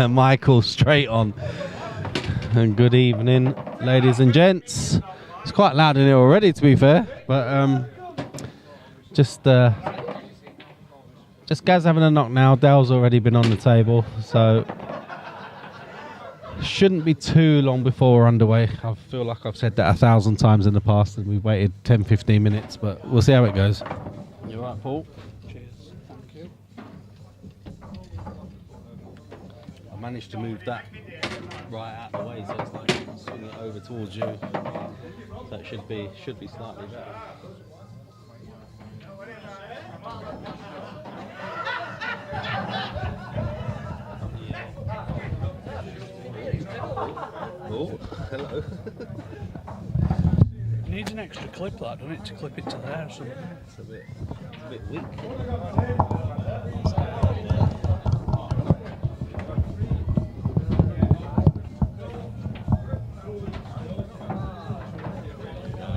Michael, straight on. And good evening, ladies and gents. It's quite loud in here already, to be fair, but just Gaz having a knock now. Dale's already been on the table, so shouldn't be too long before we're underway. I feel like I've said that 1,000 times in the past and we've waited 10-15 minutes, but we'll see how it goes. You alright, Paul? Cheers. Thank you. I managed to move that right out of the way, so it's like swinging it over towards you. So it should be slightly better. Oh, hello. Needs an extra clip, that, doesn't it, to clip it to there or something? It's a bit weak.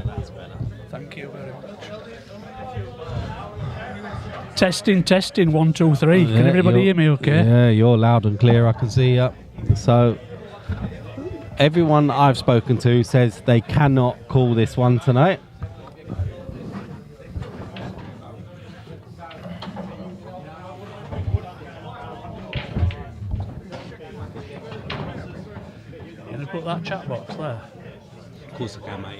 That's better. Thank you very much. Testing, 1, 2, 3. Can everybody hear me okay? Yeah, you're loud and clear, I can see. Yep. So everyone I've spoken to says they cannot call this one tonight. Can I put that chat box there? Of course I can, mate.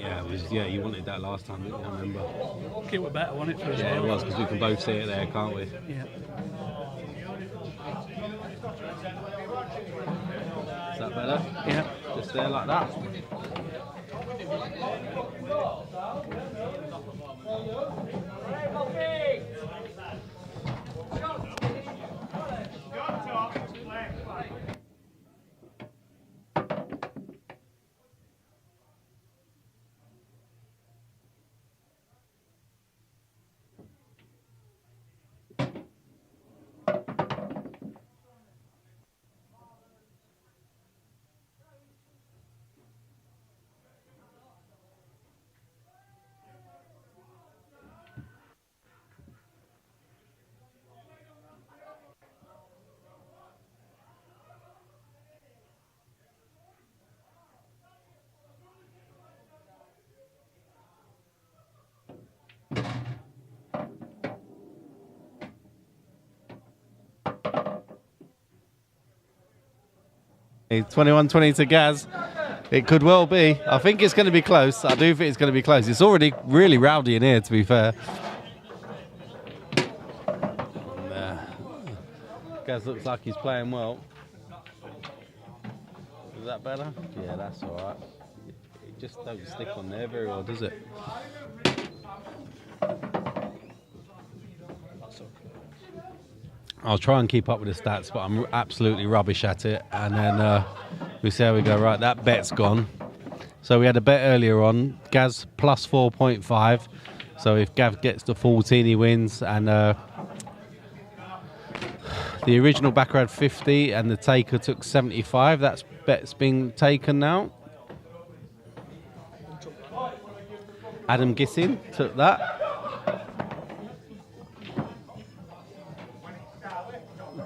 Yeah, you wanted that last time, didn't you? I remember. Okay, we're better, wasn't it, for us? Yeah, it was, because we can both see it there, can't we? Yeah. Is that better? Yeah. Just there like that. It's 21-20 to Gaz. It could well be. I think it's going to be close. I do think it's going to be close. It's already really rowdy in here, to be fair. Gaz looks like he's playing well. Is that better? Yeah, that's all right. It just don't stick on there very well, does it? I'll try and keep up with the stats, but I'm absolutely rubbish at it. And then we see how we go. Right, that bet's gone. So we had a bet earlier on. Gaz plus 4.5. So if Gav gets to 14, he wins. And the original backer had 50, and the taker took 75. That's bet's been taken now. Adam Gissing took that.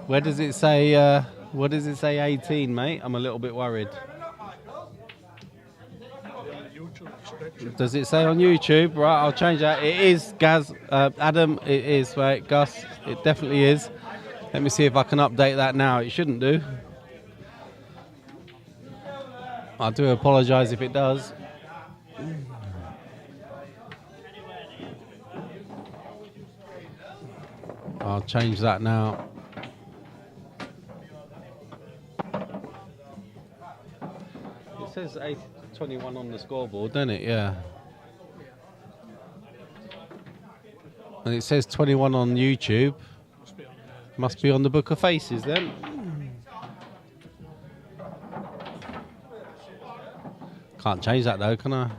Where does it say? What does it say? 18, mate. I'm a little bit worried. Does it say on YouTube? Right, I'll change that. It is Gaz. Adam, it is. Right, Gus, it definitely is. Let me see if I can update that now. It shouldn't do. I do apologise if it does. I'll change that now. It says 8:21 on the scoreboard, doesn't it? Yeah. And it says 21 on YouTube. Must be on the Book of Faces then. Can't change that though, can I?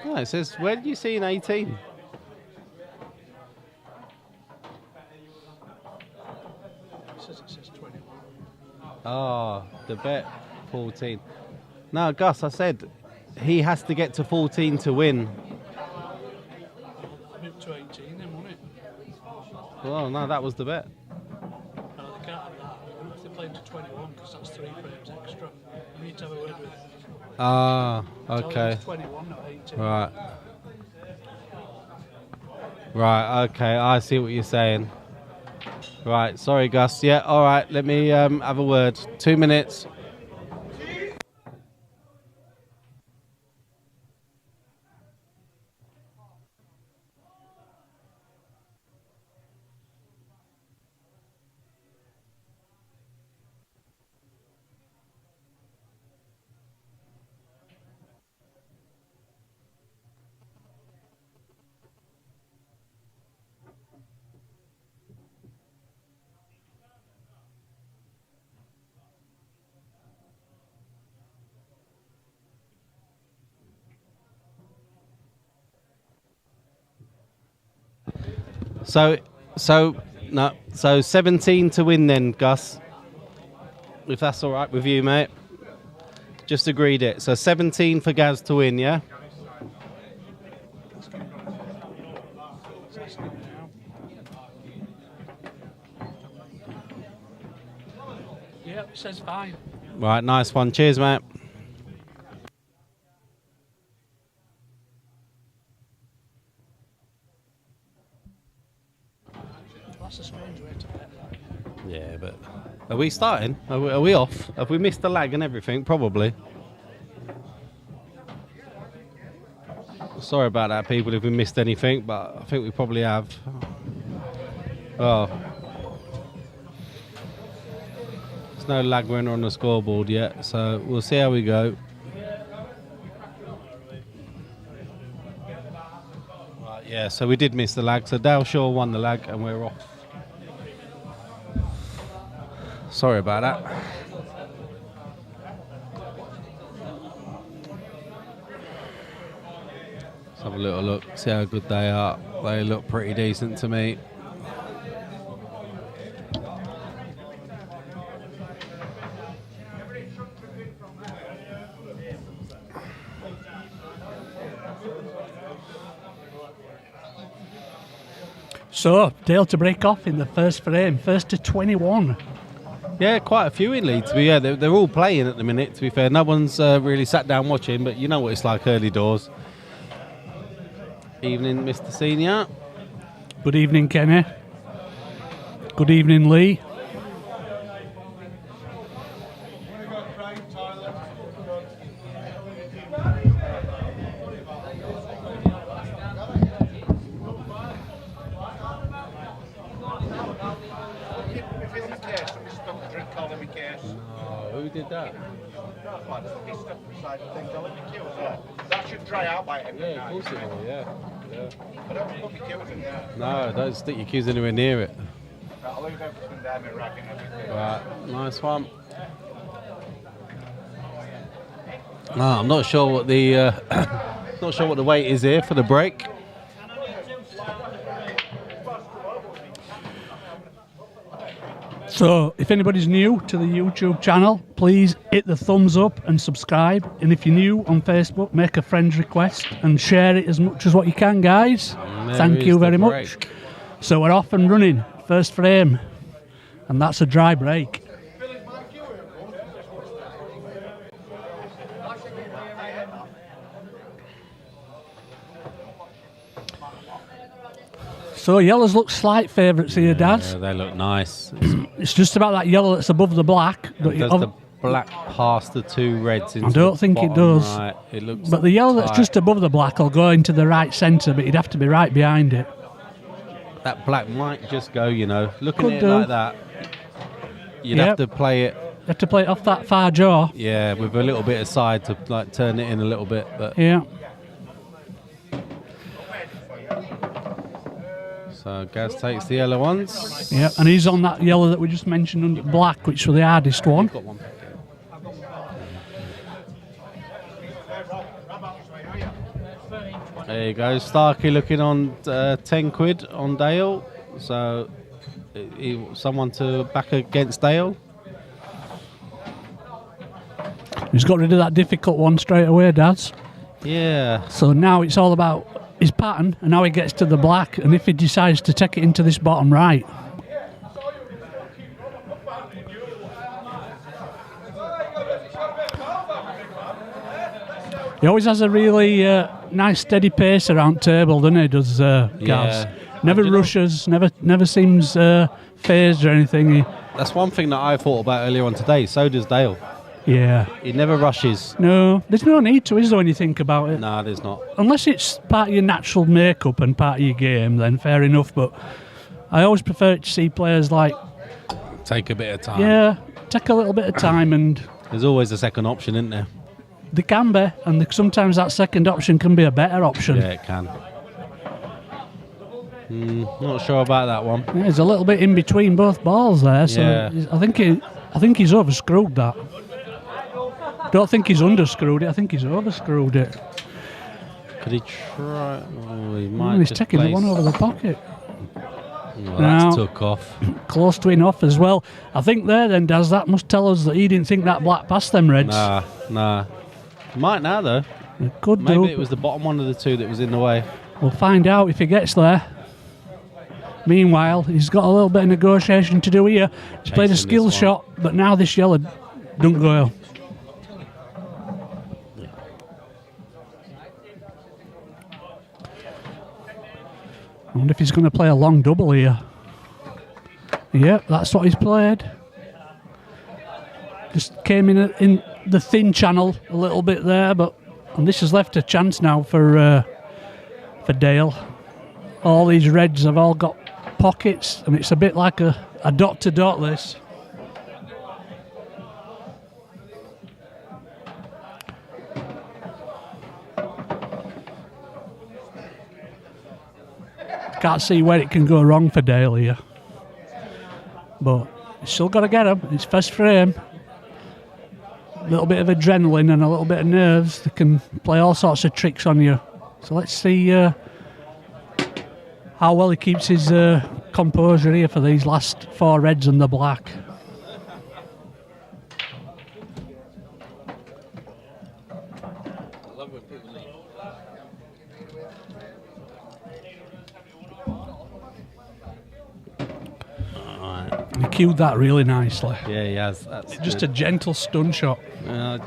No, it says, where did you see an 18? It says 21. Oh, the bet 14. No, Gus, I said he has to get to 14 to win. Up to 18 then, wasn't it? Well, no, that was the bet. No, they can't have that. 21 because that's 3 frames extra. You need to have a word with. Ah, okay. It's 21, not 18. Right. Right, okay, I see what you're saying. Right, sorry, Gus. Yeah, all right, let me have a word. 2 minutes. So 17 to win then, Gus. If that's all right with you, mate. Just agreed it. So 17 for Gaz to win, yeah? Yeah, it says fine. Right, nice one. Cheers, mate. That's a strange way to bet that. Yeah, but are we starting? Are we off? Have we missed the lag and everything? Probably. Sorry about that, people, if we missed anything, but I think we probably have. Oh. There's no lag runner on the scoreboard yet, so we'll see how we go. Right, yeah, so we did miss the lag, so Dale Shaw won the lag and we're off. Sorry about that. Let's have a little look, see how good they are. They look pretty decent to me. So, Dale to break off in the first frame, first to 21. Yeah, quite a few in lead. To be fair, they're all playing at the minute. To be fair, no one's really sat down watching, but you know what it's like early doors. Evening, Mr. Senior. Good evening, Kenny. Good evening, Lee. Who did that? That should dry out by end of Yeah, of course it will, yeah. I don't put my cues in there. No, don't stick your cues anywhere near it. I'll leave everything there, my rack and everything. Right, nice one. No, I'm not sure what the not sure what the weight is here for the break. So, if anybody's new to the YouTube channel, please hit the thumbs up and subscribe. And if you're new on Facebook, make a friend request and share it as much as what you can, guys. Thank you very much. So we're off and running, first frame, and that's a dry break. So yellows look slight favourites here, Dad. Yeah, they look nice. It's just about that yellow that's above the black. Does the black pass the two reds into I don't the think it bottom does. right? It looks But the yellow that's tight. just above the black will go into the right centre, but you'd have to be right behind it. That black might just go, you know. Looking Could at it do. like that, you'd have to play it, You have to play it off that far jaw. yeah, with a little bit of side to like turn it in a little bit. But Yeah. so Gaz takes the yellow ones. Yeah, and he's on that yellow that we just mentioned under black, which was the hardest one. Got one. There you go, Starkey looking on 10 quid on Dale. So someone to back against Dale. He's got rid of that difficult one straight away, Dads. Yeah. So now it's all about his pattern, and now he gets to the black, and if he decides to take it into this bottom right. He always has a really nice steady pace around table, doesn't he? Does Gaz? Never rushes, never seems phased or anything. That's one thing that I thought about earlier on today. So does Dale. Yeah. He never rushes. No, there's no need to, is there, when you think about it? No, there's not. Unless it's part of your natural makeup and part of your game, then fair enough. But I always prefer to see players like... Take a bit of time. Yeah, take a little bit of time and... There's always a second option, isn't there? There can be, and sometimes that second option can be a better option. Yeah, it can. Not sure about that one. Yeah, he's a little bit in between both balls there, so Yeah. I think he's overscrewed that. Don't think he's underscrewed it. I think he's overscrewed it. Could he try? Oh, he might. He's just taking the place- one over the pocket. Well, Now- that's took off. Close to enough as well. I think there then, Daz, that must tell us that he didn't think that black passed them reds. Nah. Might now though. It could Maybe do. it was the bottom one of the two that was in the way. We'll find out if he gets there. Meanwhile, he's got a little bit of negotiation to do here. He's played a Chasing skill this one. shot, but now this yellow don't go. I wonder if he's going to play a long double here. Yep, that's what he's played. Just came in the thin channel a little bit there, and this has left a chance now for Dale. All these reds have all got pockets, and it's a bit like a dot to dot this. Can't see where it can go wrong for Dale here. But he's still got to get him. It's first frame. A little bit of adrenaline and a little bit of nerves. They can play all sorts of tricks on you. So let's see how well he keeps his composure here for these last four reds and the black. He cued that really nicely. Yeah, he has. That's Just good. a gentle stun shot.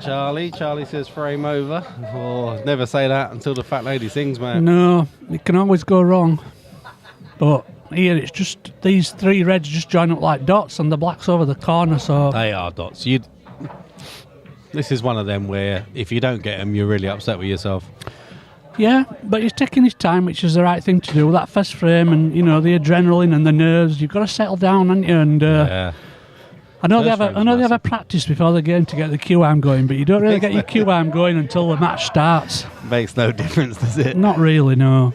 Charlie says frame over. Oh, never say that until the fat lady sings, man. No, it can always go wrong. But here it's just these three reds just join up like dots and the black's over the corner, so... They are dots. This is one of them where if you don't get them, you're really upset with yourself. Yeah, but he's taking his time, which is the right thing to do. That first frame and, you know, the adrenaline and the nerves, you've got to settle down, haven't you? And Yeah. I know they First have frame's a massive. practice before the game to get the Q arm going, but you don't really get your Q arm going until the match starts. Makes no difference, does it? Not really, no.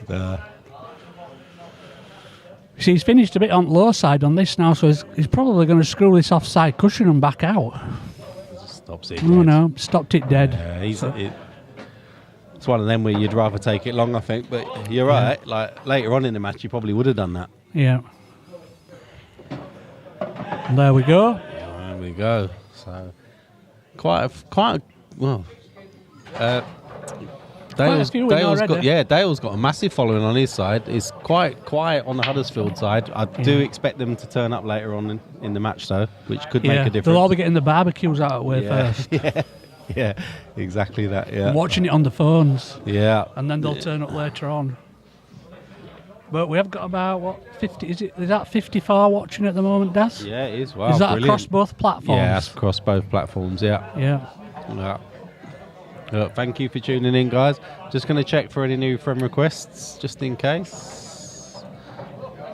See, he's finished a bit on the low side on this now, so he's probably going to screw this offside cushion and back out. Stops it. Oh no, stopped it dead. It's one of them where you'd rather take it long, I think. But you're right. Like later on in the match, you probably would have done that. Yeah. And there we go. There we go. So well. Dale's few in already. Dale's got a massive following on his side. It's quite quiet on the Huddersfield side. I do expect them to turn up later on in the match, though, which could make a difference. They'll all be getting the barbecues out of the way first. Yeah, exactly that. Yeah, And watching it on the phones. yeah. And then they'll turn up later on. But we have got about, 50, is that 54 watching at the moment, Daz? Yeah, it is. Wow, Is that brilliant. across both platforms? Yeah, that's across both platforms. Yeah. Yeah. Thank you for tuning in, guys. Just going to check for any new friend requests, just in case.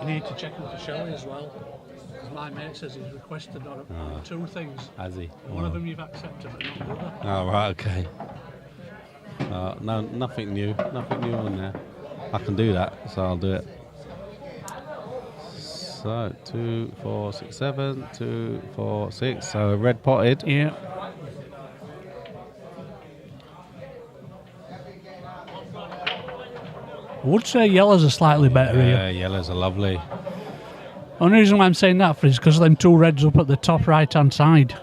You need to check with Shelley as well. My mate says he's requested two things. Has he? One of them you've accepted, but not the other. Oh, right, okay. No, nothing new. Nothing new on there. I can do that, so I'll do it. So, 2, 4, 6, 7, 2, 4, 6. So, red potted. Yeah. I would say yellows are slightly better here. Yeah, yellows are lovely. Only reason why I'm saying that is because of them two reds up at the top right-hand side.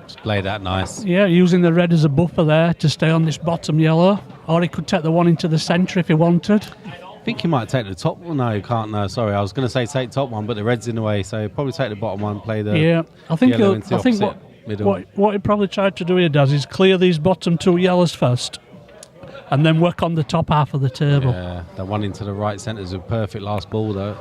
Just play that nice. Yeah, using the red as a buffer there to stay on this bottom yellow. Or he could take the one into the centre if he wanted. I think he might take the top one. No, he can't. No, sorry. I was going to say take the top one, but the red's in the way, so he'll probably take the bottom one, play the Yeah, I think yellow he'll, into the I think opposite. middle. What he probably tried to do here, Daz, is clear these bottom 2 yellows first, and then work on the top half of the table. Yeah, the one into the right centre is a perfect last ball, though.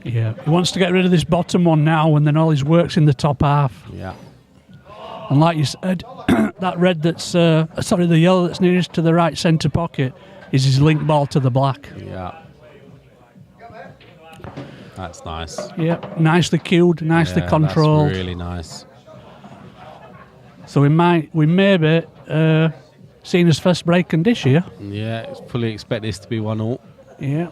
Yeah, he wants to get rid of this bottom one now, and then all his work's in the top half. Yeah. And like you said, that red that's, the yellow that's nearest to the right centre pocket is his link ball to the black. Yeah. That's nice. Yeah, nicely cued, nicely controlled. That's really nice. So we may be seeing his first break and dish here. Yeah, fully expect this to be 1-1. Yeah.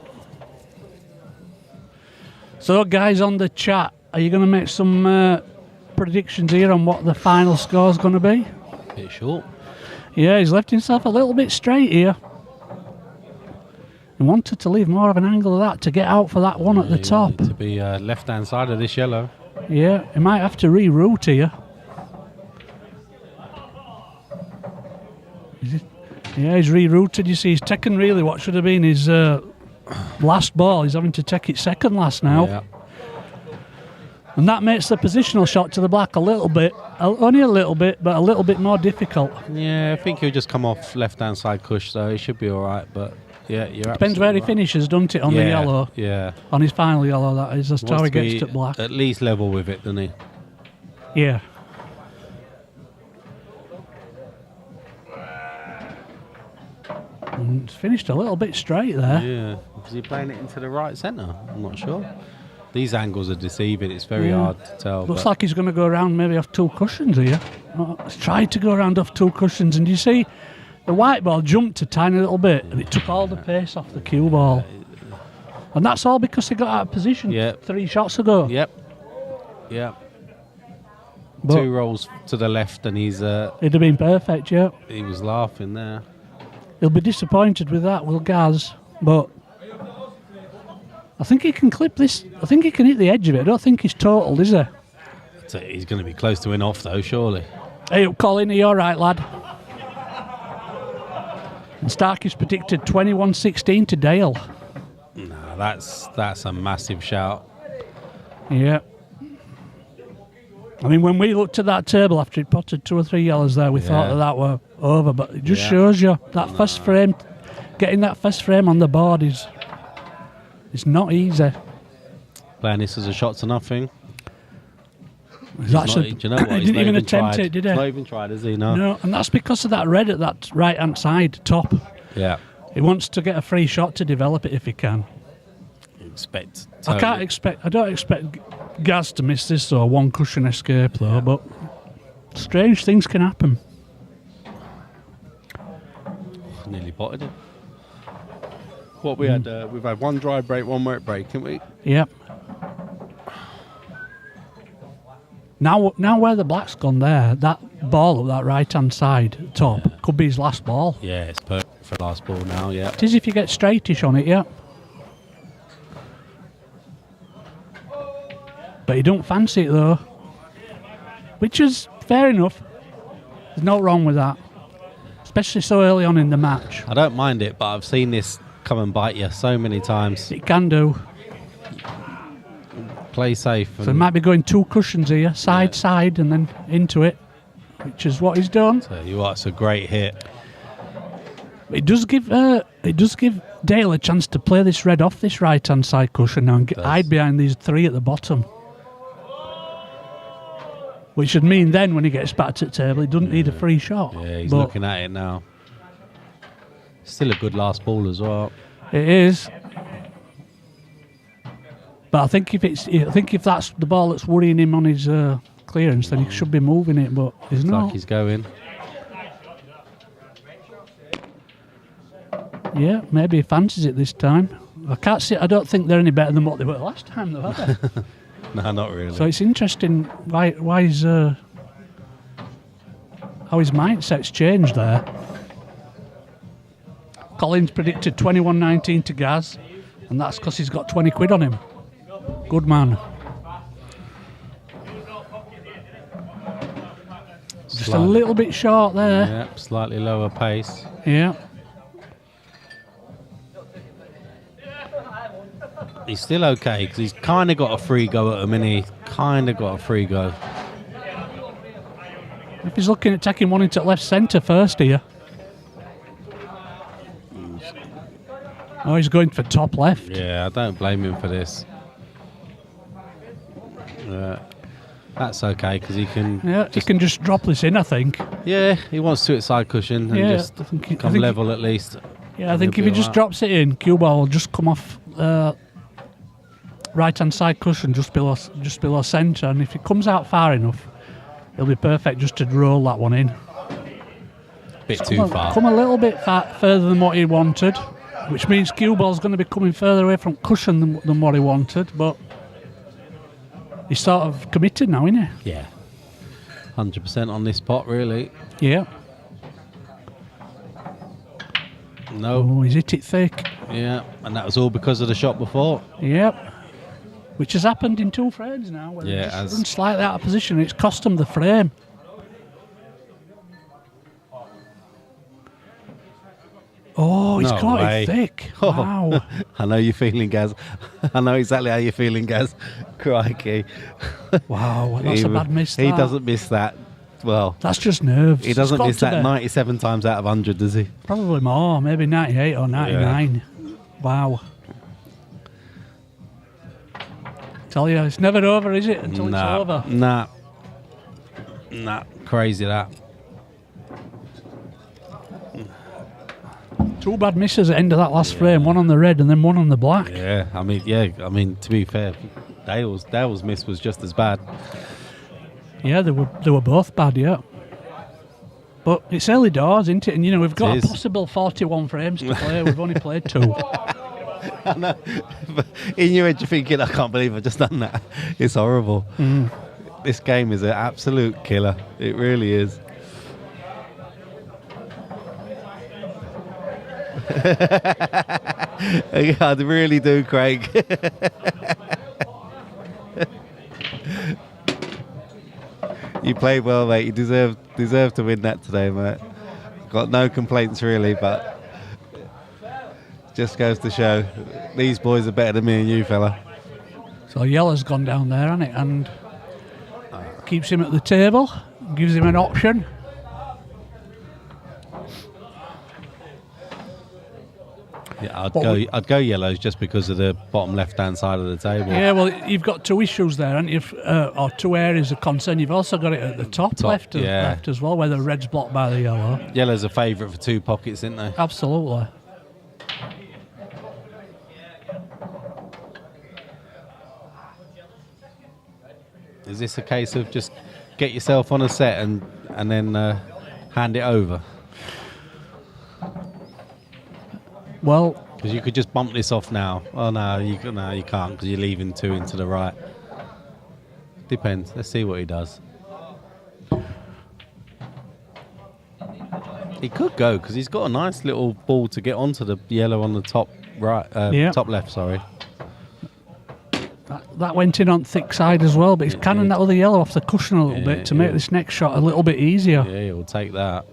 So guys on the chat, are you going to make some predictions here on what the final score is going to be? Bit short. Yeah, he's left himself a little bit straight here. He wanted to leave more of an angle of that to get out for that one at the top. To be left-hand side of this yellow. Yeah, he might have to reroute here. Yeah, he's rerouted. You see, he's taken really what should have been his last ball. He's having to take it second last now. Yeah. And that makes the positional shot to the black a little bit, only a little bit, but a little bit more difficult. Yeah, I think he'll just come off left-hand side cush, so he should be all right. But yeah, you're depends where he finishes, doesn't it, on the yellow? Yeah. On his final yellow, that is. That's how he gets to black. At least level with it, doesn't he? Yeah. And it's finished a little bit straight there. Yeah. Is he playing it into the right centre? I'm not sure. These angles are deceiving. It's very hard to tell. Looks like he's going to go around maybe off 2 cushions here. Oh, he's tried to go around off 2 cushions, and you see the white ball jumped a tiny little bit, and it took all the pace off the cue ball. And that's all because he got out of position 3 shots ago. Yep. But 2 rolls to the left, and he's. It'd have been perfect, yeah. He was laughing there. He'll be disappointed with that, will Gaz, but I think he can clip this. I think he can hit the edge of it. I don't think he's totaled, is he? So he's going to be close to win off, though, surely. Hey, Colin, are you all right, lad? And Stark is predicted 21-16 to Dale. No, that's a massive shout. Yeah. I mean, when we looked at that table after he'd potted 2 or 3 yellows there, we thought that were over, but it just shows you that first frame, getting that first frame on the board is not easy. Playing this as a shot to nothing. Do you know what? He didn't even attempt it, did he? He's not even tried, has he? No. No, and that's because of that red at that right-hand side top. Yeah. He wants to get a free shot to develop it if he can. I don't expect Gaz to miss this or 1 cushion escape though, but strange things can happen. Nearly potted it. What we had, we've had 1 dry break, 1 wet break, haven't we? Yep. Now where the black's gone there, that ball at that right-hand side top could be his last ball. Yeah, it's perfect for last ball now, yeah. It is if you get straightish on it, yeah. But he don't fancy it though, which is fair enough. There's no wrong with that, especially so early on in the match. I don't mind it, but I've seen this come and bite you so many times. It can do. Play safe. So he might be going 2 cushions here, side, and then into it, which is what he's done. Tell you what, it's a great hit. It does give Dale a chance to play this red off this right-hand side cushion now and hide behind these 3 at the bottom. Which should mean then when he gets back to the table, he doesn't need a free shot. Yeah, he's looking at it now. Still a good last ball as well. It is. But I think if that's the ball that's worrying him on his clearance, then he should be moving it, but he's not. Like he's going. Yeah, maybe he fancies it this time. I don't think they're any better than what they were last time, though, are they? No, not really. So it's interesting why his how his mindset's changed there. Colin's predicted 21-19 to Gaz, and that's because he's got 20 quid on him. Good man. Just a little bit short there. Yeah, slightly lower pace. Yeah. He's still okay because he's kind of got a free go at him, and he kind of got a free go. If he's looking at taking one into left centre first here. Oh, he's going for top left. Yeah, I don't blame him for this. That's okay because he can. Yeah, he can just drop this in, I think. Yeah, he wants to hit side cushion and just come level at least. Yeah, I think if he just drops it in, cue ball will just come off right hand side cushion just below centre, and if it comes out far enough, it'll be perfect just to roll that one in. Bit too far. Come a little bit further than what he wanted, which means cue ball's going to be coming further away from cushion than what he wanted, but he's sort of committed now, isn't he? Yeah. 100% on this pot, really. Yeah. No. Oh, he's hit it thick. Yeah, and that was all because of the shot before. Yep. Which has happened in 2 frames now. Where Yeah, just run slightly out of position. It's cost him the frame. Oh, he's caught it thick. Wow. I know you're feeling, Gaz. I know exactly how you're feeling, Gaz. Crikey. Wow, that's a bad miss. He doesn't miss that. Well, that's just nerves. He doesn't miss that 97 times out of 100, does he? Probably more, maybe 98 or 99. Yeah. Wow. Tell you, it's never over, is it? Until it's over. Nah. Crazy that. 2 bad misses at the end of that last frame. One on the red and then one on the black. Yeah, I mean, to be fair, Dale's miss was just as bad. Yeah, they were both bad, yeah. But it's early doors, isn't it? And, we've got a possible 41 frames to play. We've only played 2. I know. In your head, you're thinking, I can't believe I've just done that. It's horrible. This game is an absolute killer. It really is. I really do, Craig. You played well, mate. You deserve to win that today, mate. Got no complaints really, but just goes to show these boys are better than me and you, fella. So yellow's gone down there, hasn't it? And keeps him at the table, gives him an option. Yeah, I'd go yellows just because of the bottom left-hand side of the table. Yeah, well, you've got 2 issues there, haven't you? Or 2 areas of concern. You've also got it at the top left as well, where the red's blocked by the yellow. Yellow's a favourite for 2 pockets, isn't they? Absolutely. Is this a case of just get yourself on a set and then hand it over? Well, because you could just bump this off now. Oh no, you can't because you're leaving 2 into the right. Depends. Let's see what he does. He could go because he's got a nice little ball to get onto the yellow on the top right, top left. Sorry. That went in on thick side as well, but he's canning that other yellow off the cushion a little bit to make this next shot a little bit easier. Yeah, he'll take that.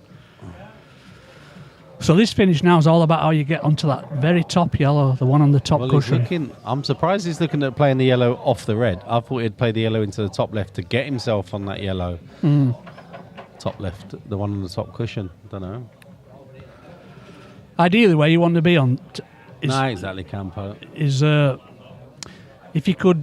So this finish now is all about how you get onto that very top yellow, the one on the top cushion. I'm surprised he's looking at playing the yellow off the red. I thought he'd play the yellow into the top left to get himself on that yellow. Top left, the one on the top cushion. Don't know. Ideally, where you want to be on... No, exactly, Campo. Is... If you could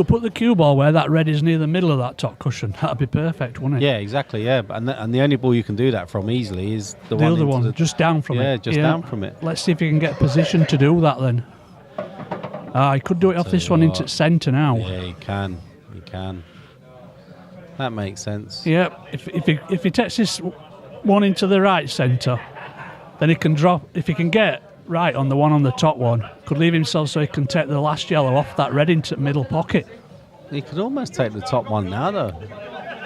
put the cue ball where that red is near the middle of that top cushion, that'd be perfect, wouldn't it? Yeah, exactly, yeah. And the only ball you can do that from easily is the other one, just down from it. Yeah, just down from it. Let's see if you can get position to do that then. He could do it off this one into centre now. Yeah, he can. He can. That makes sense. Yeah, if he takes this one into the right centre, then he can drop. If he can get right on the one on the top one, could leave himself so he can take the last yellow off that red into the middle pocket. He could almost take the top one now, though.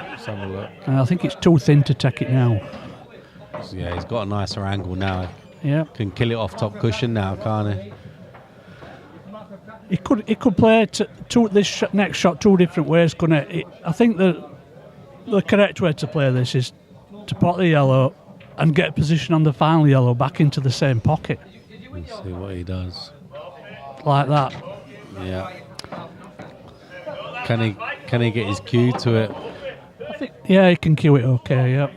Let's have a look. I think it's too thin to take it now. Yeah, he's got a nicer angle now. Yeah, can kill it off top cushion now, can't he? He could play this next shot 2 different ways, couldn't it? I think the correct way to play this is to pot the yellow and get position on the final yellow back into the same pocket. Let's see what he does. Like that. Yeah. Can he get his cue to it? I think, yeah, he can cue it okay, yeah.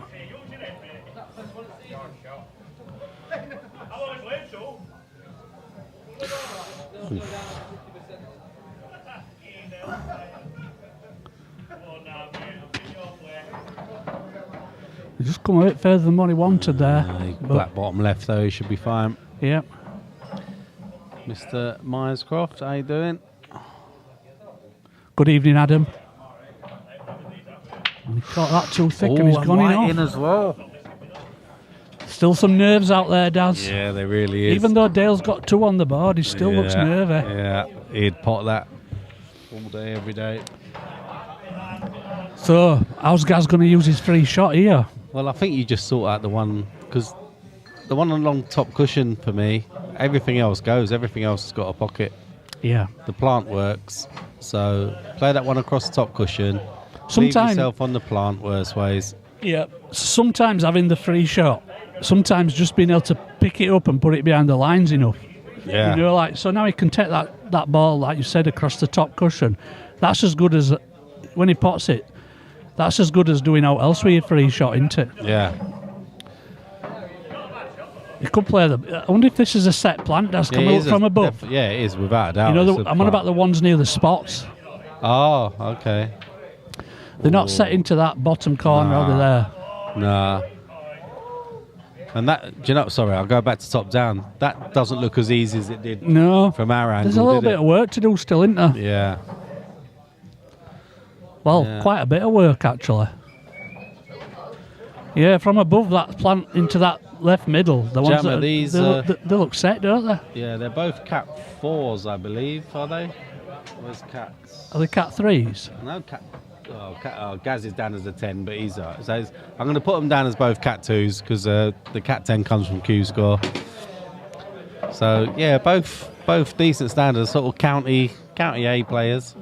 He just come a bit further than what he wanted there. Black bottom left though, he should be fine. Yep. Mr. Myerscroft, how you doing? Good evening, Adam. And he caught that too thick and he's gone in as well. Still some nerves out there, Daz. Yeah, there really is. Even though Dale's got 2 on the board, he still looks nervy. Yeah, he'd pot that all day, every day. So, how's Gaz going to use his free shot here? Well, I think you just sort out the one, because the one along top cushion for me, everything else goes. Everything else has got a pocket. Yeah. The plant works. So play that one across the top cushion. Sometimes leave yourself on the plant, worst ways. Yeah. Sometimes having the free shot, sometimes just being able to pick it up and put it behind the lines enough. Yeah. You know, like, so now he can take that ball, like you said, across the top cushion. That's as good as, when he pots it, that's as good as doing out else with your free shot, isn't it? Yeah. You could play I wonder if this is a set plant that's coming up from above. Yeah, it is, without a doubt. You know, I'm on about the ones near the spots. Oh, okay. They're not set into that bottom corner, are they there? Nah. And that, do you know, sorry, I'll go back to top down. That doesn't look as easy as it did from our angle. There's a little bit of work to do still, isn't there? Yeah. Well, quite a bit of work, actually. Yeah, from above that plant into that left middle, the ones that these, they look set, don't they? Yeah, they're both cat 4s, I believe, are they? Where's cats? Are they cat 3s? No, Gaz is down as a 10, but he's so I'm going to put them down as both cat 2s because the cat 10 comes from Q score. So yeah, both decent standards, sort of county A players.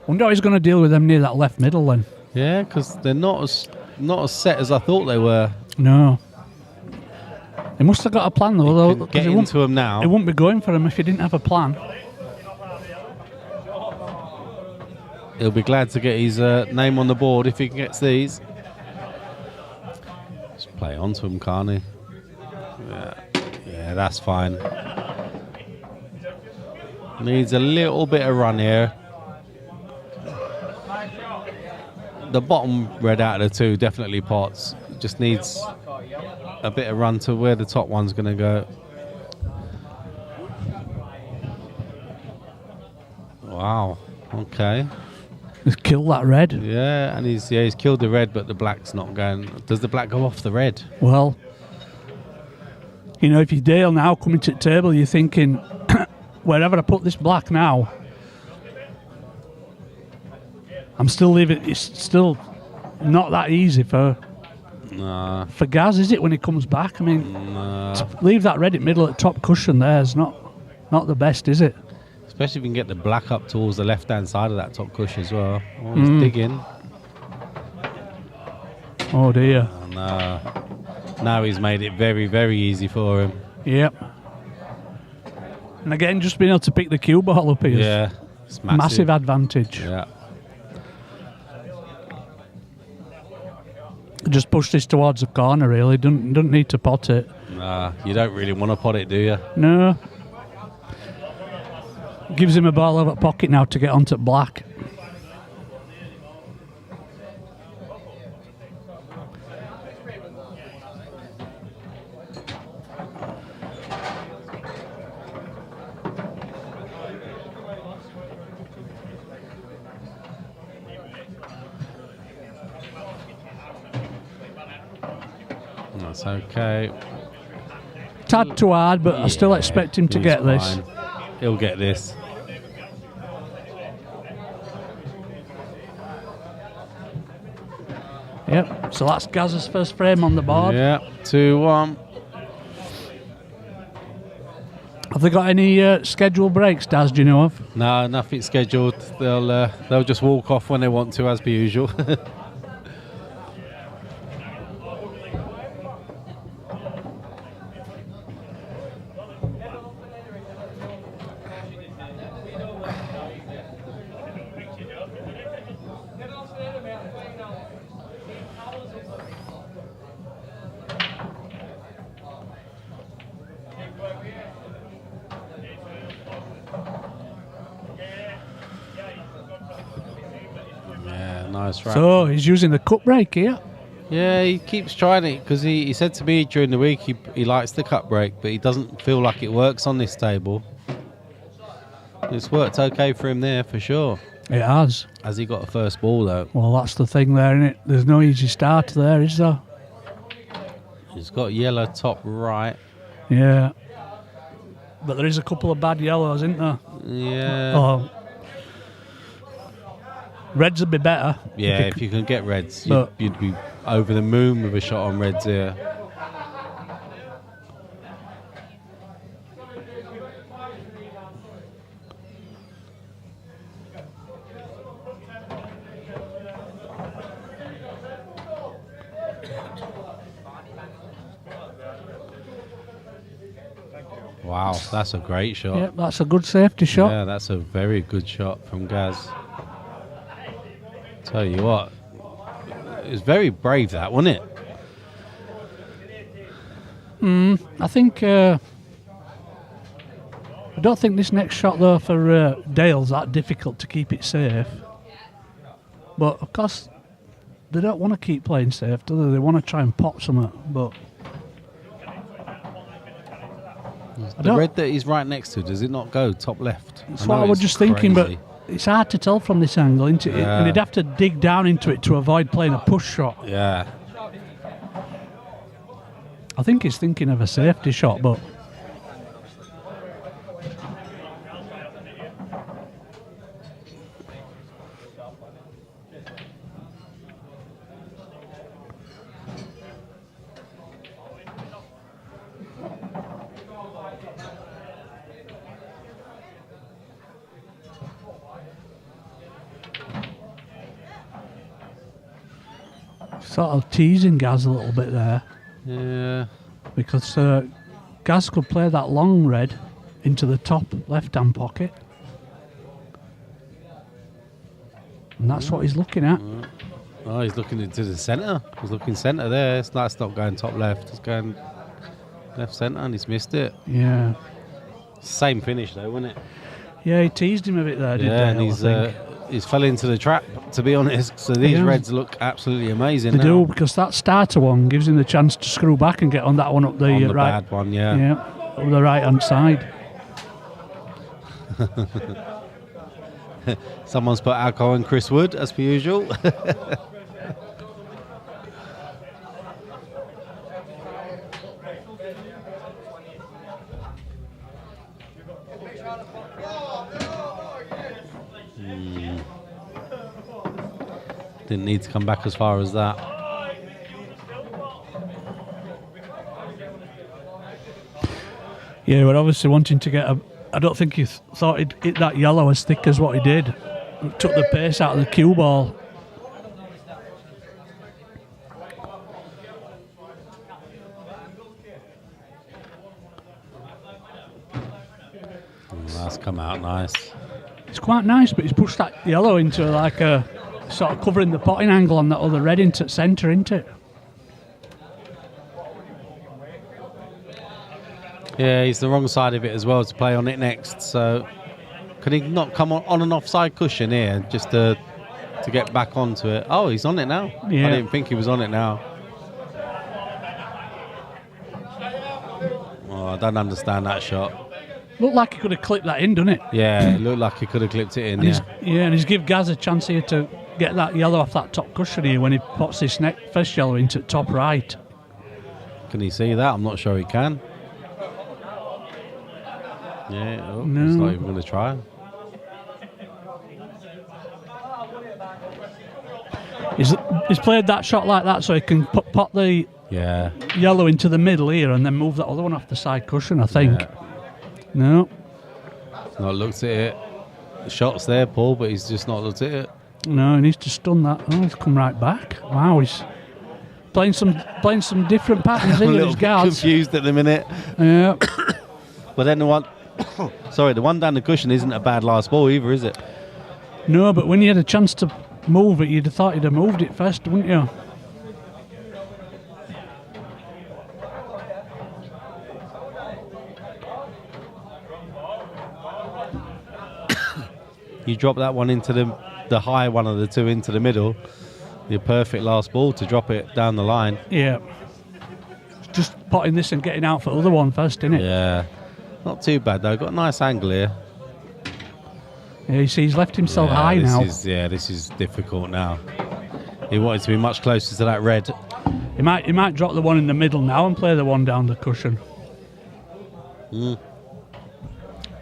Wonder how he's going to deal with them near that left middle then. Yeah, because they're not as set as I thought they were. No. He must have got a plan though. Get into them now. It wouldn't be going for him if he didn't have a plan. He'll be glad to get his name on the board if he gets these. Just play onto him, can't he? Yeah, that's fine. Needs a little bit of run here. The bottom red out of the 2 definitely pots. Just needs a bit of run to where the top one's going to go. Wow. Okay. He's killed that red. Yeah, and he's killed the red, but the black's not going. Does the black go off the red? Well, you know, if you're Dale now coming to the table, you're thinking, wherever I put this black now, I'm still leaving. It's still not that easy for Gaz, is it, when he comes back? I mean, to leave that red in middle at top cushion there is not the best, is it? Especially if you can get the black up towards the left-hand side of that top cushion as well. Oh, he's digging. Oh dear. And now he's made it very, very easy for him. Yep. And again, just being able to pick the cue ball up here. Yeah, it's massive. Massive advantage. Yeah. Just push this towards the corner, really. Don't need to pot it. Nah, you don't really want to pot it, do you? No. Gives him a ball over pocket now to get onto black. That's okay. Tad too hard, but I still expect him to get fine. this. He'll get this. Yep, so that's Gaz's first frame on the board. Yeah, 2-1. Have they got any scheduled breaks, Daz, do you know of? No, nothing scheduled. They'll just walk off when they want to, as per usual. Nice, right. So he's using the cup break here. Yeah, he keeps trying it because he said to me during the week he likes the cut break, but he doesn't feel like it works on this table. It's worked okay for him there for sure. It has. Has he got a first ball though? Well, that's the thing there, isn't it? There's no easy starter there, is there? He's got yellow top right. Yeah. But there is a couple of bad yellows, isn't there? Yeah. Oh. Reds would be better. Yeah, if you can get reds, you'd be over the moon with a shot on reds here. Wow, that's a great shot. Yep, that's a good safety shot. Yeah, that's a very good shot from Gaz. Tell you what, it was very brave that, wasn't it? I think I don't think this next shot though for Dale's that difficult to keep it safe. But of course they don't want to keep playing safe, do they? They want to try and pop something, but the red that he's right next to, does it not go top left? That's what I was just thinking, but it's hard to tell from this angle, isn't it? Yeah. And he'd have to dig down into it to avoid playing a push shot. Yeah. I think he's thinking of a safety shot, but sort of teasing Gaz a little bit there. Yeah. Because Gaz could play that long red into the top left-hand pocket. And that's what he's looking at. Oh, he's looking into the centre. He's looking centre there. That's not going top left. It's going left centre and he's missed it. Yeah. Same finish though, wasn't it? Yeah, he teased him a bit there, didn't he? Yeah, and he's fell into the trap, to be honest. So these reds look absolutely amazing They now. do, because that starter one gives him the chance to screw back and get on that one up the, On the right. bad one, yeah. Yeah, up the right-hand side. Someone's put alcohol in Chris Wood, as per usual. Didn't need to come back as far as that. Yeah, we're obviously wanting to get a... I don't think he thought he'd hit that yellow as thick as what he did. It took the pace out of the cue ball. That's come out nice. It's quite nice, but he's pushed that yellow into like a sort of covering the potting angle on that other red into centre, isn't it? Yeah, he's the wrong side of it as well to play on it next. So could he not come on an offside cushion here just to get back onto it? Oh, he's on it now. Yeah. I didn't think he was on it now. Oh, I don't understand that shot. Looked like he could have clipped that in, doesn't it? Yeah, it looked like he could have clipped it in, And yeah. and he's give Gaz a chance here to get that yellow off that top cushion here when he pops this first yellow into top right. Can he see that? I'm not sure he can. Yeah, oh, No. he's not even going to try. He's played that shot like that so he can pop the Yeah. yellow into the middle here and then move that other one off the side cushion, I think. Yeah. No. He's not looked at it. The shot's there, Paul, but he's just not looked at it. No, he needs to stun that. Oh, he's come right back. Wow, he's playing some different patterns I'm a in little his bit guards. confused at the minute. Yeah. But then the one, sorry, the one down the cushion isn't a bad last ball either, is it? No, but when you had a chance to move it, you'd have thought you'd have moved it first, wouldn't you? You drop that one into the high one of the two into the middle, your perfect last ball to drop it down the line. Yeah. Just potting this and getting out for the other one first, innit? Yeah. Not too bad though, got a nice angle here. Yeah, you see, he's left himself high now. This is difficult now. He wanted to be much closer to that red. He might drop the one in the middle now and play the one down the cushion.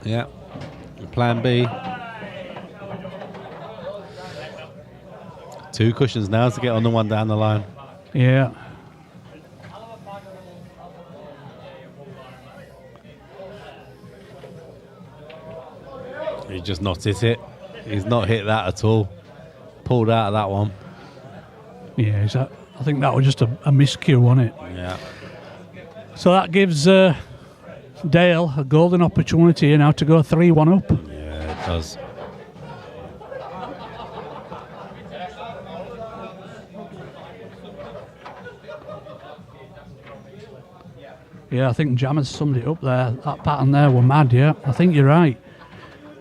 Yeah. Plan B. 2 cushions now to get on the one down the line. Yeah. He just not hit it. He's not hit that at all. Pulled out of that one. Yeah, I think that was just a miscue, wasn't it? Yeah. So that gives Dale a golden opportunity here now to go 3-1 up. Yeah, it does. Yeah, I think Jam has summed it up there. That pattern there were mad, yeah. I think you're right.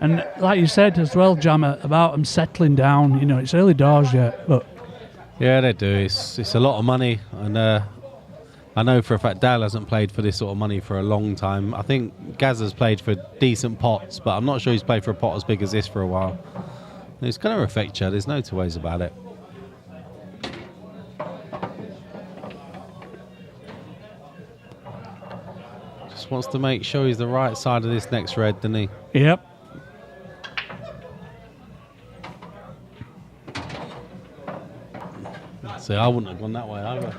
And like you said as well, Jammer, about them settling down, you know, it's early doors yet, but... Yeah, they do. It's a lot of money, and I know for a fact Dale hasn't played for this sort of money for a long time. I think Gaz has played for decent pots, but I'm not sure he's played for a pot as big as this for a while. It's going to affect you. There's no two ways about it. Just wants to make sure he's the right side of this next red, doesn't he? Yep. See, I wouldn't have gone that way either.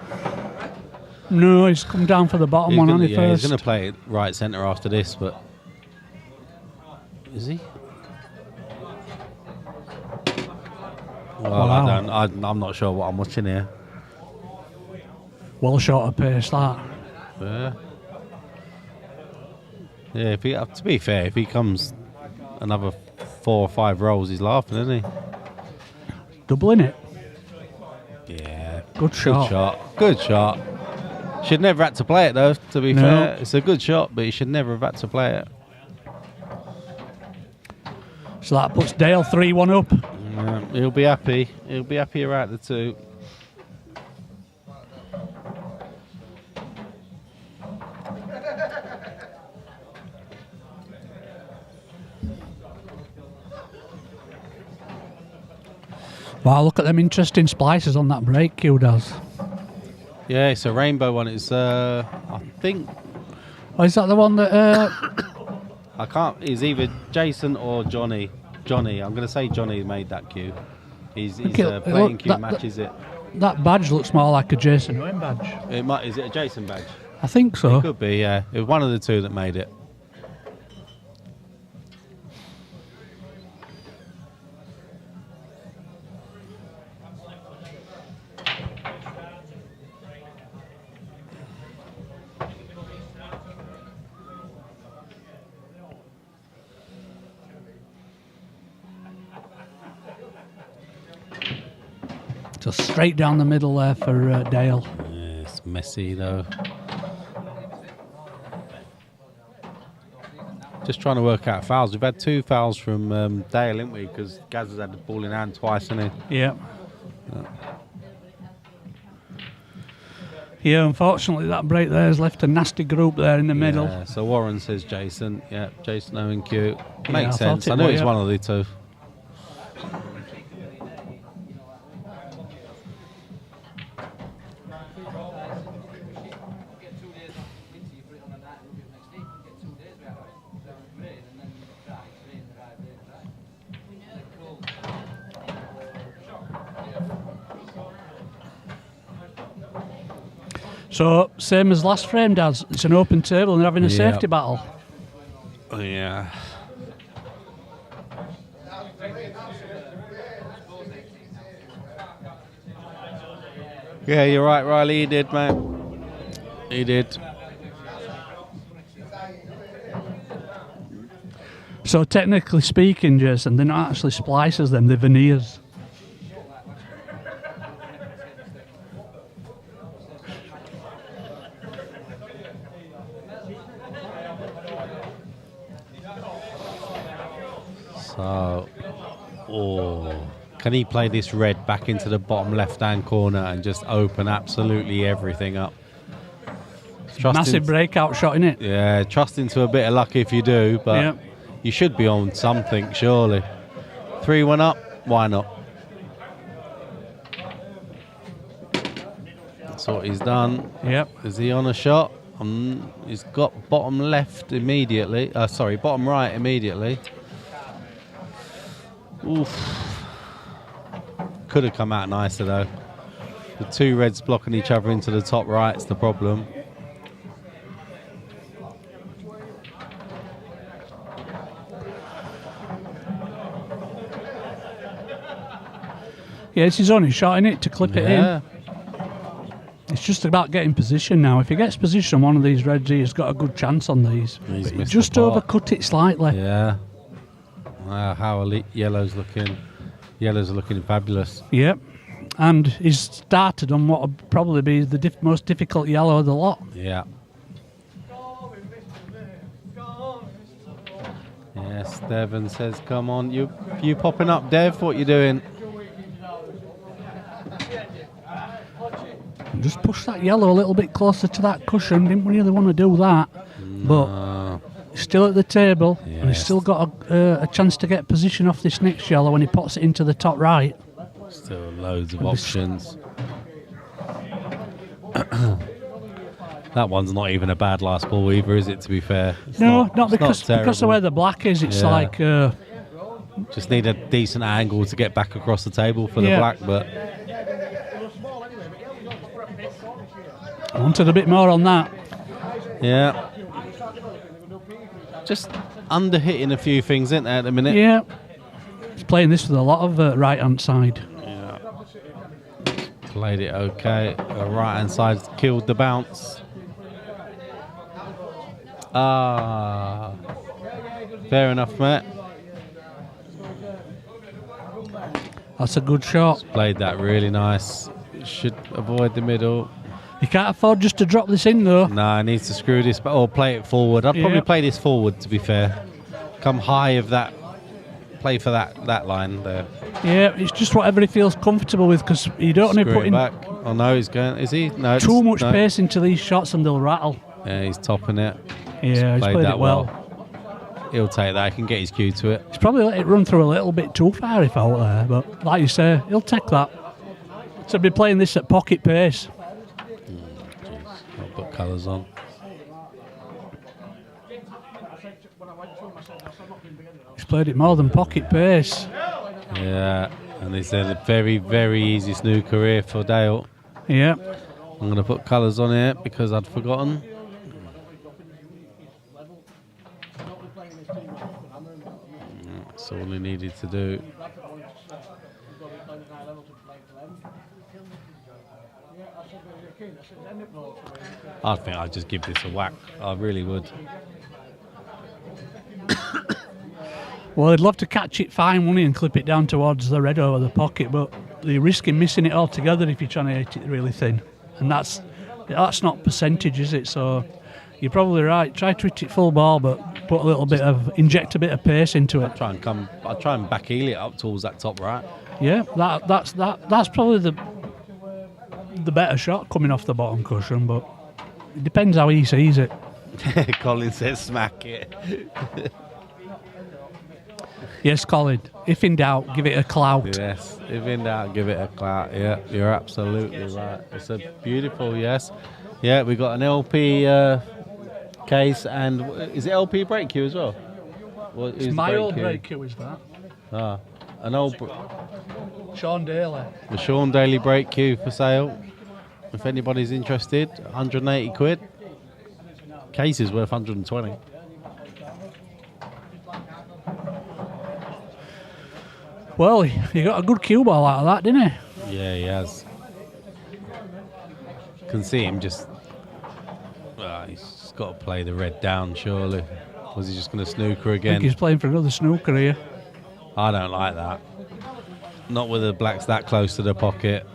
No, he's come down for the bottom one, hasn't he, first? He's going to play it right centre after this, but... Is he? Well, Wow. I'm not sure what I'm watching here. Well short of pace, that. Yeah. Yeah, if he, to be fair, if he comes another 4 or 5 rolls, he's laughing, isn't he? Doubling it. Yeah. Good shot. Good shot. Good shot. Should never had to play it, though, to be fair. It's a good shot, but he should never have had to play it. So that puts Dale 3-1 up. Yeah, he'll be happy. He'll be happy about the 2. Wow, look at them interesting splices on that break, Q does. Yeah, it's a rainbow one. It's, I think... Oh, is that the one that... I can't... It's either Jason or Johnny. Johnny. I'm going to say Johnny made that cue. His playing cue matches it. That badge looks more like a Jason Owen badge. Is it a Jason badge? I think so. It could be, yeah. It was one of the 2 that made it. So straight down the middle there for Dale. Yeah, it's messy though. Just trying to work out fouls. We've had 2 fouls from Dale, haven't we? Because Gaz has had the ball in hand twice, hasn't he? Yeah. Yeah, unfortunately that break there has left a nasty group there in the middle. Yeah, so Warren says Jason. Yeah, Jason Owen Q. Yeah, Makes I thought sense. it I knew was, it's yeah. one of the 2. So, same as last frame, Daz. It's an open table and they're having a Yeah. safety battle. Yeah. Yeah, you're right, Riley. He did, mate. He did. So technically speaking, Jason, they're not actually splices, them, they're veneers. So, can he play this red back into the bottom left-hand corner and just open absolutely everything up? Massive breakout shot, innit? Yeah, trust into a bit of luck if you do, but you should be on something, surely. 3-1 up, why not? That's what he's done. Yep. Is he on a shot? He's got bottom left immediately. Sorry, bottom right immediately. Oof. Could have come out nicer though. The two reds blocking each other into the top right's the problem. Yeah, it's his only shot, innit, to clip it in. It's just about getting position now. If he gets position on one of these reds, he's got a good chance on these. He's just overcut it slightly. Yeah. Wow, how elite yellow's looking. Yellows are looking fabulous. Yep. And he's started on what would probably be the most difficult yellow of the lot. Yeah. Yes, Devon says, come on. You popping up, Dev? What you doing? Just push that yellow a little bit closer to that cushion. Didn't really want to do that. No. But still at the table. Yes. And he's still got a chance to get position off this next yellow when he pots it into the top right. Still loads of options. That one's not even a bad last ball either, is it, to be fair? It's not because terrible. of where the black is. It's like... just need a decent angle to get back across the table for the black, but... I wanted a bit more on that. Yeah. Just under-hitting a few things, isn't there, at the minute? Yeah. He's playing this with a lot of right-hand side. Yeah. Played it okay. Right-hand side killed the bounce. Fair enough, mate. That's a good shot. Played that really nice. Should avoid the middle. You can't afford just to drop this in, though. No, he needs to screw this, or play it forward. I'd probably play this forward, to be fair. Come high of that. Play for that line there. Yeah, it's just whatever he feels comfortable with, because you don't want to put in back. Oh no, he's going. Is he? No. Too much pace into these shots and they'll rattle. Yeah, he's topping it. Yeah, he's played it well. He'll take that. He can get his cue to it. He's probably let it run through a little bit too far if out there, but like you say, he'll take that. So be playing this at pocket pace. I'll put colours on. He's played it more than pocket pace. Yeah, and it's a very, very easy snooker here for Dale. Yeah. I'm going to put colours on here because I'd forgotten. That's all he needed to do. I think I'd just give this a whack. I really would. Well, I'd love to catch it fine, wouldn't he, and clip it down towards the red over the pocket, but you're risking missing it altogether if you're trying to hit it really thin. And that's not percentage, is it? So you're probably right. Try to hit it full ball, but put a little bit inject a bit of pace into it. I'll try and back heel it up towards that top right. Yeah, that's probably the better shot coming off the bottom cushion, but it depends how he sees it. Colin says smack it. Yes, Colin. If in doubt, give it a clout. Yes, if in doubt, give it a clout. Yeah, you're absolutely right. It's a beautiful yes. Yeah, we got an LP case, and is it LP brake cue as well? It's my old brake cue, is that? An old Sean Daly. The Sean Daly brake cue for sale. If anybody's interested, 180 quid. Case is worth 120. Well, he got a good cue ball out of that, didn't he? Yeah, he has. Can see him just. He's just got to play the red down, surely. Was he just going to snooker I again? think he's playing for another snooker here. I don't like that. Not with the blacks that close to the pocket.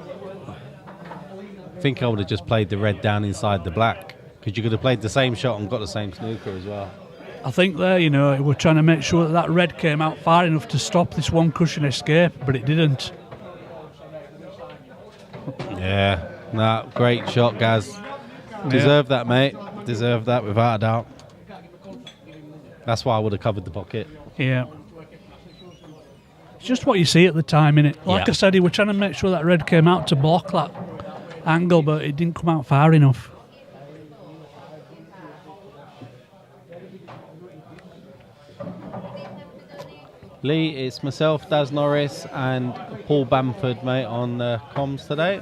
I think I would have just played the red down inside the black, because you could have played the same shot and got the same snooker as well. I think there, you know, we're trying to make sure that that red came out far enough to stop this one cushion escape, but it didn't. Yeah, no, great shot, Gaz. Deserved that, mate. Deserved that without a doubt. That's why I would have covered the pocket. Yeah. It's just what you see at the time, innit? Like I said, he was trying to make sure that red came out to block that angle, but it didn't come out far enough. Lee, it's myself, Daz Norris, and Paul Bamford, mate, on comms today.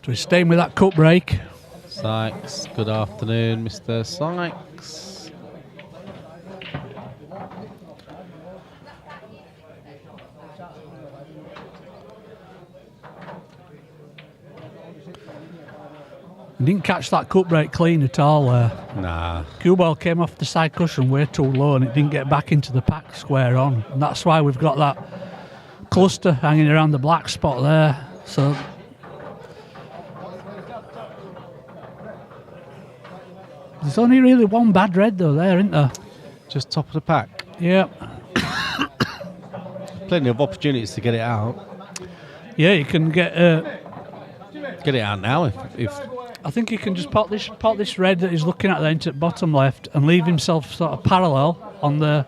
So he's staying with that cut break. Sykes, good afternoon, Mr. Sykes. He didn't catch that cut break clean at all there. Nah. Cue ball came off the side cushion way too low and it didn't get back into the pack square on. And that's why we've got that cluster hanging around the black spot there. So there's only really one bad red though there, isn't there? Just top of the pack. Yeah. Plenty of opportunities to get it out. Yeah, you can get... Get it out now if I think he can just pot this red that he's looking at there into the bottom left and leave himself sort of parallel on the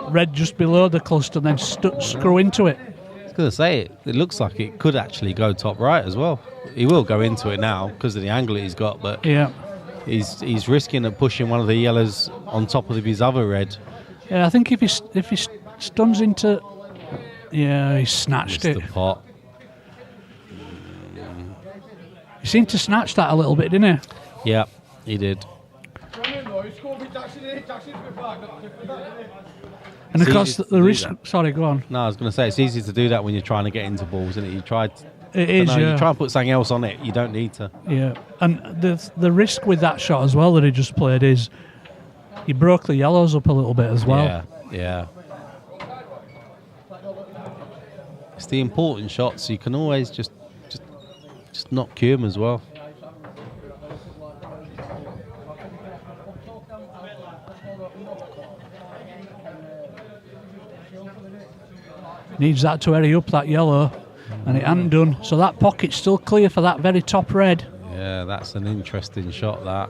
red just below the cluster and then screw into it. I was going to say, it looks like it could actually go top right as well. He will go into it now because of the angle he's got, but yeah, he's risking of pushing one of the yellows on top of his other red. Yeah, I think if he stuns into... Yeah, he snatched it. The pot. He seemed to snatch that a little bit, didn't he? Yeah, he did. And of course, the risk... Sorry, go on. No, I was going to say, it's easy to do that when you're trying to get into balls, isn't it? You try to and put something else on it, you don't need to. Yeah, and the risk with that shot as well that he just played is he broke the yellows up a little bit as well. Yeah. It's the important shots, so you can always just not cue them as well. Needs that to hurry up, that yellow, and it hadn't done. So that pocket's still clear for that very top red. Yeah, that's an interesting shot, that.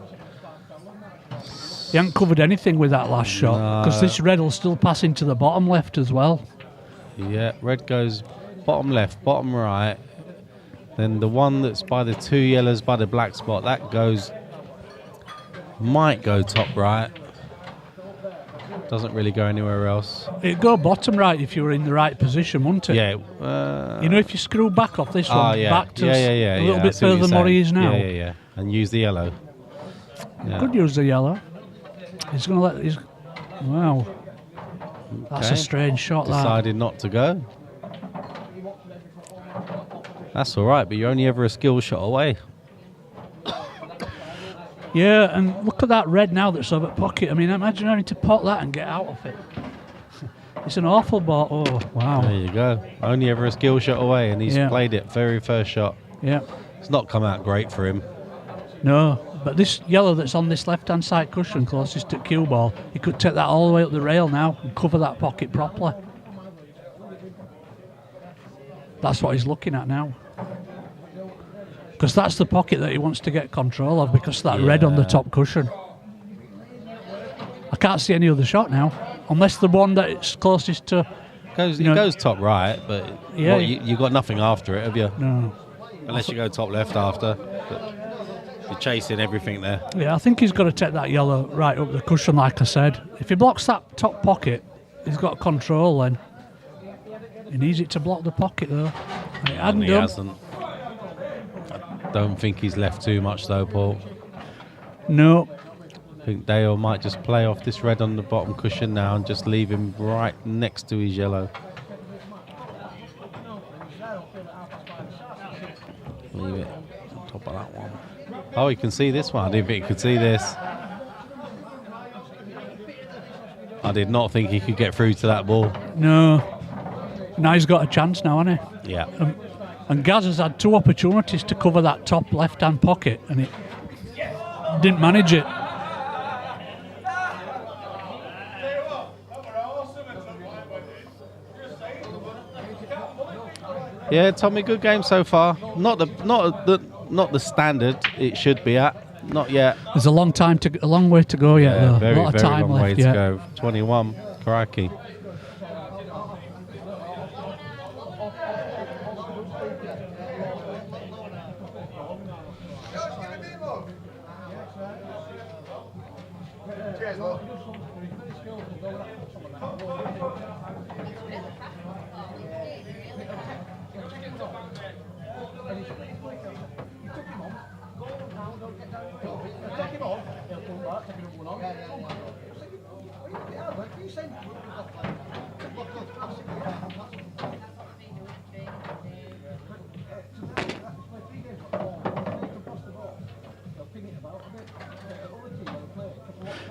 He hasn't covered anything with that last shot, because this red will still pass into the bottom left as well. Yeah, red goes bottom left, bottom right. Then the one that's by the two yellows by the black spot, that might go top right. Doesn't really go anywhere else. It'd go bottom right if you were in the right position, wouldn't it? Yeah. You know, if you screw back off this one, back to a little bit further than what he is now. Yeah. And use the yellow. Yeah. Could use the yellow. He's going to let... Wow. That's a strange shot, Decided not to go. That's all right, but you're only ever a skill shot away. Yeah, and look at that red now that's over pocket. I mean, imagine having to pot that and get out of it. It's an awful ball. Oh, wow. There you go. Only ever a skill shot away, and he's played it very first shot. Yeah. It's not come out great for him. No, but this yellow that's on this left-hand side cushion closest to cue ball, he could take that all the way up the rail now and cover that pocket properly. That's what he's looking at now. Because that's the pocket that he wants to get control of, because of that red on the top cushion. I can't see any other shot now, unless the one that's closest to... It goes top right, but you got nothing after it, have you? No. Unless you go top left after. But you're chasing everything there. Yeah, I think he's got to take that yellow right up the cushion, like I said. If he blocks that top pocket, he's got control then. He needs it to block the pocket, though. And it hadn't He done. hasn't. I don't think he's left too much, though, Paul. No. I think Dale might just play off this red on the bottom cushion now and just leave him right next to his yellow. Leave it on top of that one. Oh, he can see this one. I didn't think he could see this. I did not think he could get through to that ball. No. Now he's got a chance now, hasn't he? Yeah. And Gaz has had 2 opportunities to cover that top left-hand pocket, and he didn't manage it. Yeah, Tommy, good game so far. Not the standard it should be at. Not yet. There's a long way to go yet, though. Very, a lot of very time long way left to yet. go. 21, crikey. Cheers, love.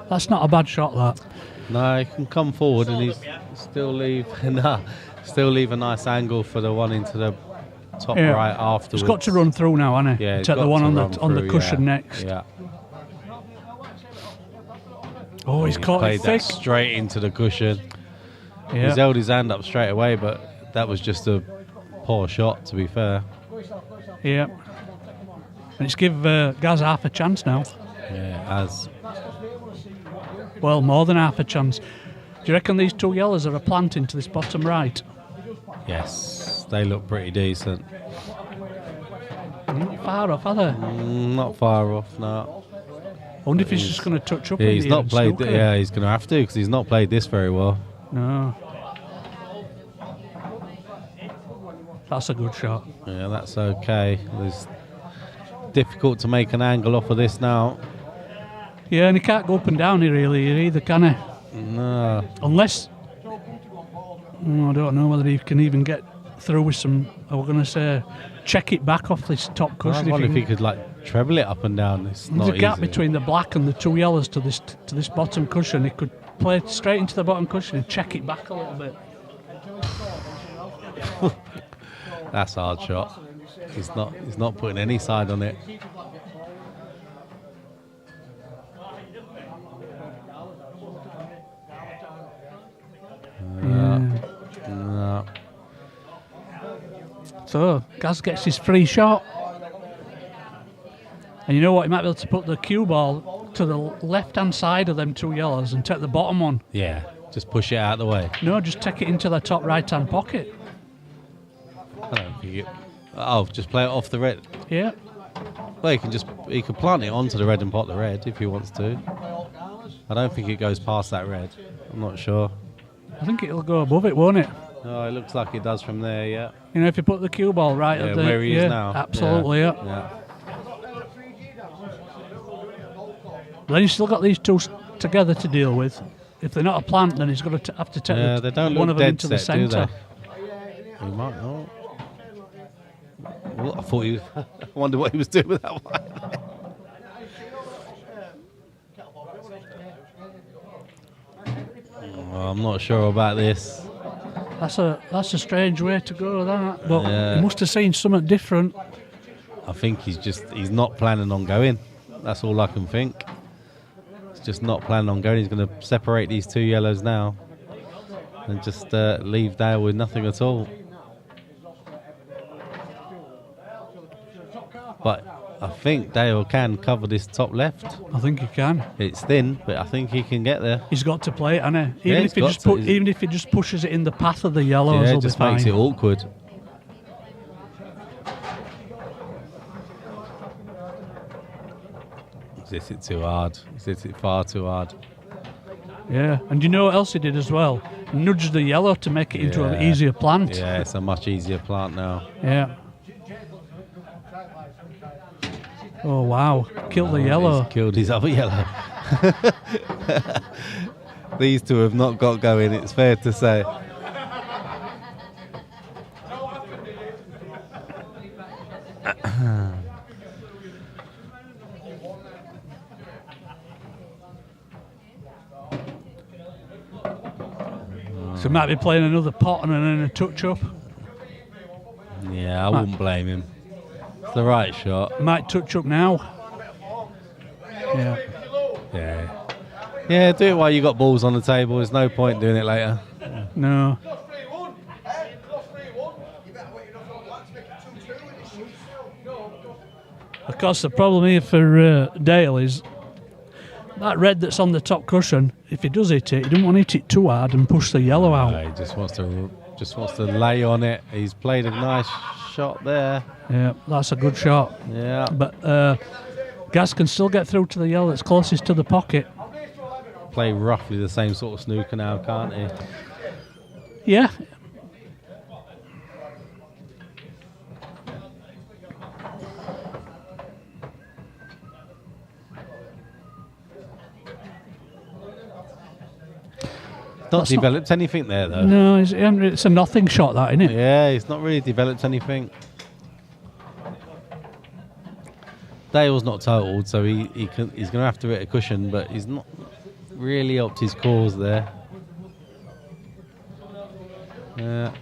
That's not a bad shot, that. No, he can come forward and he's still leave a nice angle for the one into the top right afterwards. He's got to run through now, hasn't he? Yeah, he's take got the one to on run the through, cushion yeah. next. Yeah. Oh, he's caught Played it that thick. straight into the cushion. Yeah. He's held his hand up straight away, but that was just a poor shot, to be fair. Yeah. And it's give Gaz half a chance now. Yeah, as Well, more than half a chance. Do you reckon these 2 yellows are a plant into this bottom right? yes, they look pretty decent. Not far off, are they? Not far off, no. I wonder if he's just going to touch up Yeah, in he's the not played. snooker. Yeah, he's going to have to because he's not played this very well. No. That's a good shot. Yeah, that's okay. It's difficult to make an angle off of this now. Yeah, and he can't go up and down here really either, can he? No. Unless... I don't know whether he can even get through with some... I was going to say, check it back off this top I cushion. wonder if he he could like treble it up and down. It's There's not a gap easy. between the black and the 2 yellows to this bottom cushion. He could play it straight into the bottom cushion and check it back a little bit. That's a hard shot. He's not putting any side on it. No. So Gaz gets his free shot. And you know what? He might be able to put the cue ball to the left-hand side of them 2 yellows and take the bottom one. Yeah, just push it out of the way. No, just take it into the top right-hand pocket. I don't think it. Oh, just play it off the red. Yeah. Well, he could plant it onto the red and pot the red if he wants to. I don't think it goes past that red. I'm not sure. I think it'll go above it, won't it? Oh, it looks like it does from there. Yeah. You know, if you put the cue ball right Yeah, at the... where he is now. Absolutely, yeah. Yeah. Then he's still got these 2 together to deal with. If they're not a plant, then he's going to have to take Yeah, they don't one look of them dead into the set, do centre. they? He might not. Well, I thought he. I wonder what he was doing with that one. Oh, I'm not sure about this. That's a strange way to go, that. But Yeah. he must have seen something different. I think he's not planning on going. That's all I can think. He's just not planning on going. He's going to separate these 2 yellows now and just leave Dale with nothing at all. But I think Dale can cover this top left. I think he can. It's thin, but I think he can get there. He's got to play it, hasn't he? Yeah, Even he's if he got just to. even if he just pushes it in the path of the yellows, Yeah, he'll it just be fine. makes it awkward. He's hit it too hard. He's hit it far too hard. Yeah, and you know what else he did as well? Nudged the yellow to make it into an easier plant. Yeah, it's a much easier plant now. Yeah. Oh wow, killed the yellow. He's killed his other yellow. These two have not got going, it's fair to say. So might be playing another pot and then a touch-up. Yeah, I wouldn't blame him. It's the right shot. Might touch up now. Yeah. Yeah. Yeah, do it while you got balls on the table. There's no point doing it later. No. Of course, the problem here for Dale is that red that's on the top cushion. If he does hit it, he doesn't want to hit it too hard and push the yellow out. He just wants to lay on it. He's played a nice shot there. Yeah, that's a good shot. Yeah. But Gaz can still get through to the yellow that's closest to the pocket. Play roughly the same sort of snooker now, can't he? Yeah. Not developed anything there, though. No, it's a nothing shot, that, isn't it? Yeah, he's not really developed anything. Dale's not totaled, so he's going to have to hit a cushion, but he's not really upped his cause there. Yeah.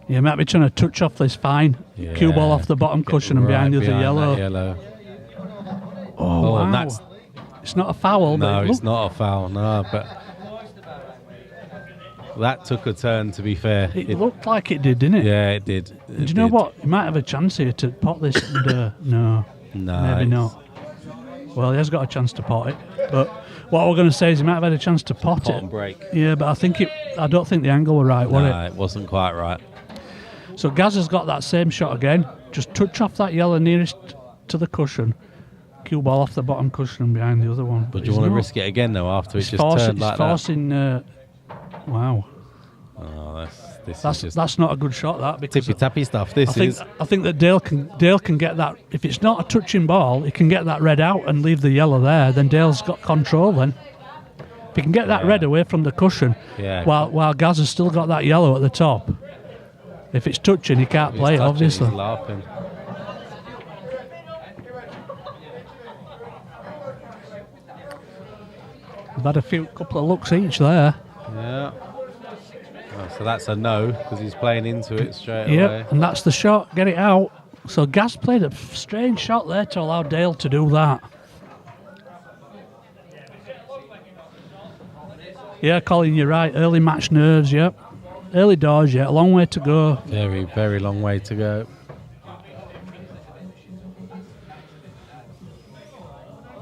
Yeah, might be trying to touch off this fine. Yeah. Cue ball off the bottom cushion and behind the other yellow. Oh, wow. That's, it's not a foul. no, but it's not a foul, no, but that took a turn, to be fair. It looked like it did, didn't it? Yeah, it did. Do you know what? You might have a chance here to pot this. And, no, maybe not. Well, he has got a chance to pot it. But what we're going to say is he might have had a chance to pot it. And break. Yeah, but I don't think the angle was right, was it? No, it wasn't quite right. So Gaz has got that same shot again. Just touch off that yellow nearest to the cushion. Cue ball off the bottom cushion and behind the other one. But do you want to risk it again, though, after it just turned like that? Wow. Oh, That's not a good shot, that. Because tippy-tappy stuff, I think that Dale can get that. If it's not a touching ball, he can get that red out and leave the yellow there. Then Dale's got control then. If he can get that red away from the cushion, while Gaz has still got that yellow at the top. If it's touching, he can't play it, obviously. He's laughing. We've had a couple of looks each there. Yeah. Oh, so that's a no, because he's playing into it straight away. Yep, and that's the shot. Get it out. So Gaz played a strange shot there to allow Dale to do that. Yeah, Colin, you're right. Early match nerves, yep. Early doors yet, a long way to go. Very, very long way to go.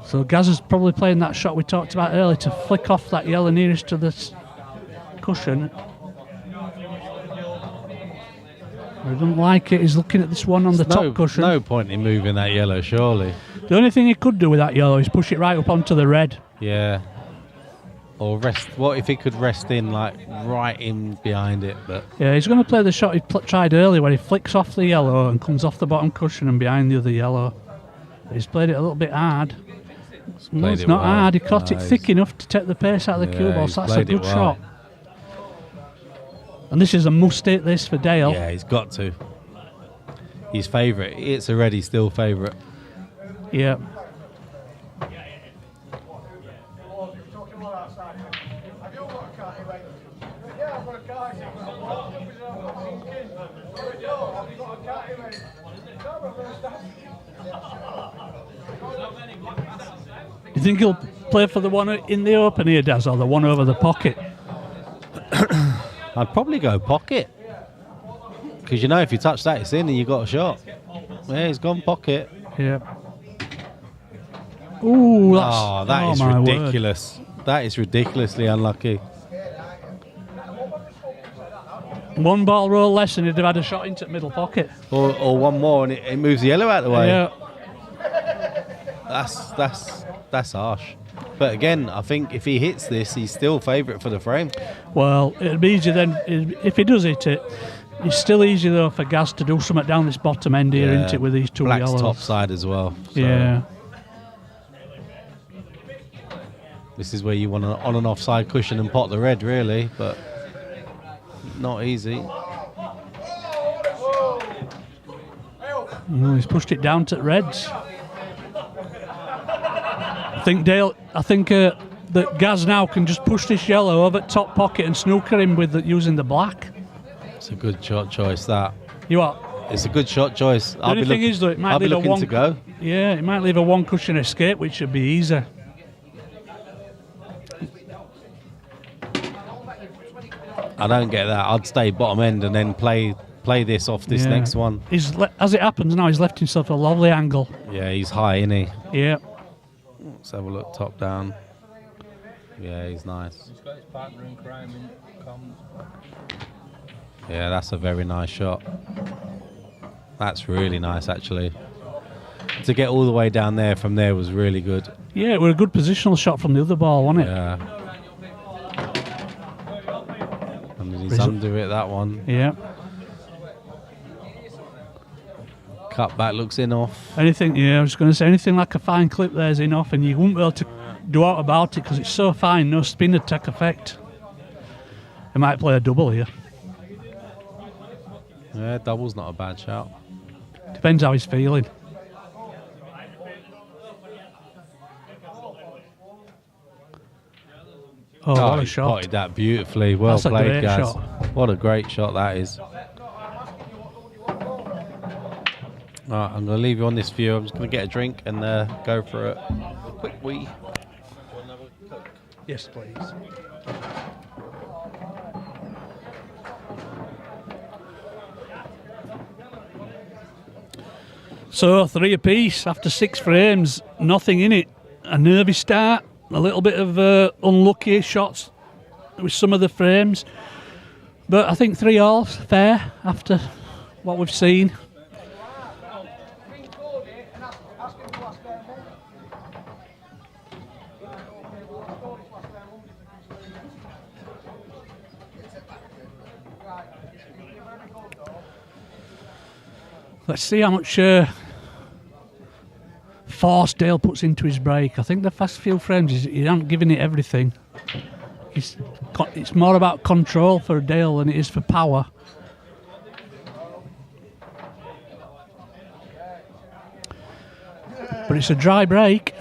So Gaz is probably playing that shot we talked about earlier to flick off that yellow nearest to the cushion. He doesn't like it. He's looking at this one on the top cushion. No point in moving that yellow, surely. The only thing he could do with that yellow is push it right up onto the red. Yeah. Or rest. What if he could rest in, like, right in behind it? But yeah, he's going to play the shot he tried earlier where he flicks off the yellow and comes off the bottom cushion and behind the other yellow. He's played it a little bit hard. No, it's not hard. He caught it thick enough to take the pace out of the cue ball, so that's a good shot. And this is a must-hit, this, for Dale. Yeah, he's got to. His favourite. It's already still favourite. Yeah. Do you think he'll play for the one in the open here, Daz, or the one over the pocket? I'd probably go pocket. Because you know if you touch that, it's in and you got a shot. Yeah, he's gone pocket. Yeah. Ooh, that's... that is ridiculous. That is ridiculously unlucky. One ball roll less and he'd have had a shot into the middle pocket. Or one more and it moves the yellow out of the way. Yeah. That's harsh. But again, I think if he hits this, he's still favourite for the frame. Well, it'd be easier then if he does hit it. It's still easier though for Gaz to do something down this bottom end here, isn't it, with these two Black's yellows? top side as well. So Yeah. this is where you want an on and off side cushion and pot the red, really, but not easy. He's pushed it down to the reds. I think that Gaz now can just push this yellow over top pocket and snooker him with using the black. It's a good shot choice, that. You what? It's a good shot choice. The only thing is, though, it might I'll be leave a looking one. to go. Yeah, it might leave a one cushion escape, which should be easy. I don't get that. I'd stay bottom end and then play this off this next one. As it happens now, he's left himself a lovely angle. Yeah, he's high, isn't he? Yeah. Let's have a look, top down. Yeah, he's nice. He's got his partner in crime in comms. Yeah, that's a very nice shot. That's really nice, actually. To get all the way down there from there was really good. Yeah, it was a good positional shot from the other ball, wasn't it? Yeah. And he's under it, that one. Yeah. Cut back looks in off. Anything, yeah, I was going to say anything like a fine clip there's in off, and you wouldn't be able to do out about it because it's so fine, no spin attack effect. He might play a double here. Yeah, double's not a bad shout. Depends how he's feeling. Oh, what a he shot. potted that beautifully. Well That's a played, great guys. shot. What a great shot that is. Right, I'm going to leave you on this view. I'm just going to get a drink and go for a quick wee. Yes, please. So, 3 apiece after 6 frames. Nothing in it. A nervy start. A little bit of unlucky shots with some of the frames. But I think 3 all's fair after what we've seen. Let's see how much force Dale puts into his break. I think the first few frames, he ain't giving it everything. It's more about control for Dale than it is for power. But it's a dry break.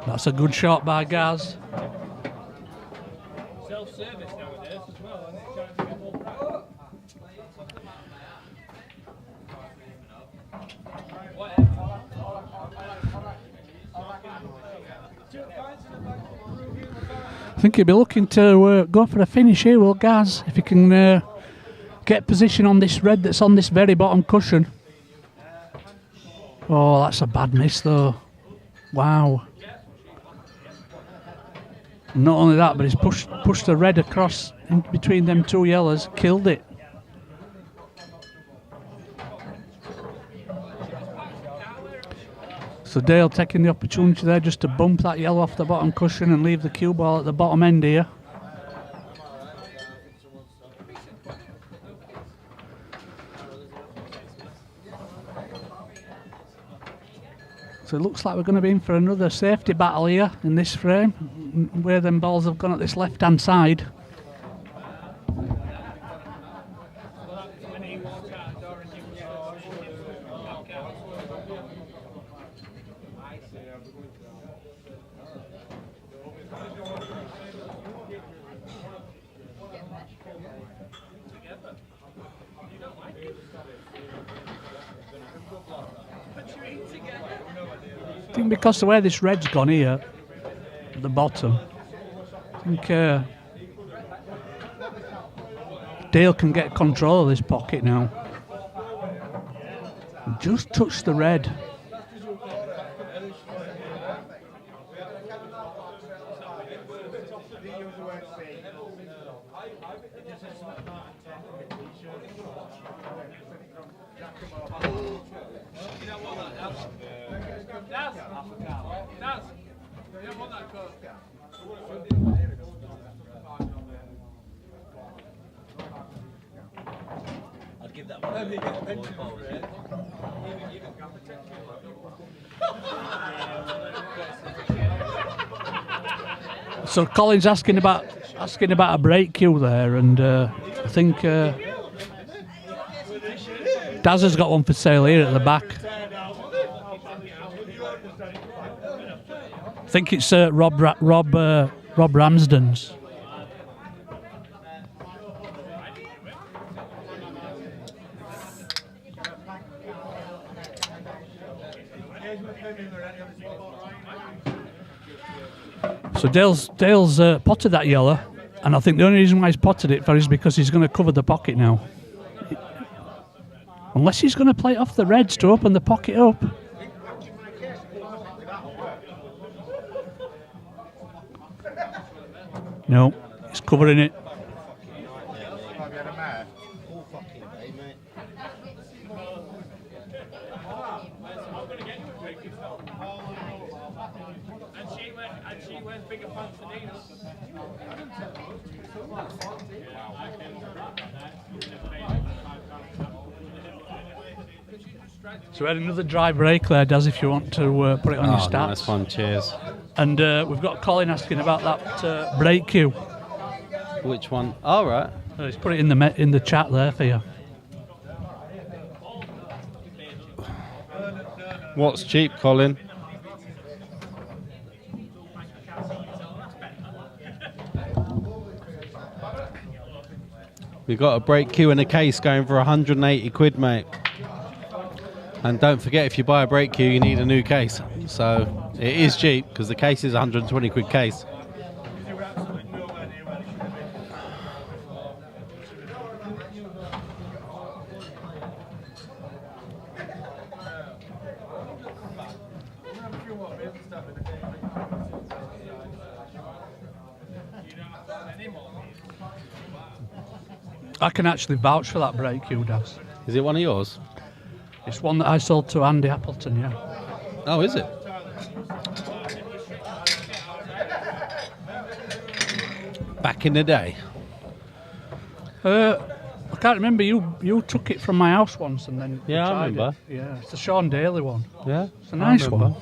That's a good shot by Gaz. Self-service nowadays as well. And it's trying to get more practice. I think he'll be looking to go for a finish here, will Gaz, if he can get position on this red that's on this very bottom cushion. Oh, that's a bad miss though. Wow. Not only that, but he's pushed the red across in between them 2 yellows, killed it. So Dale taking the opportunity there just to bump that yellow off the bottom cushion and leave the cue ball at the bottom end here. So it looks like we're going to be in for another safety battle here in this frame, where them balls have gone at this left-hand side. I think because the way this red's gone here, at the bottom, I think Dale can get control of this pocket now. Just touched the red. I'd give that one. So Colin's asking about a break cue there, and I think Daz has got one for sale here at the back. I think it's Rob Ramsden's. So Dale's potted that yellow, and I think the only reason why he's potted it for is because he's going to cover the pocket now. Unless he's going to play it off the reds to open the pocket up. No, he's covering it. So we had another dry break there, Daz, if you want to put it on your stats. Nice one, cheers. And we've got Colin asking about that break cue. Which one? All right. He's put it in the chat there for you. What's cheap, Colin? We've got a break cue and a case going for 180 quid, mate. And don't forget, if you buy a break cue, you need a new case. So it is cheap because the case is 120 quid case. I can actually vouch for that break cue, Daz. Is it one of yours? It's one that I sold to Andy Appleton, yeah. Oh, is it? Back in the day. I can't remember. You took it from my house once and then Yeah, I tried remember. it. Yeah, it's the Sean Daly one. Yeah, It's a nice I remember. one.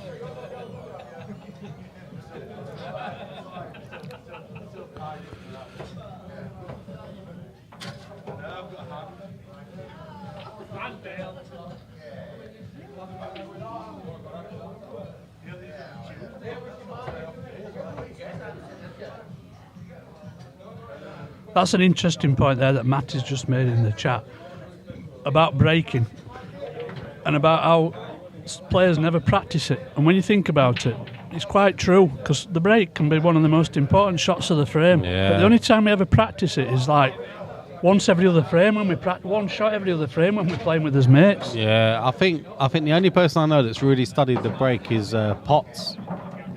That's an interesting point there that Matt has just made in the chat about breaking and about how players never practice it. And when you think about it, it's quite true, because the break can be one of the most important shots of the frame. Yeah. But the only time we ever practice it is like once every other frame when we practice, one shot every other frame when we're playing with his mates. Yeah, I think the only person I know that's really studied the break is Potts,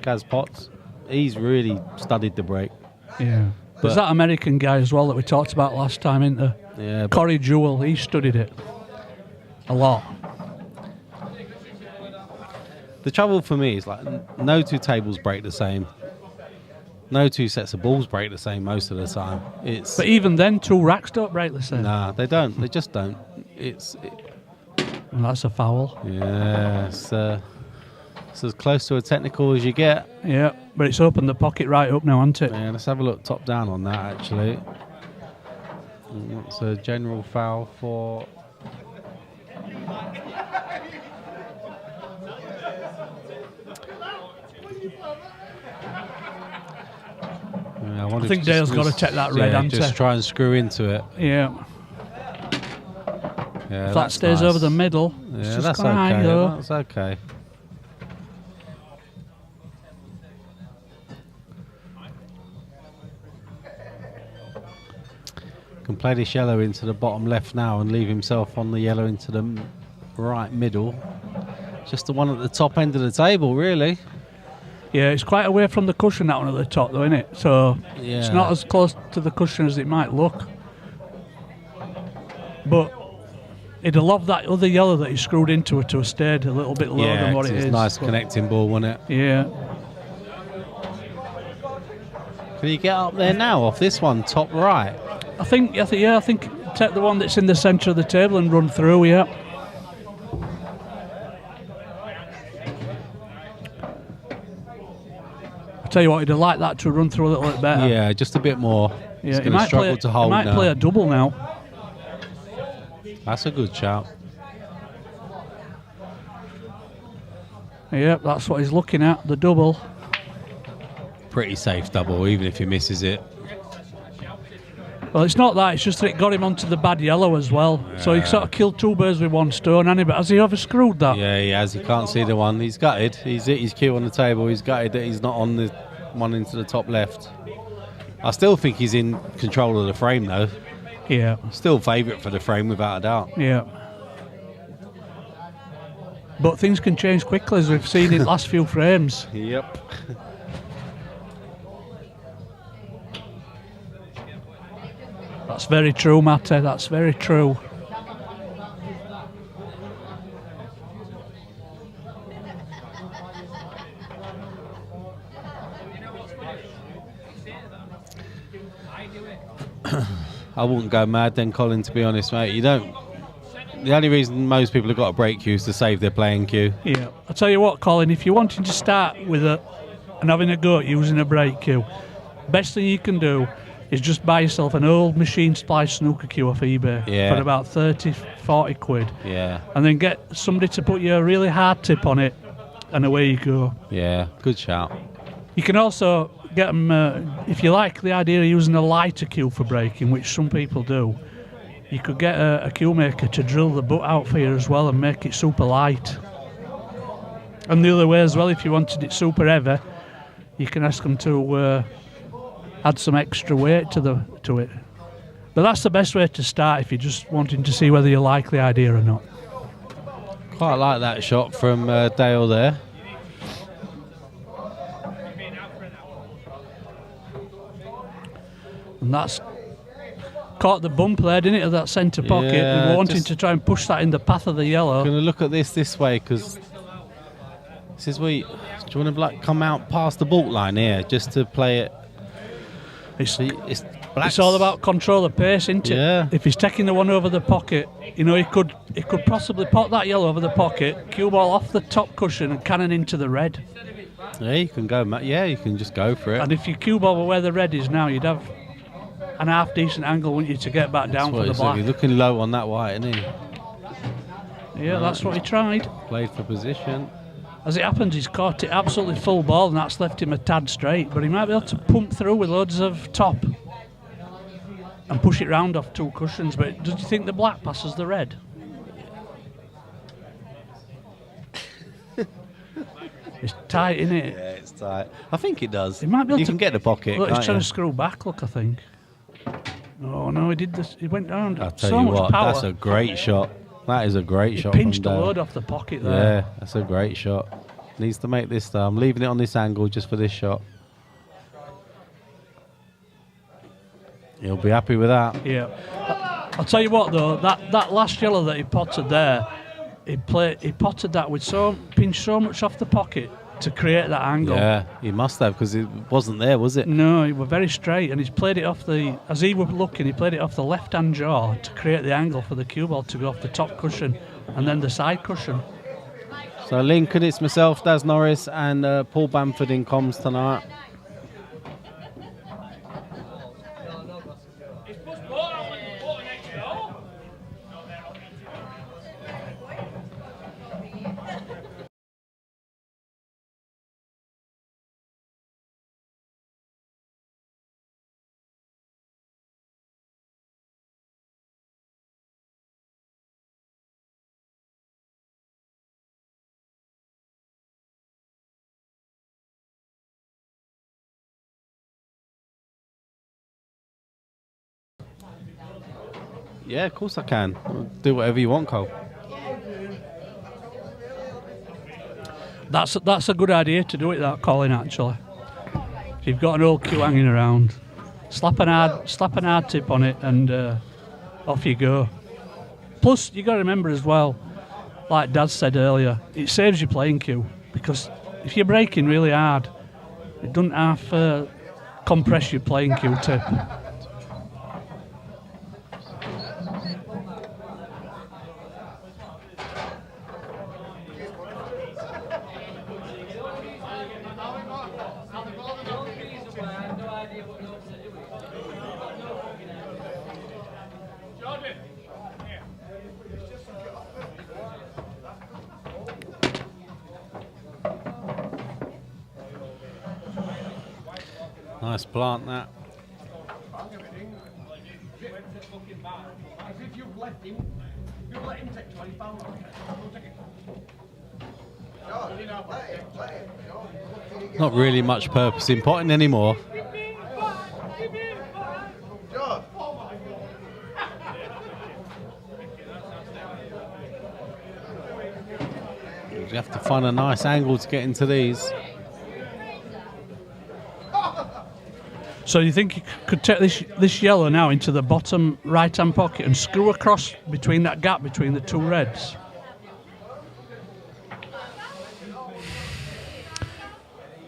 Gaz Potts. He's really studied the break. Yeah. There's that American guy as well that we talked about last time, isn't there? Yeah, Corey Jewell, he studied it a lot. the trouble for me is like no two tables break the same. No two sets of balls break the same most of the time. But even then, two racks don't break the same. Nah, they don't. They just don't. And that's a foul. Yeah, it's as close to a technical as you get. Yeah, but it's opened the pocket right up now, hasn't it? Yeah, let's have a look top down on that actually. It's a general foul for. Yeah, I think Dale's got to take that red, hasn't just he? try and screw into it. Yeah. Yeah, If that stays over the middle, it's Yeah, just that's gonna hang okay. though. That's okay. Can play this yellow into the bottom left now and leave himself on the yellow into the right middle. Just the one at the top end of the table, really. Yeah, it's quite away from the cushion, that one at the top, though, isn't it? So it's not as close to the cushion as it might look. But it'll love that other yellow that he screwed into it to have stayed a little bit lower than what it is. It's a nice connecting ball, wasn't it? Yeah. Can you get up there now off this one, top right? I think take the one that's in the centre of the table and run through, yeah. I tell you what, he'd have liked that to run through a little bit better. Yeah, just a bit more. Yeah, He's going to struggle to hold now. He might play a double now. That's a good shout. Yeah, that's what he's looking at, the double. Pretty safe double, even if he misses it. Well, it's not that, it's just that it got him onto the bad yellow as well. Yeah. So he sort of killed two birds with one stone, hasn't he? But has he ever screwed that? Yeah, he has. He can't see the one. He's gutted. He's hit his cue on the table. He's gutted that he's not on the one into the top left. I still think he's in control of the frame, though. Yeah. Still favourite for the frame, without a doubt. Yeah. But things can change quickly, as we've seen in the last few frames. Yep. That's very true, Matty. That's very true. I wouldn't go mad then, Colin, to be honest, mate. You don't. The only reason most people have got a break cue is to save their playing cue. Yeah. I'll tell you what, Colin, if you're wanting to start with and having a go at using a break cue, best thing you can do is just buy yourself an old machine splice snooker cue off eBay for about 30, 40 quid. Yeah. And then get somebody to put you a really hard tip on it, and away you go. Yeah, good shout. You can also get them, if you like the idea of using a lighter cue for breaking, which some people do, you could get a cue maker to drill the butt out for you as well and make it super light. And the other way as well, if you wanted it super heavy, you can ask them to add some extra weight to it. But that's the best way to start if you're just wanting to see whether you like the idea or not. Quite like that shot from Dale there. And that's caught the bump there, didn't it, of that centre pocket, and wanting to try and push that in the path of the yellow. I'm going to look at this way, because this is where do you want to come out past the baulk line here just to play it? It's all about control of pace, isn't it? Yeah. If he's taking the one over the pocket, you know, he could possibly pot that yellow over the pocket, cue ball off the top cushion and cannon into the red. Yeah, you can go, Matt. Yeah, you can just go for it. And if your cue ball were where the red is now, you'd have an half decent angle, wouldn't you, to get back down for the black. He's looking low on that white, isn't he? Yeah, that's what he tried. Played for position. As it happens, he's caught it absolutely full ball, and that's left him a tad straight. But he might be able to pump through with loads of top and push it round off two cushions. But does you think the black passes the red? It's tight, isn't it? Yeah, it's tight. I think it does. It might be able you can get the pocket. Look, he's trying you? to screw back. Look, I think. Oh no, he did this. He went down. I'll tell so you much what, power. that's a great shot. That is a great shot. He pinched from a Dale. load off the pocket there. Yeah, that's a great shot. Needs to make this though. I'm leaving it on this angle just for this shot. He'll be happy with that. Yeah. I'll tell you what though, that last yellow that he potted there, he potted that with pinched so much off the pocket to create that angle. Yeah, he must have, because it wasn't there, was it? No, he was very straight, and he's played it off as he was looking, he played it off the left-hand jaw to create the angle for the cue ball to go off the top cushion and then the side cushion. So Lincoln, it's myself, Daz Norris, and Paul Bamford in comms tonight. Yeah, of course I can. Do whatever you want, Cole. That's a good idea to do it, that, Colin, actually. If you've got an old cue hanging around, slap an hard tip on it and off you go. Plus, you got to remember as well, like Dad said earlier, it saves your playing cue, because if you're breaking really hard, it doesn't half compress your playing cue tip. Nice plant, that. Not really much purpose in potting anymore. You have to find a nice angle to get into these. So you think you could take this yellow now into the bottom right-hand pocket and screw across between that gap between the two reds?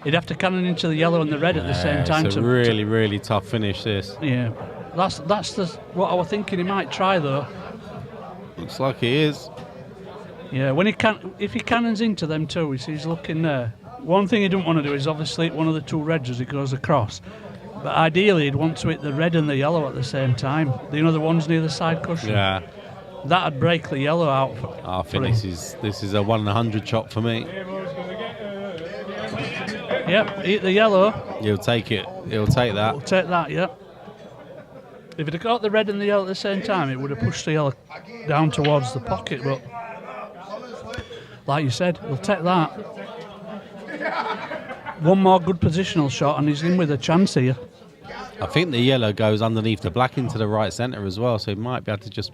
You'd have to cannon into the yellow and the red at the same time. It's a really tough finish, this. Yeah, that's what I was thinking he might try, though. Looks like he is. Yeah, if he cannons into them two, he's looking there. One thing he don't want to do is obviously hit one of the two reds as he goes across. But ideally, he'd want to hit the red and the yellow at the same time. You know, the ones near the side cushion? Yeah. That'd break the yellow out. I think this is a 1 in 100 chop for me. Yep, hit the yellow. He'll take it. He'll take that. We'll take that, yep. If he'd have got the red and the yellow at the same time, it would have pushed the yellow down towards the pocket. But like you said, he'll take that. One more good positional shot and he's in with a chance here. I think the yellow goes underneath the black into the right centre as well, so he might be able to just...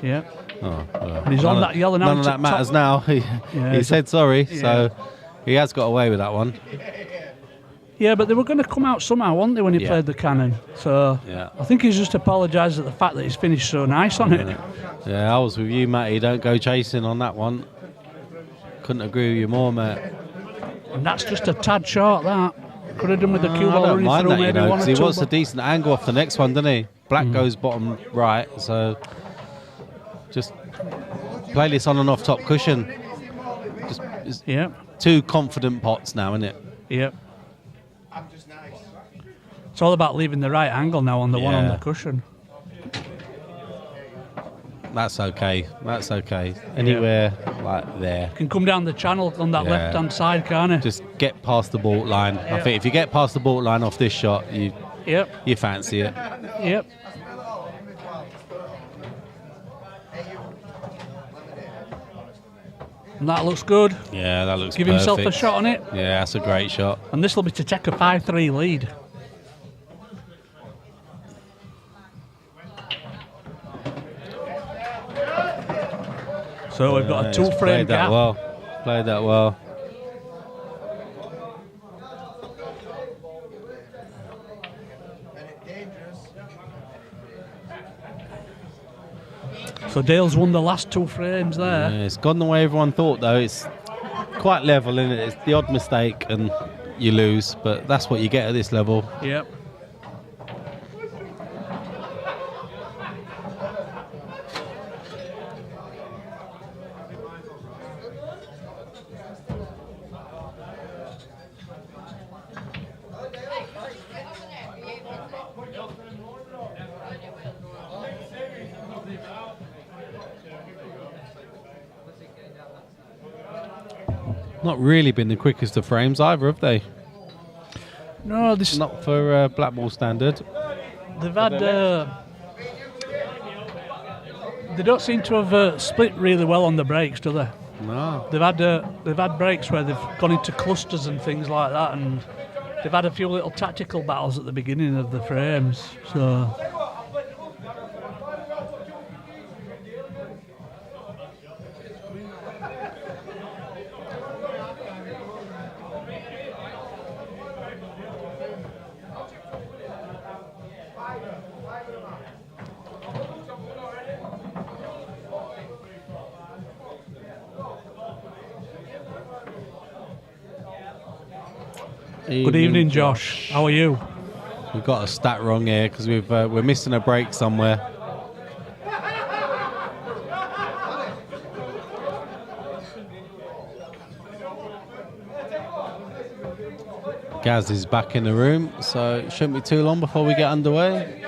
Yeah. Oh, well. And he's on that yellow now. None of that matters now. He said sorry, so he has got away with that one. Yeah, but they were going to come out somehow, weren't they, when he played the cannon? So I think he's just apologised at the fact that he's finished so nice on it. Yeah, I was with you, Matty. Don't go chasing on that one. Couldn't agree with you more, mate. And that's just a tad short, that. Could have done with the cue ball. I don't mind that, because he wants a a decent angle off the next one, doesn't he? Black goes bottom right, so just play this on and off top cushion. Just two confident pots now, isn't it? Yep. It's all about leaving the right angle now on the one on the cushion. That's okay. That's okay. Anywhere like there. Can come down the channel on that left-hand side, can't it? Just get past the baulk line. I think if you get past the baulk line off this shot, you fancy it. Yep. And that looks good. Yeah, that looks Give perfect. himself a shot on it. Yeah, that's a great shot. And this will be to take a 5-3 lead. So we've got a two-frame gap. Played that well. So Dale's won the last 2 frames there. Yeah, it's gone the way everyone thought, though. It's quite level, isn't it? It's the odd mistake and you lose, but that's what you get at this level. Yep. Not really been the quickest of frames either, have they? No, this not for Blackball standard. They've had. They don't seem to have split really well on the breaks, do they? No. They've had breaks where they've gone into clusters and things like that, and they've had a few little tactical battles at the beginning of the frames. So. Good evening, Josh. How are you? We've got a stat wrong here because we're missing a break somewhere. Gaz is back in the room, so it shouldn't be too long before we get underway.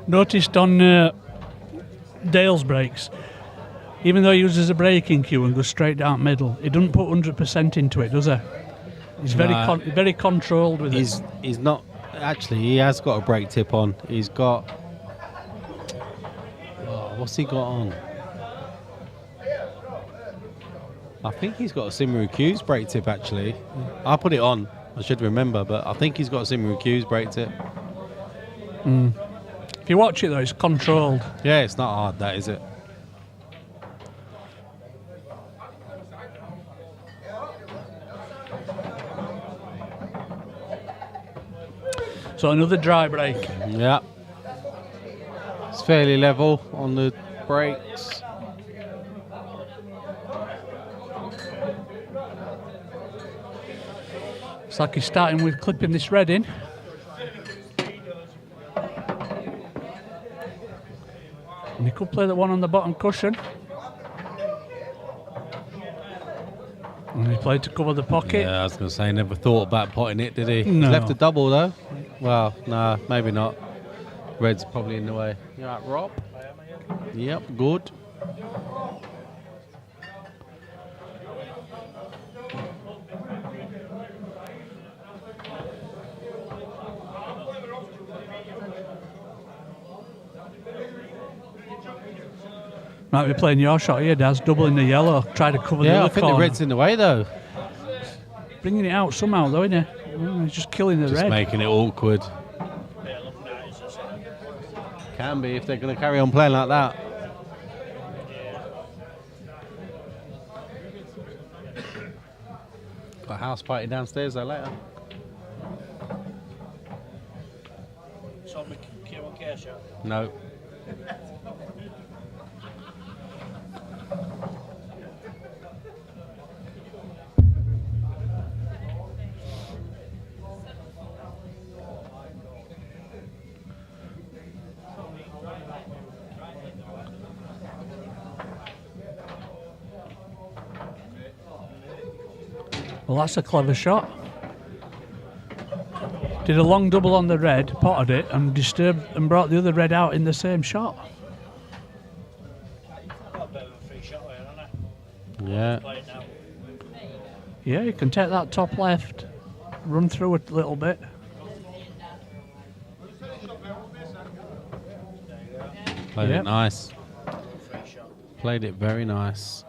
Noticed on Dale's breaks, even though he uses a breaking cue and goes straight down middle, he doesn't put 100% into it, does he? He's very controlled with it. He's not actually. He has got a break tip on. He's got. Oh, what's he got on? I think he's got a Simru Q's break tip actually. I put it on. I should remember, but I think he's got a Simru Q's break tip. If you watch it though, it's controlled. Yeah, it's not hard, that is it? So another dry break. Yeah. It's fairly level on the breaks. It's like he's starting with clipping this red in. And he could play the one on the bottom cushion. And he played to cover the pocket. Yeah, I was going to say, never thought about potting it, did he? No. He's left a double, though. Well, no, maybe not. Red's probably in the way. You all right, Rob? Yep, good. Might be playing your shot here, Daz, doubling the yellow, try to cover the Yeah, other I think corner. the red's in the way, though. Bringing it out somehow, though, isn't he? He's just killing the Just red. making it awkward. Can be if they're going to carry on playing like that. Got a house party downstairs though later. No. Well, that's a clever shot. Did a long double on the red, potted it, and disturbed and brought the other red out in the same shot. Yeah. Yeah, you can take that top left, run through it a little bit. Played Yep. it nice. Played it very nice.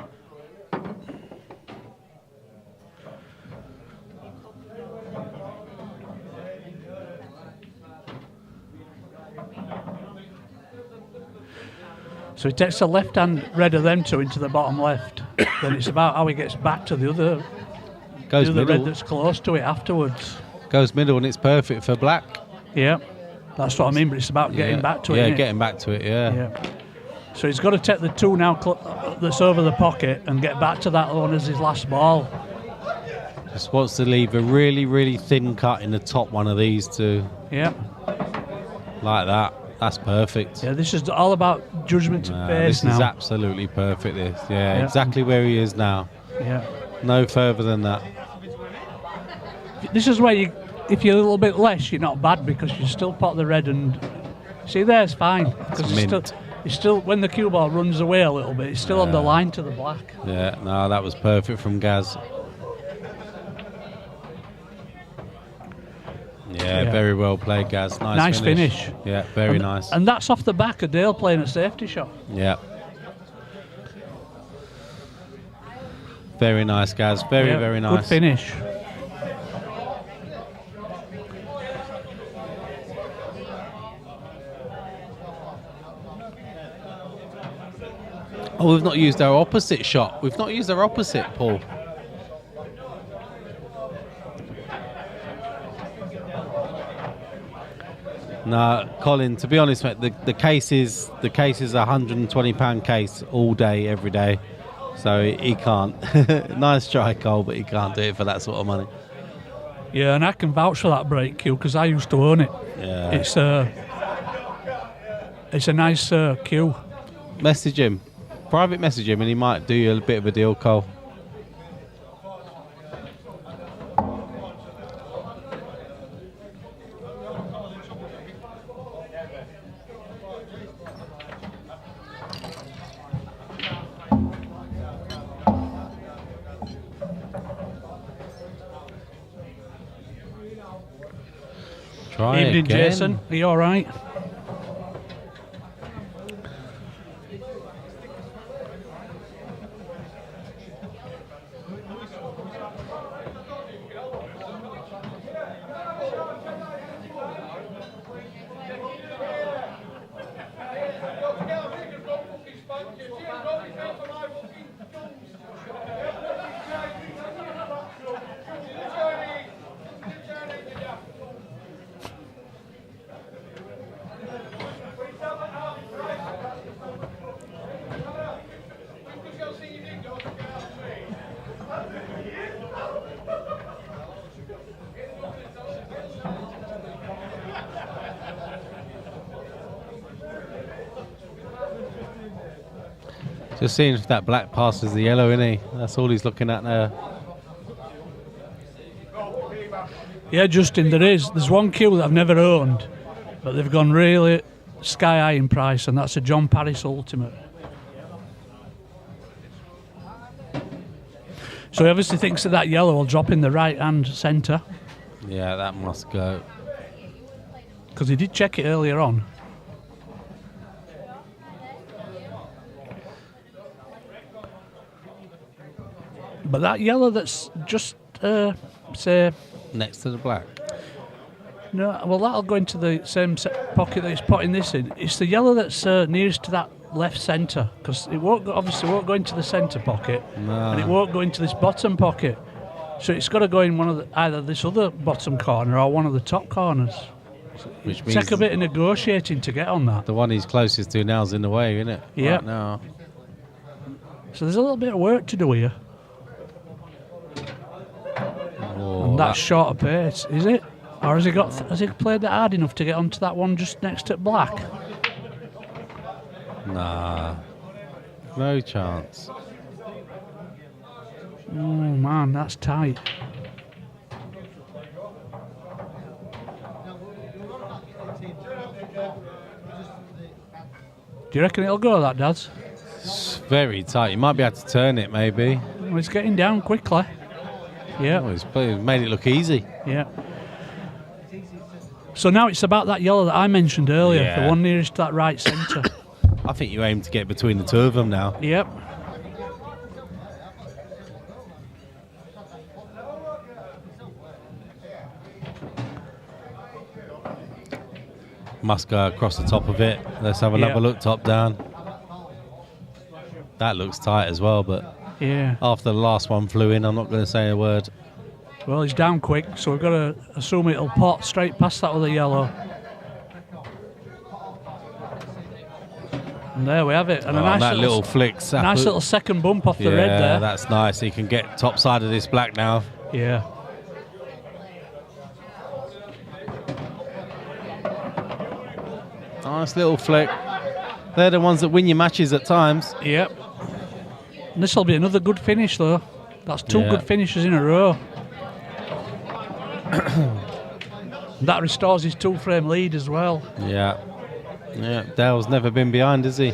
So he takes the left-hand red of them two into the bottom left. Then it's about how he gets back to the other Goes red middle. that's close to it afterwards. Goes middle and it's perfect for black. Yeah, that's what I mean, but it's about getting back to it. Yeah, innit? getting back to it, yeah. Yeah. So he's got to take the two now that's over the pocket and get back to that one as his last ball. Just wants to leave a really, really thin cut in the top one of these two. Yeah. Like that. That's perfect. Yeah, this is all about judgment of pace This now. is absolutely perfect. This, Yeah. exactly where he is now. Yeah. No further than that. This is where you, if you're a little bit less, you're not bad because you still pot the red and see there's fine because it's still when the cue ball runs away a little bit, it's still on the line to the black. Yeah, no, that was perfect from Gaz. Yeah, very well played, Gaz. Nice finish. Yeah, very nice. And that's off the back of Dale playing a safety shot. Yeah. Very nice, Gaz. Very nice. Good finish. Oh, we've not used our opposite shot. We've not used our opposite, Paul. No, Colin, to be honest, mate, the case is a £120 case all day, every day. So he can't. Nice try, Cole, but he can't do it for that sort of money. Yeah, and I can vouch for that break cue because I used to own it. Yeah. It's a nice cue. Message him. Private message him and he might do you a bit of a deal, Cole. Try Evening, again. Jason. Are you all right? Just seeing if that black passes the yellow, isn't he? That's all he's looking at now. Yeah, Justin, there's one cue that I've never owned, but they've gone really sky high in price, and that's a John Paris Ultimate. So he obviously thinks that yellow will drop in the right hand centre. Yeah, that must go. Because he did check it earlier on. But that yellow that's just, say... Next to the black. No, well, that'll go into the same pocket that he's putting this in. It's the yellow that's nearest to that left centre, because it obviously won't go into the centre pocket, and it won't go into this bottom pocket. So it's got to go in either this other bottom corner or one of the top corners. Which means take a bit of negotiating to get on that. The one he's closest to now's in the way, isn't it? Yeah. Right now. So there's a little bit of work to do here. Oh, And that's short of pace, is it? Or has he played that hard enough to get onto that one just next to black? Nah. No chance. Oh man, that's tight. Do you reckon it'll go, that, Dads? It's very tight. You might be able to turn it, maybe. Well, it's getting down quickly. Yeah. Oh, he's made it look easy. Yeah. So now it's about that yellow that I mentioned earlier, Yeah. the one nearest to that right centre. I think you aim to get between the two of them now. Yep. Must go across the top of it. Let's have another look top down. That looks tight as well, but Yeah. after the last one flew in, I'm not going to say a word. Well, he's down quick, so we've got to assume it'll pot straight past that other yellow. And there we have it. And a nice that little flick. nice little second bump off the red there. That's nice. He can get top side of this black now. Yeah. Nice little flick. They're the ones that win your matches at times. Yep. And this will be another good finish, though. That's two Yeah. good finishes in a row. That restores his 2-frame lead as well. Yeah. Yeah, Dale's never been behind, has he?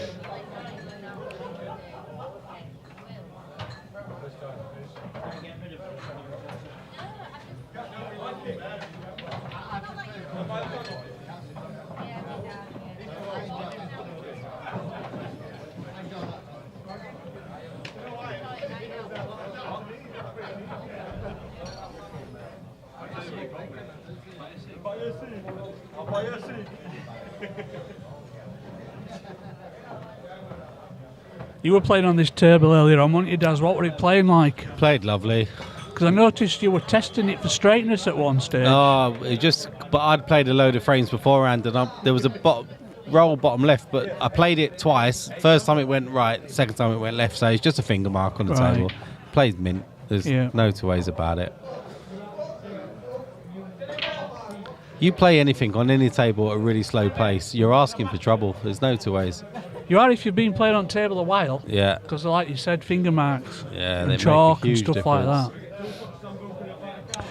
You were playing on this table earlier on, weren't you, Daz? What were it playing like? Played lovely. Because I noticed you were testing it for straightness at one stage. Oh, but I'd played a load of frames beforehand, and there was a roll bottom left, but I played it twice. First time it went right, second time it went left, so it's just a finger mark on the Right. table. Played mint. There's no two ways about it. You play anything on any table at a really slow pace, you're asking for trouble. There's no two ways. You are if you've been playing on table a while. Yeah. Because like you said, finger marks Yeah, and they chalk make a huge and stuff like difference. that.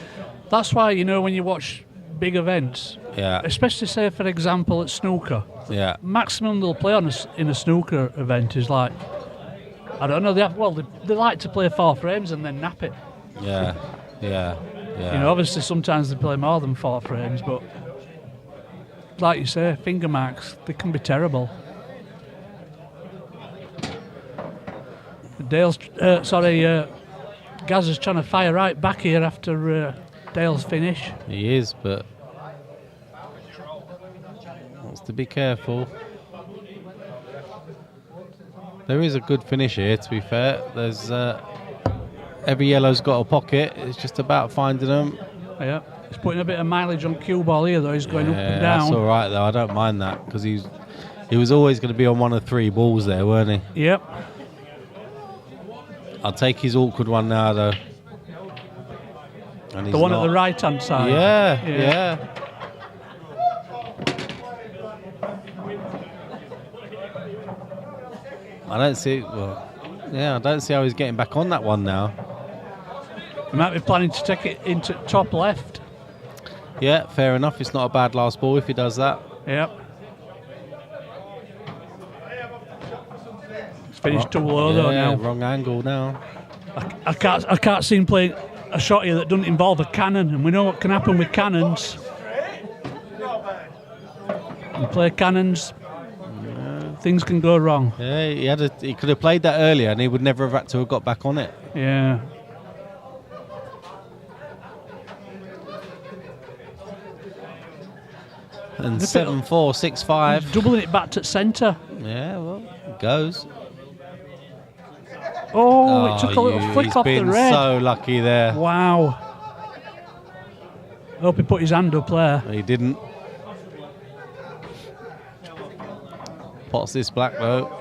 That's why, you know, when you watch big events, Yeah. especially say for example at snooker, Yeah. maximum they'll play on in a snooker event is like, I don't know, they like to play 4 frames and then nap it. Yeah. Yeah. Yeah. You know, obviously sometimes they play more than 4 frames, but like you say, finger marks, they can be terrible. Gaz is trying to fire right back here after Dale's finish. He is, but wants to be careful. There is a good finish here, to be fair. There's every yellow's got a pocket. It's just about finding them. Yeah, he's putting a bit of mileage on cue ball here, though. He's going up and That's down. all right, though. I don't mind that because he was always going to be on one of 3 balls there, weren't he? Yep. I'll take his awkward one now, though. And The one at the right-hand side. Yeah. I don't see. Well, I don't see how he's getting back on that one now. He might be planning to take it into top left. Yeah, fair enough. It's not a bad last ball if he does that. Yep. He's finished too low though now. Wrong angle now. I can't see him playing a shot here that doesn't involve a cannon, and we know what can happen with cannons. You play cannons, things can go wrong. Yeah, he could have played that earlier, and he would never have had to have got back on it. Yeah. And 7-4, 6-5. Doubling it back to centre. Yeah, well, it goes. Oh, it took a little flick he's off the been red. so lucky there. Wow. Hope he put his hand up there. He didn't. Pots this black though.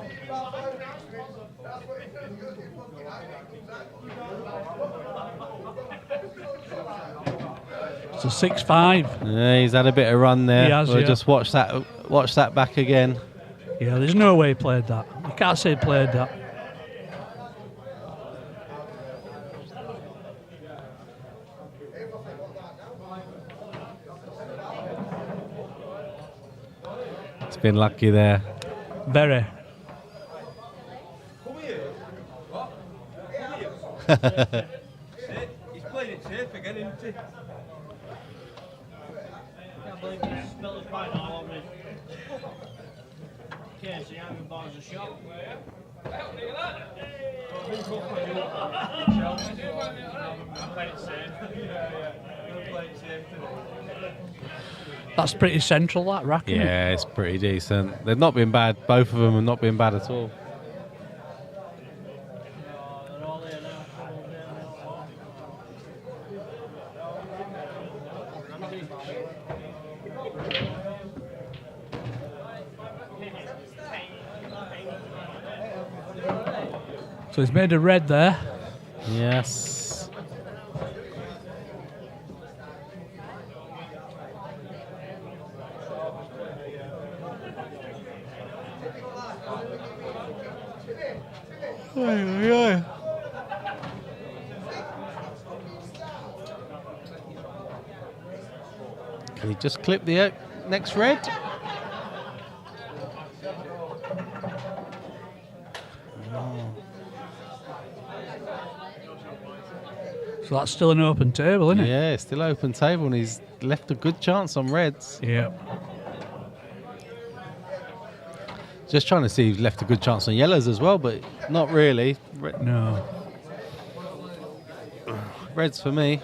It's a 6-5. Yeah, he's had a bit of run there. He has, We'll yeah. just watch that back again. Yeah, there's no way he played that. You can't say he played that. It's been lucky there. Very. He's playing it safe again, isn't he? Can't believe he spilled his pint all over his case. He hasn't bought us a shot. That's pretty central, that rack, isn't it? Yeah, it's pretty decent. They've not been bad. Both of them have not been bad at all. So he's made a red there. Yes. Can he just clip the next red? So that's still an open table, isn't it? Yeah, it's still open table, and he's left a good chance on reds. Yeah. Just trying to see if he's left a good chance on yellows as well, but not really. No. Reds for me.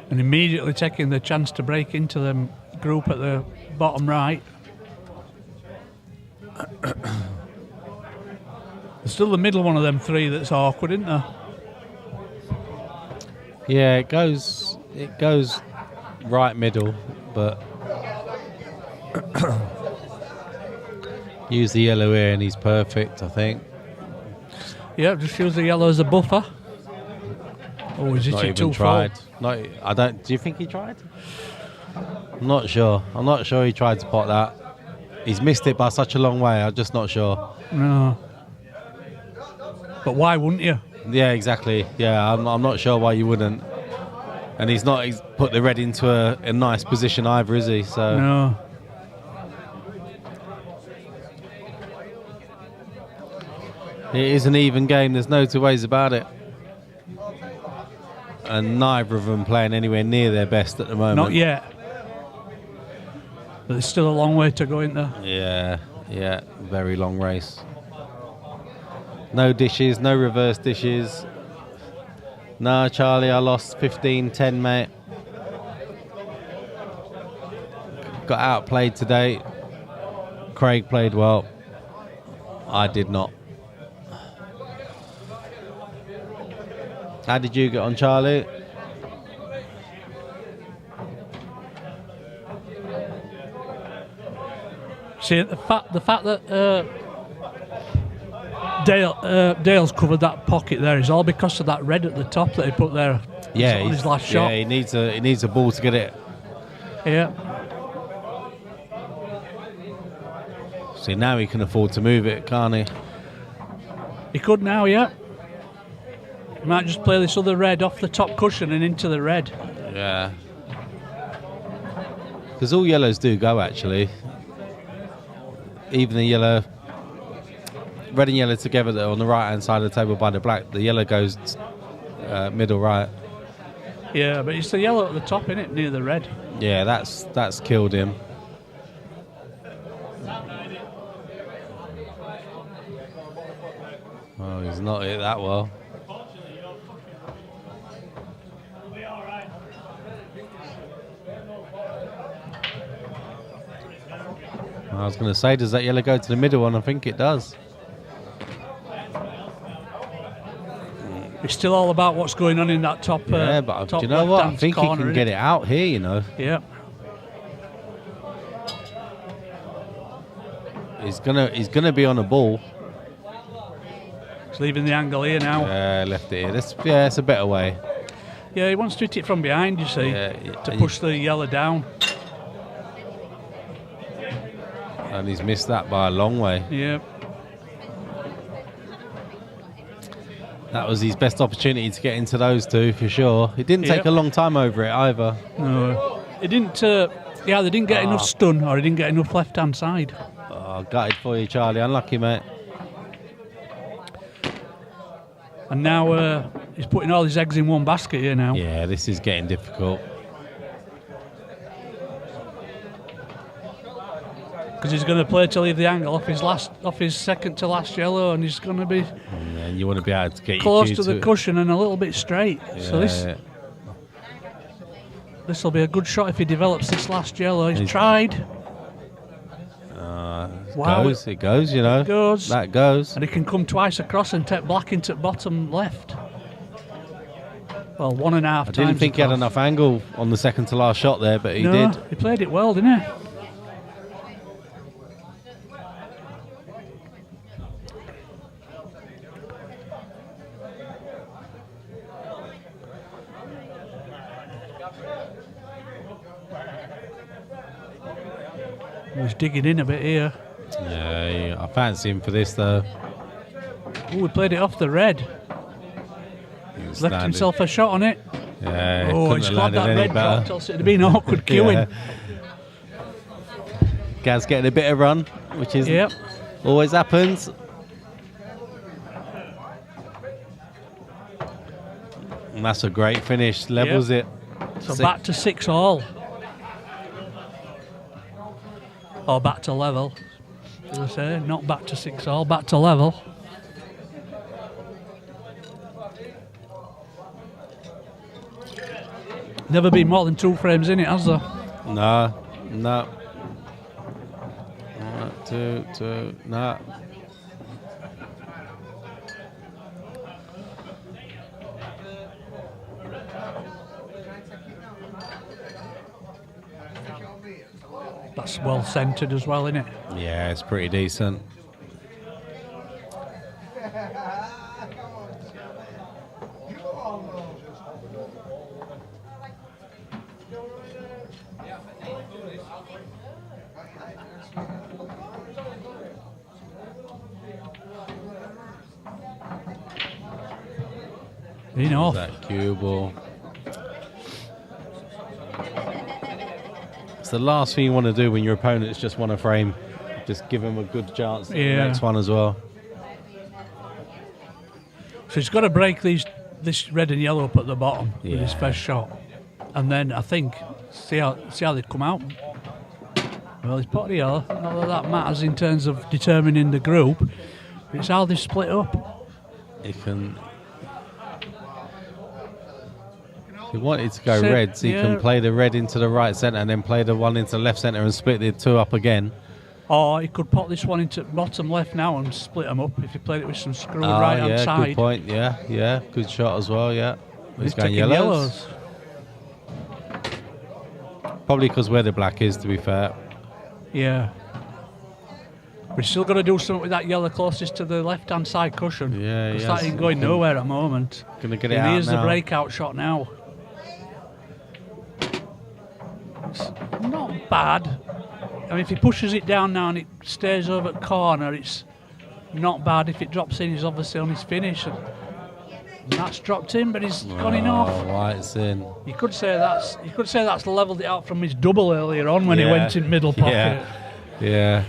And immediately taking the chance to break into the group at the bottom right. There's still the middle one of them three that's awkward, isn't there? Yeah, it goes right middle, but use the yellow here and he's perfect, I think. Yeah, just use the yellow as a buffer. Oh, is Not it even too tried. far? I don't. Do you think he tried? I'm not sure. I'm not sure he tried to pot that. He's missed it by such a long way. I'm just not sure. No. But why wouldn't you? Yeah, exactly. Yeah, I'm not sure why you wouldn't. And he's put the red into a nice position either, is he? So No. it is an even game. There's no two ways about it. And neither of them playing anywhere near their best at the moment. Not yet. But there's still a long way to go, isn't there? Yeah. Very long race. No dishes, no reverse dishes. No, Charlie, I lost 15-10, mate. Got outplayed today. Craig played well. I did not. How did you get on, Charlie? See, the fact that Dale's covered that pocket there is all because of that red at the top that he put there. Yeah, on his last shot. Yeah, he needs a ball to get it. Yeah. See, now he can afford to move it, can't he? He could now, yeah. He might just play this other red off the top cushion and into the red. Yeah. Because all yellows do go, actually. Even the yellow, red and yellow together that are on the right hand side of the table by the black, the yellow goes middle right. Yeah, but it's the yellow at the top, innit, near the red. Yeah, that's killed him. Oh, he's not hit that well. I was going to say, does that yellow go to the middle one? I think it does. It's still all about what's going on in that top. Yeah, but top do you know what? I left-hand think he corner, can get innit? it out here, you know. Yeah. He's gonna be on a ball. He's leaving the angle here now. Yeah, left it here. It's a better way. Yeah, he wants to hit it from behind, you see, Yeah, to push the yellow down. And he's missed that by a long way. Yeah. That was his best opportunity to get into those two, for sure. It didn't take a long time over it, either. No. He didn't. Yeah, they didn't get enough stun, or he didn't get enough left-hand side. Oh, gutted for you, Charlie. Unlucky, mate. And now he's putting all his eggs in one basket here now. Yeah, this is getting difficult. Because he's going to play to leave the angle off his second to last yellow, and he's going to be And you want to be able to get close your to cue the it. cushion and a little bit straight. Yeah. So this will be a good shot if he develops this last yellow. He's tried. Wow. It goes, you know. Goes. That goes. And he can come twice across and take black into bottom left. Well, 1.5 times. I didn't think he had across. enough angle on the second to last shot there, but he No, did. he played it well, didn't he? He's digging in a bit here. Yeah, I fancy him for this though. Oh, he played it off the red. Left himself a shot on it. Yeah, oh, couldn't he's have got landed that any red better. drop, else it'd have been awkward queuing. Gaz getting a bit of run, which is always happens. And that's a great finish. Levels it. So back to 6 all. Or back to level. Should I say? Not back to 6 all, back to level. Never been more than 2 frames in it, has there? No. 1, 2, 2, no. That's well centred as well, isn't it? Yeah, it's pretty decent. Enough. That cue ball. It's the last thing you want to do when your opponents just want to frame. Just give them a good chance at the next one as well. So he's got to break this red and yellow up at the bottom with his first shot. And then I think, see how they come out. Well, he's put the yellow. Not that that matters in terms of determining the group. It's how they split up. He can... If he wanted to go red, so he can play the red into the right centre and then play the one into the left centre and split the 2 up again. Or he could put this one into bottom left now and split them up if he played it with some screw right hand side. Good point. Yeah, good shot as well. Yeah, he's going yellows. Probably because where the black is, to be fair. Yeah. We're still got to do something with that yellow closest to the left hand side cushion. Yeah, because that ain't going nowhere at the moment. Gonna get it out here's now. the breakout shot now. It's not bad. I mean, if he pushes it down now and it stays over the corner, it's not bad. If it drops in, he's obviously on his finish. And that's dropped in, but he's gone enough. Right, it's in. You could say that's leveled it out from his double earlier on when he went in middle pocket. Yeah.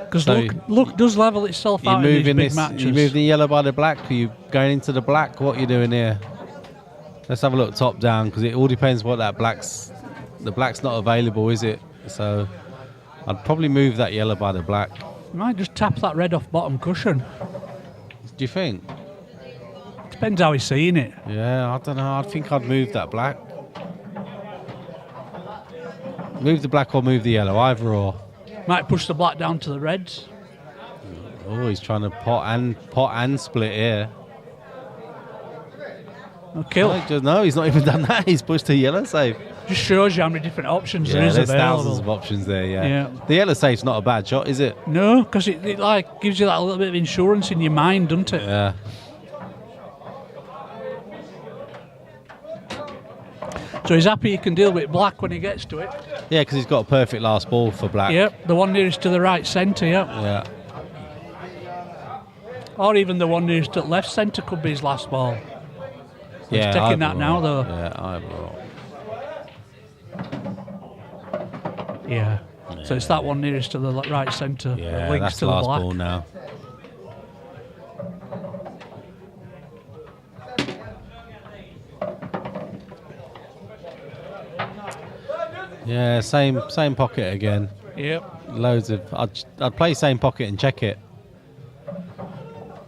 Because look does level itself out in these big matches. You moving the yellow by the black? Are you going into the black? What are you doing here? Let's have a look top down, because it all depends what that black's... The black's not available, is it? So I'd probably move that yellow by the black. You might just tap that red off bottom cushion. Do you think? Depends how he's seeing it. Yeah, I don't know. I think I'd move that black. Move the black or move the yellow, either or. Might push the black down to the reds. Oh, he's trying to pot and split here. No kill. No, he's not even done that. He's pushed the yellow save. Just shows you how many different options there is there's available. Thousands of options there, yeah. The yellow save's not a bad shot, is it? No, because it like gives you that little bit of insurance in your mind, doesn't it? Yeah. So he's happy he can deal with black when he gets to it. Yeah, because he's got a perfect last ball for black. Yep, the one nearest to the right centre, Yeah. Or even the one nearest to left centre could be his last ball. Yeah, he's taking that now, though. Yeah, either. Yeah. So it's that one nearest to the right centre. Yeah, links that's to the last black. ball now. Yeah, same pocket again. Yep. Loads of... I'd play same pocket and check it.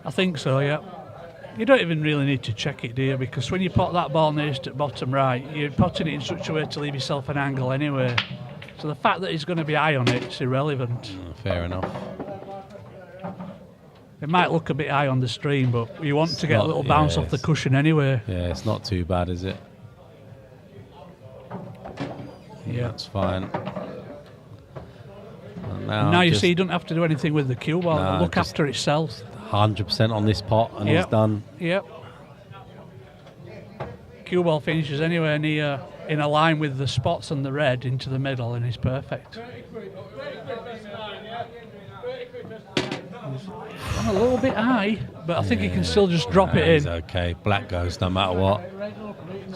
I think so, yeah. You don't even really need to check it, do you? Because when you pot that ball nearest at bottom right, you're potting it in such a way to leave yourself an angle anyway. So the fact that he's going to be high on it's irrelevant. Fair enough. It might look a bit high on the stream, but you want to get a little bounce off the cushion anyway. Yeah, it's not too bad, is it? Yeah. That's fine. And now you see, you don't have to do anything with the cue ball. It'll look after itself. 100% on this pot, and he's done. Yep. Cue ball finishes anywhere near in a line with the spots and the red into the middle, and he's perfect. He's a little bit high, but I think he can still just drop it He's in. okay. Black goes no matter what.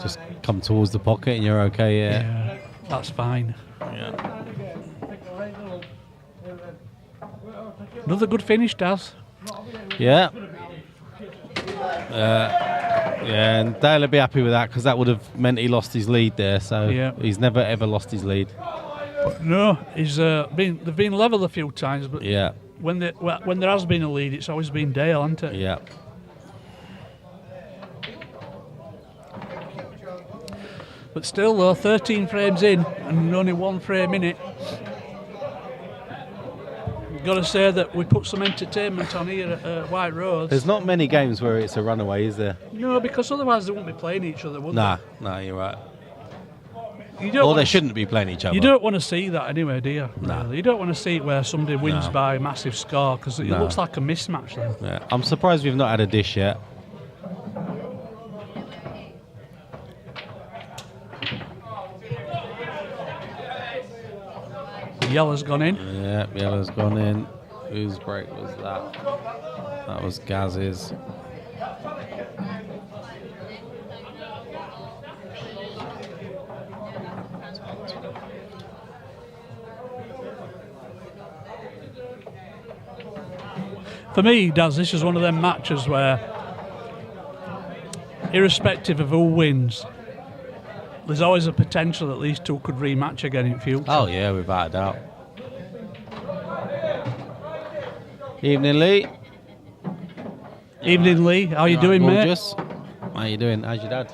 Just come towards the pocket and you're okay, Yeah, that's fine. Yeah. Another good finish, Daz. Yeah. Yeah, and Dale will be happy with that because that would have meant he lost his lead there. So Yeah. he's never ever lost his lead. No, they've been level a few times, but Yeah, when there has been a lead, it's always been Dale, hasn't it? yeah. But still, though, 13 frames in and only 1 frame in it. Got to say that we put some entertainment on here at White Rose. There's not many games where it's a runaway, is there? No, because otherwise they wouldn't be playing each other, would Nah, you're right. they? You don't Or want they to- shouldn't be playing each other. You don't want to see that anyway, do you? No. Really? You don't want to see it where somebody wins No. by a massive score because it No. looks like a mismatch then. Yeah. I'm surprised we've not had a dish yet. Yellow's gone in. Yeah, yellow's gone in. Whose break was that? That was Gaz's. For me, Daz, this is one of them matches where, irrespective of who wins, there's always a potential that these two could rematch again in future. Oh yeah, without a doubt. Evening, Lee. Evening, Lee. How you doing, mate? Gorgeous. How you doing? How's your dad?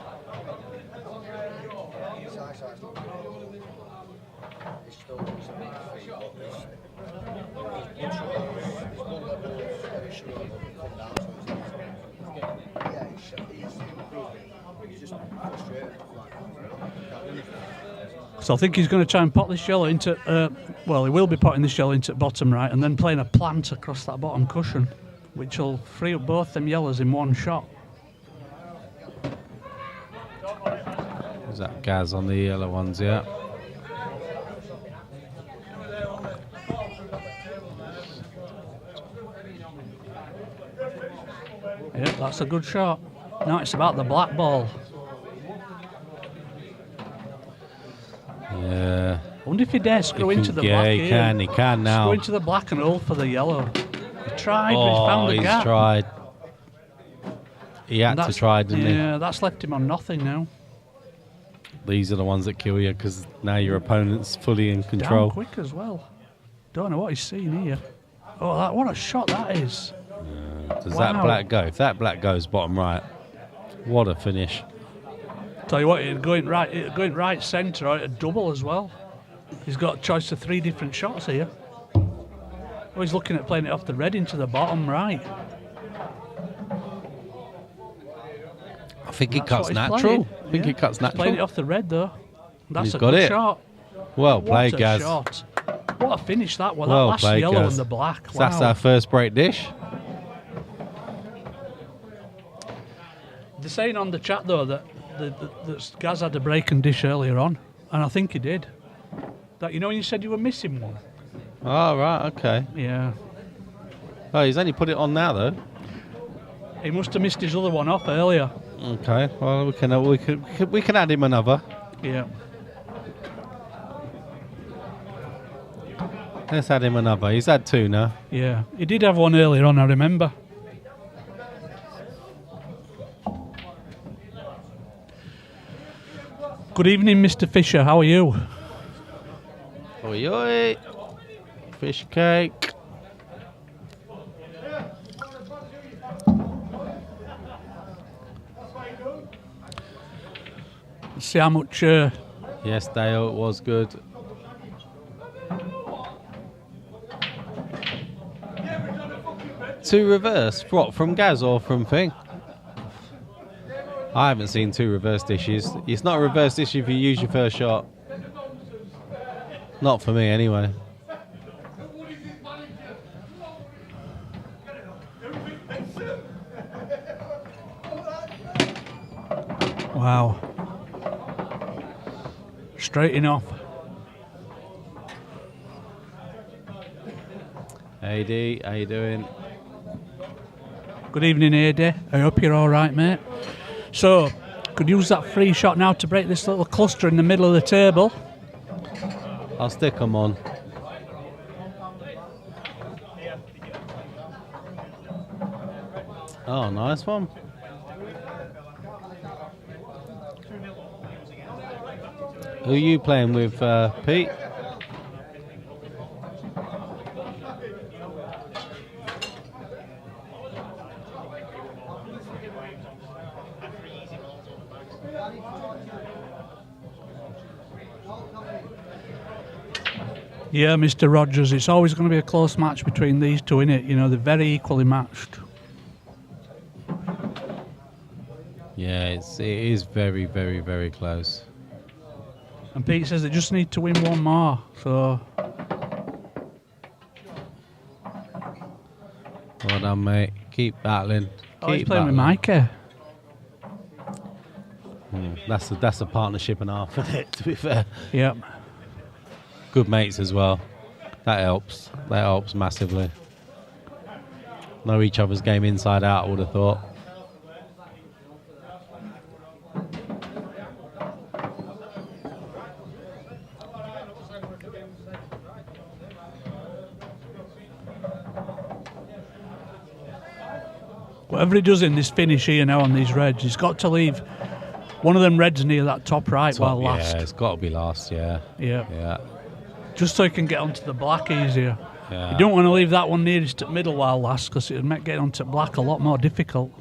So I think he's going to try and pot this yellow into, well, he will be potting this yellow into bottom right and then playing a plant across that bottom cushion, which will free up both them yellows in one shot. Is that Gaz on the yellow ones? Yeah. Yeah, that's a good shot. Now it's about the black ball. Yeah. I wonder if he dares screw into the black Yeah, here. he can now. Screw into the black and hold for the yellow. He tried, but Oh, he's found a he's gap. tried. He had to That's- try, didn't Yeah, that's left him on nothing now. he? These are the ones that kill you because now your opponent's fully in Damn control. quick as well. Don't know what he's seeing here. Oh, what a shot that is. Does Wow. that black go? If that black goes bottom right, what a finish. Tell you what, it'd going right centre or it'd double as well. He's got a choice of 3 different shots here. Oh, he's looking at playing it off the red into the bottom right. I think it That's cuts what he's natural. playing. I think Yeah. it cuts He's playing it natural. off the red though. That's He's a got good it. shot. Well What played, a Gaz. shot. What a finish that was. Well That last played, yellow Gaz. and the black. So that's Wow. our first break dish. They're saying on the chat though that Gaz had a break and dish earlier on, and I think he did. That, you know when you said you were missing one? Oh, right, okay. Yeah. Oh, he's only put it on now, though. He must have missed his other one off earlier. Okay, well, we can add him another. Yeah. Let's add him another. He's had 2 now. Yeah. He did have one earlier on, I remember. Good evening, Mr. Fisher. How are you? Oi, oi. Fish cake. Let's see how much. Yes, Dale, it was good. Two reverse. What, from Gaz or from Thing? I haven't seen 2 reverse dishes. It's not a reverse dish if you use your first shot. Not for me, anyway. Wow. straighten off. AD, how you doing? Good evening, AD. I hope you're all right, mate. So, could use that free shot now to break this little cluster in the middle of the table. I'll stick them on. Oh, nice one. Who are you playing with, Pete? Yeah, Mr. Rogers, it's always going to be a close match between these two, innit? You know, they're very equally matched. Yeah, it is very, very, very close. And Pete says they just need to win one more, so... Well done, mate. Keep battling. Oh, he's Keep playing with battling. Mikey. That's a partnership and a half, isn't it, to be fair? Yep. Good mates as well. That helps. That helps massively. Know each other's game inside out, I would have thought. Whatever he does in this finish here now on these reds, he's got to leave one of them reds near that top right while last. Yeah, it's got to be last, yeah. Yeah. Yeah. Just so he can get onto the black easier. Yeah. You don't want to leave that one nearest at middle while last, because it would make getting onto black a lot more difficult.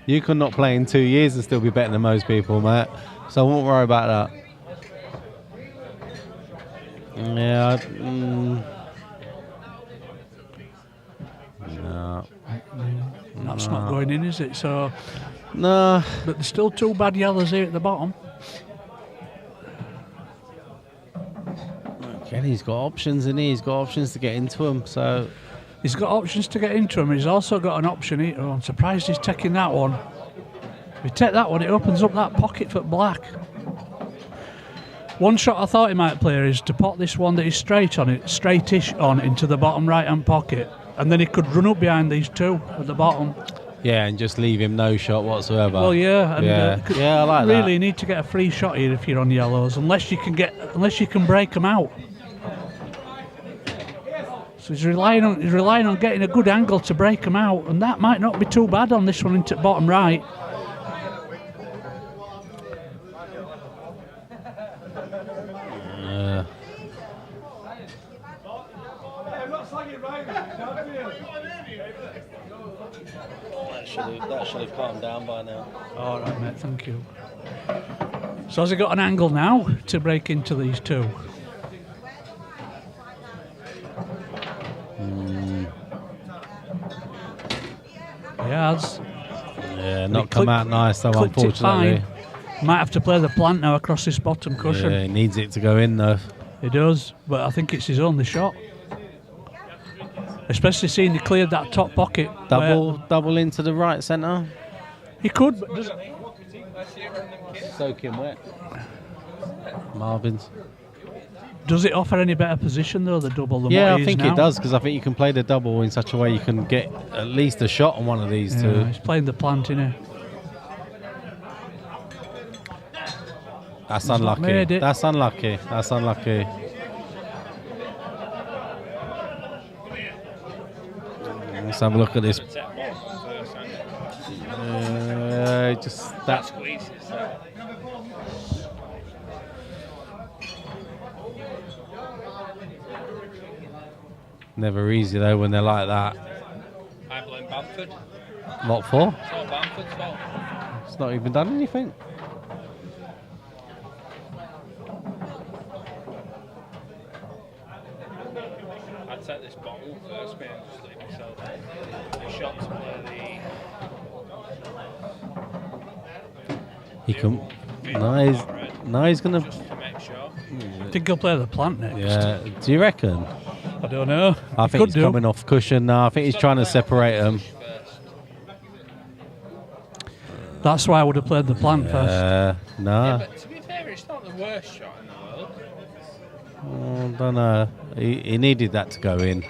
You could not play in 2 years and still be better than most people, mate. So I won't worry about that. Yeah. No. That's not going in, is it? So, No. but there's still two bad yellows here at the bottom. Again, he's got options, and he's got options to get into them. So He's got options to get into him. He's also got an option here. Oh, I'm surprised he's taking that one. If you take that one, it opens up that pocket for black. One shot I thought he might play is to pot this one that is straightish on into the bottom right-hand pocket, and then he could run up behind these two at the bottom. yeah, and just leave him no shot whatsoever. Well, yeah, and yeah, I like that. really you need to get a free shot here if you're on yellows, unless you can break them out. So he's relying on getting a good angle to break them out, and that might not be too bad on this one into the bottom right. That should have calmed down by now. All right, mate, thank you. So has he got an angle now to break into these two? He has. Yeah, not come out nice though, unfortunately. Might have to play the plant now across this bottom cushion. Yeah, he needs it to go in though. He does, but I think it's his only shot. Especially seeing he cleared that top pocket. Double into the right centre. He could, but does Soaking wet. Marvin's. Does it offer any better position though, the double, than Yeah, what I think now? it does, because I think you can play the double in such a way you can get at least a shot on one of these two. He's playing the plant in here. That's not unlucky. made it. That's unlucky. That's unlucky. Let's have a look at this. Just that. Never easy though when they're like that. I blame Bamford. What for? It's all Bamford's fault. It's not even done anything. I'd take this bottle first, mate, and just leave myself a shot to play He can. No, he's gonna. to make sure. I think he'll play the plant next. Yeah. Do you reckon? I don't know. I He think could he's do. coming off cushion now. I think he's trying to separate them. That's why I would have played the plant first. No. Yeah, but to be fair, it's not the worst shot in the world. Oh, I don't know. He needed that to go in.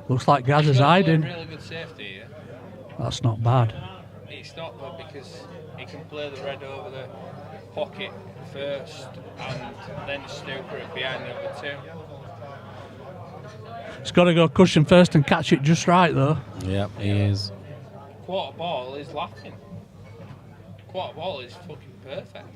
Looks like Gaz is hiding. Really good safety here. That's not bad. It's not though because he can play the red over the pocket first and then snooker it behind the other two. He's got to go cushion first and catch it just right, though. Yep, he is. Quarter ball is laughing. Quarter ball is fucking perfect.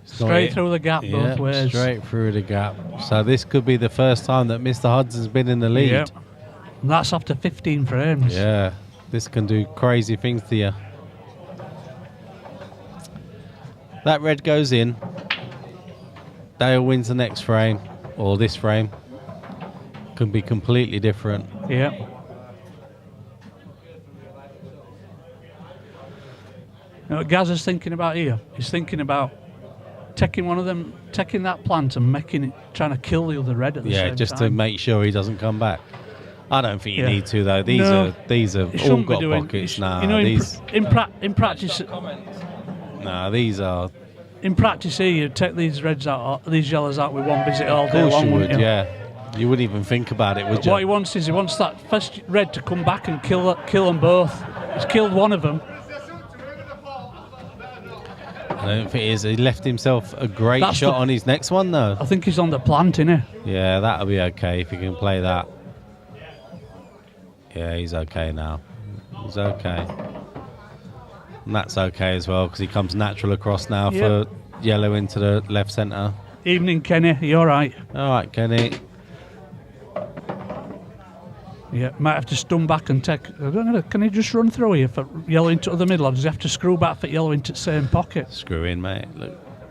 Straight through the gap both ways. Straight through the gap. So this could be the first time that Mr. Hudson's been in the lead. Yep. And that's after 15 frames. Yeah, this can do crazy things to you. That red goes in. Dale wins the next frame, or this frame. Could be completely different. Yep. You know what Gaz is thinking about here? He's thinking about taking one of them, taking that plant and making it, trying to kill the other red at the same time. Yeah, just to make sure he doesn't come back. I don't think you need to though. These No, are he all shouldn't be got doing- pockets. he sh- Nah, you know, these. in practice, Nah, these are. in practice here, you take these reds out, these yellows out with one visit all Of day course long. you would. wouldn't you? Yeah, you wouldn't even think about it, would you? What he wants is he wants that first red to come back and kill them both. He's killed one of them. I don't think it is. He left himself a great That's shot the- on his next one though. I think he's on the plant, innit? Yeah, that'll be okay if he can play that. Yeah, he's okay now. He's okay. And that's okay as well because he comes natural across now for yellow into the left centre. Evening, Kenny. You all right? All right, Kenny. Yeah, might have to stun back and take. I don't know. Can he just run through here for yellow into the middle, or does he have to screw back for yellow into the same pocket? Screw in, mate.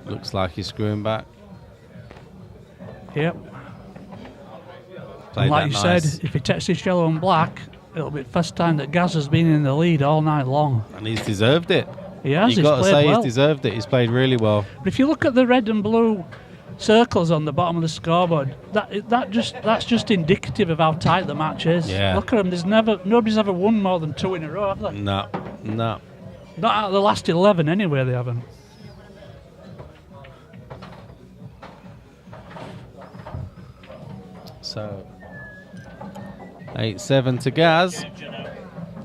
Looks like he's screwing back. Yep. Played And like that you nice. said, if he takes this yellow and black, it'll be the first time that Gaz has been in the lead all night long. And he's deserved it. He has. You've He's got to played say well. he's deserved it. He's played really well. But if you look at the red and blue circles on the bottom of the scoreboard, that's just indicative of how tight the match is. Yeah. Look at them. Nobody's ever won more than 2 in a row, have they? No. Not out of the last 11 anyway. They haven't. So 8-7 to Gaz.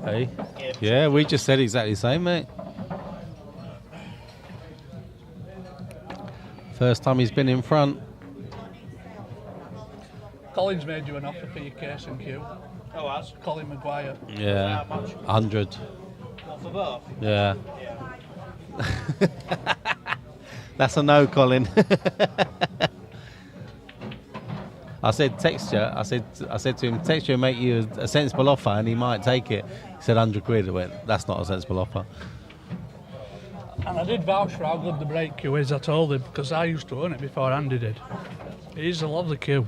Hey. Yeah, we just said exactly the same, mate. First time he's been in front. Colin's made you an offer for your case and Q. Oh, has? Colin Maguire. Yeah. 100. What for both? Yeah. That's a no, Colin. I said text you. I said to him, text you and make you a sensible offer, and he might take it. He said 100 quid. I went, that's not a sensible offer. And I did vouch for how good the break queue is, I told him, because I used to own it before Andy did. It is a lovely queue.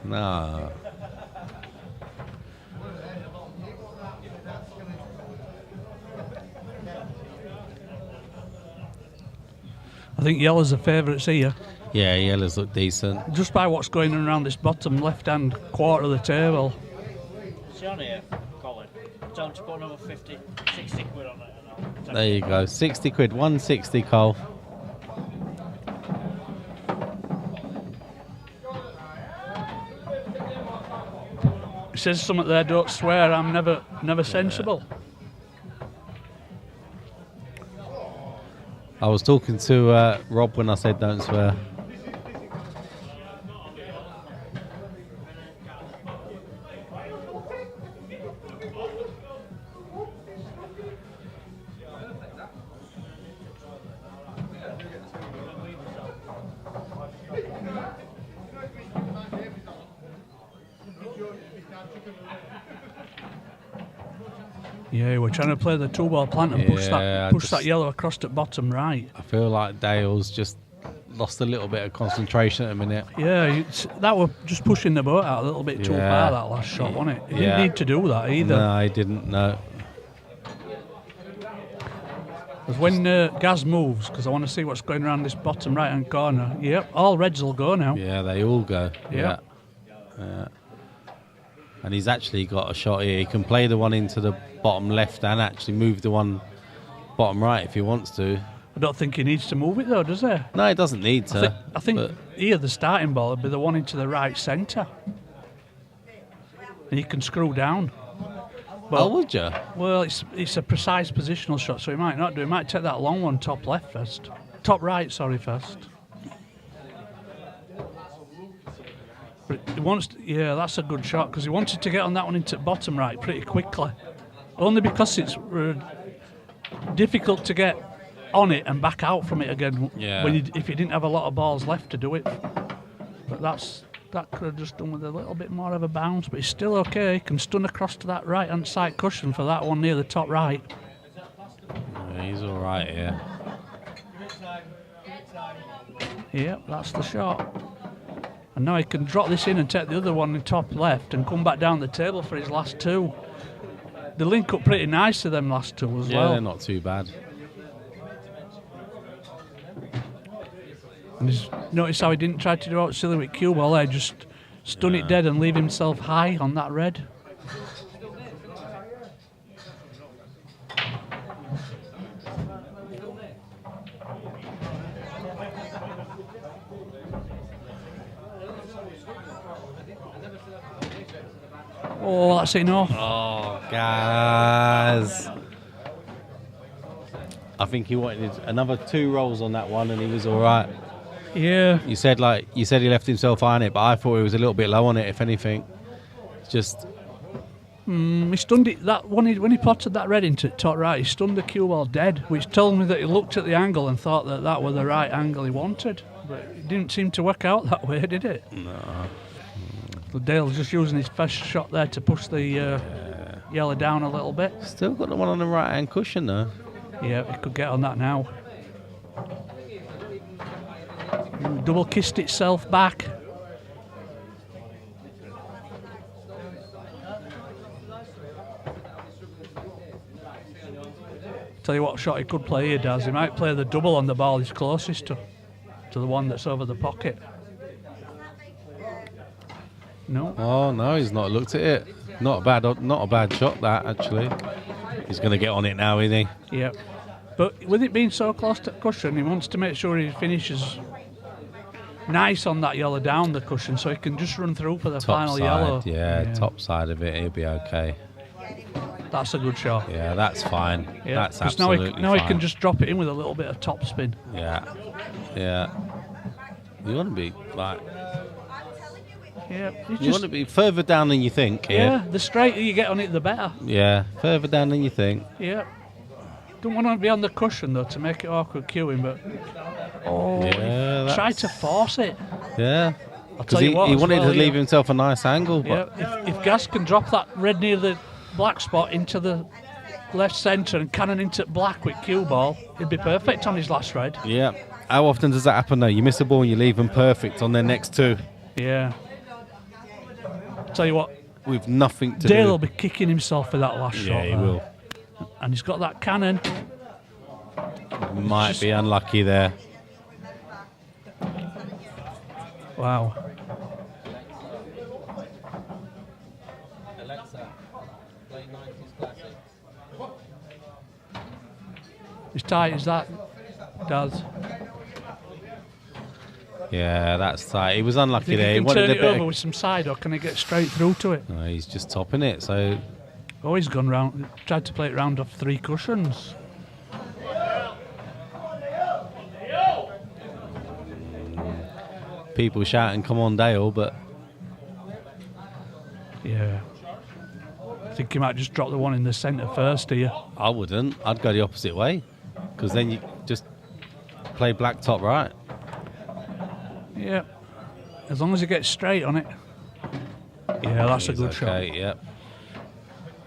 No. I think yellow's the favourites here. Yeah, yellows look decent. Just by what's going on around this bottom left-hand quarter of the table. See on here, Colin. Tell him to put another 50, 60 quid on it. And I'll take There you go. 60 quid. 160, Cole. It says something there, don't swear, I'm never sensible. I was talking to Rob when I said don't swear. Yeah, we're trying to play the 2-ball plant and push Yeah, that yellow across to bottom right. I feel like Dale's just lost a little bit of concentration at a minute. Yeah, that was just pushing the boat out a little bit too far, that last shot, wasn't it? He didn't need to do that either. No, I didn't, no. Because when Gaz moves, because I want to see what's going around this bottom right-hand corner. Yep, all reds will go now. Yeah, they all go. Yep. Yeah. And he's actually got a shot here. He can play the one into the bottom left and actually move the one bottom right if he wants to. I don't think he needs to move it though, does he? No, he doesn't need to. I think here the starting ball would be the one into the right centre. And you can screw down. But, would you? Well, it's a precise positional shot, so he might not do. He might take that long one top left first. Top right, sorry, first. But he wants to, yeah, that's a good shot, because he wanted to get on that one into bottom right pretty quickly. Only because it's difficult to get on it and back out from it again if you didn't have a lot of balls left to do it. But that could have just done with a little bit more of a bounce, but he's still okay. He can stun across to that right-hand side cushion for that one near the top right. Yeah, he's all right here. Yep, that's the shot. And now he can drop this in and take the other one in top left and come back down the table for his last two. They link up pretty nice to them last two as well. Yeah, they're not too bad. And notice how he didn't try to do out silly with cue ball there, just stun it dead and leave himself high on that red. Oh, that's enough. Oh, guys. I think he wanted another 2 rolls on that one and he was all right. Yeah. You said he left himself high on it, but I thought he was a little bit low on it, if anything. Just... he stunned it, when he potted that red into top right, he stunned the cue ball dead, which told me that he looked at the angle and thought that was the right angle he wanted. But it didn't seem to work out that way, did it? No. So Dale's just using his first shot there to push the yellow down a little bit. Still got the one on the right-hand cushion, though. Yeah, he could get on that now. Double kissed itself back. Tell you what shot he could play here, Daz. He might play the double on the ball he's closest to the one that's over the pocket. No. Oh no, he's not looked at it. Not a bad shot that actually. He's going to get on it now, isn't he? Yep. But with it being so close to the cushion, he wants to make sure he finishes nice on that yellow down the cushion, so he can just run through for the final side, yellow. Yeah, top side of it, he'll be okay. That's a good shot. Yeah, that's fine. Yeah. That's absolutely fine. Now he can just drop it in with a little bit of top spin. Yeah, yeah. You want to be like... Yeah, you want to be further down than you think. Yeah, the straighter you get on it, the better. Yeah, further down than you think. Yeah. Don't want to be on the cushion though to make it awkward queuing, but try to force it. Yeah, because he wanted to leave himself a nice angle. But yeah, if Gas can drop that red near the black spot into the left centre and cannon into black with cue ball, he'd be perfect on his last red. Yeah. How often does that happen though? You miss a ball and you leave them perfect on their next 2. Yeah. Tell you what, with nothing to Dale do. will be kicking himself for that last shot. Yeah, he will. And he's got that cannon. Might be unlucky there. Wow. As tight as that does. Yeah, that's tight. He was unlucky there. He can turn it over with some side, or can he get straight through to it? No, he's just topping it. So. Oh, he's gone round. Tried to play it round off 3 cushions. People shouting, "Come on, Dale!" But yeah, I think he might just drop the one in the centre first here. I wouldn't. I'd go the opposite way, because then you just play black top right. Yeah, as long as he gets straight on it. Yeah, that's a good shot. Yep.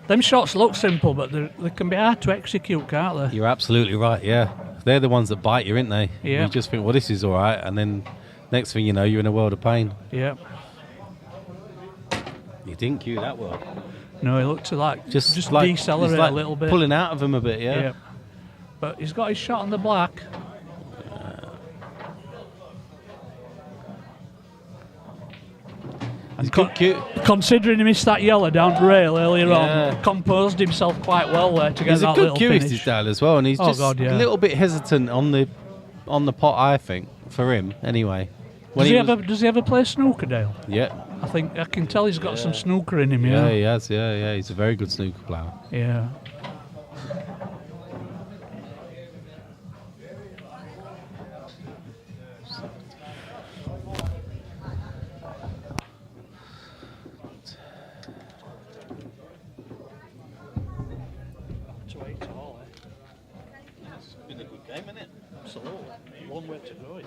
Them shots look simple, but they can be hard to execute, can't they? You're absolutely right, yeah. They're the ones that bite you, aren't they? Yeah. You just think, well, this is all right, and then next thing you know, you're in a world of pain. Yeah. You didn't cue that well. No, he looked to just like, decelerate he's like a little bit. pulling out of him a bit, yeah. Yeah. But he's got his shot on the black. He's good cue. Considering he missed that yellow down to rail earlier on, composed himself quite well there to get He's that a good little cueist, finish. his dad, as well, and he's just a little bit hesitant on the pot, I think, for him, anyway. Does he ever play snooker, Dale? Yeah. I think I can tell he's got some snooker in him, Yeah, he has, yeah. He's a very good snooker player. Yeah. It's been a good game, hasn't it? Absolutely. One way to go,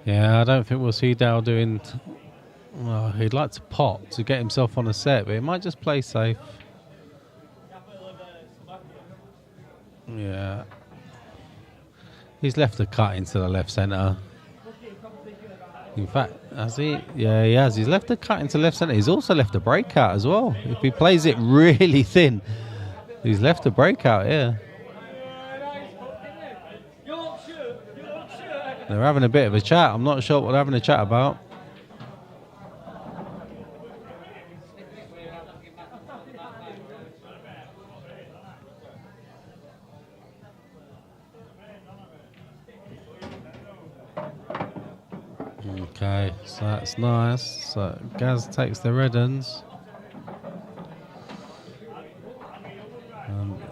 Yeah, I don't think we'll see Dale doing... Well, he'd like to pot to get himself on a set, but he might just play safe. Yeah. He's left a cut into the left centre. In fact, has he? Yeah, he has. He's left a cut into left centre. He's also left a breakout as well. If he plays it really thin, he's left a breakout, yeah. They're having a bit of a chat. I'm not sure what they're having a chat about. Okay, so that's nice. So Gaz takes the red uns.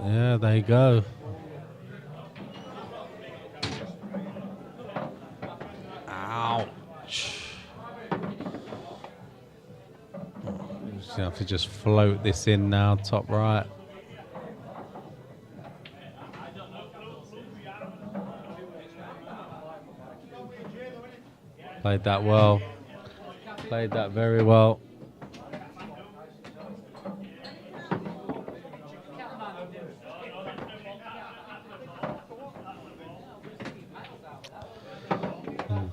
Yeah, there you go. Ouch. Just have to just float this in now, top right. Played that well. Played that very well.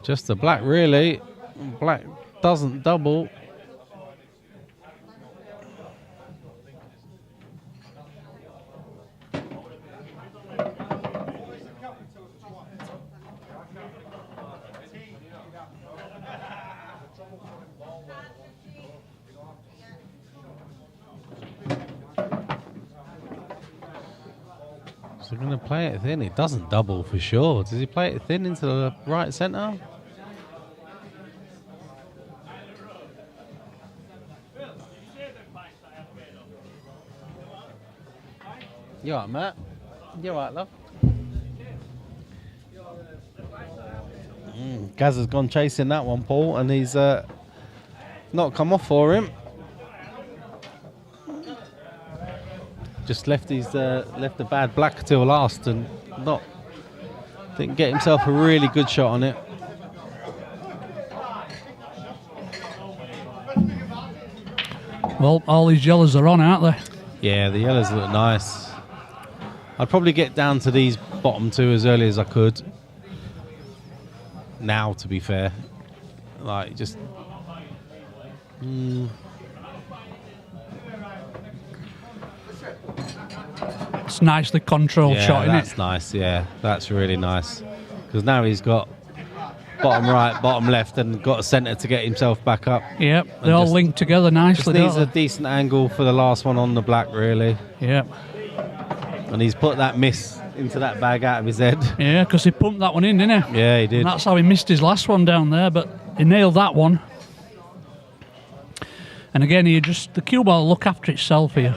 Just the black, really. Black doesn't double. So we're going to play it thin. It doesn't double for sure. Does he play it thin into the right centre? You alright, Matt? You alright, love? Gaz has gone chasing that one, Paul, and he's not come off for him. Just left his left the bad black till last, and didn't get himself a really good shot on it. Well, all these yellows are on, aren't they? Yeah, the yellows look nice. I'd probably get down to these bottom two as early as I could. Now, to be fair. Like, just... It's nicely controlled shot, isn't it? That's nice, yeah. That's really nice. because now he's got bottom right, bottom left, and got a centre to get himself back up. Yep, they all link together nicely. Just needs a decent angle for the last one on the black, really. Yep. And he's put that miss into that bag out of his head. Yeah, because he pumped that one in, didn't he? Yeah, he did. And that's how he missed his last one down there, but he nailed that one. And again, the cue ball will look after itself here.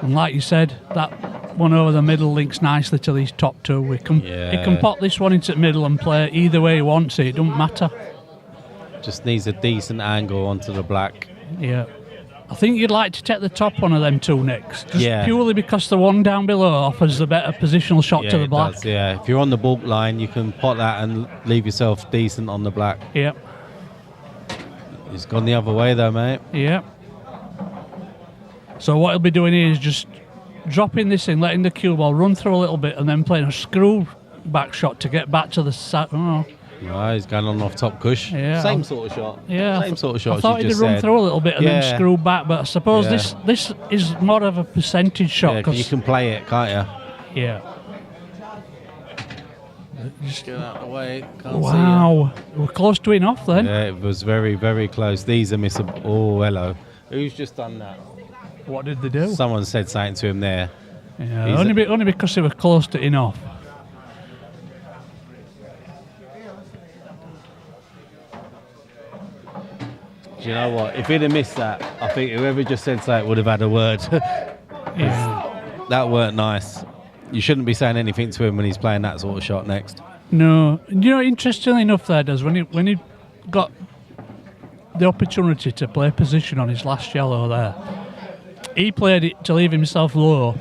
And like you said, that one over the middle links nicely to these top two. He can pop this one into the middle and play it either way he wants it. It doesn't matter. Just needs a decent angle onto the black. Yeah. I think you'd like to take the top one of them two next. Just purely because the one down below offers a better positional shot to the black. Does, yeah, if you're on the bulk line, you can pot that and leave yourself decent on the black. Yep. He's gone the other way though, mate. Yep. So what he'll be doing here is just dropping this in, letting the cue ball run through a little bit, and then playing a screw back shot to get back to the side. Oh. Right, he's going on off top cush. Yeah, same sort of shot. Yeah, same sort of shot. I thought he'd run through a little bit and then screw back, but I suppose this is more of a percentage shot. Yeah, 'cause you can play it, can't you? Yeah. Just get out of the way. Can't wow, we're close to enough then. Yeah, it was very, very close. These are missable. Oh, hello. Who's just done that? What did they do? Someone said something to him there. Yeah, only because they were close to enough. Do you know what? If he'd have missed that, I think whoever just said something would have had a word. That weren't nice. You shouldn't be saying anything to him when he's playing that sort of shot next. No. You know, interestingly enough there, Does, when he got the opportunity to play position on his last yellow there, he played it to leave himself low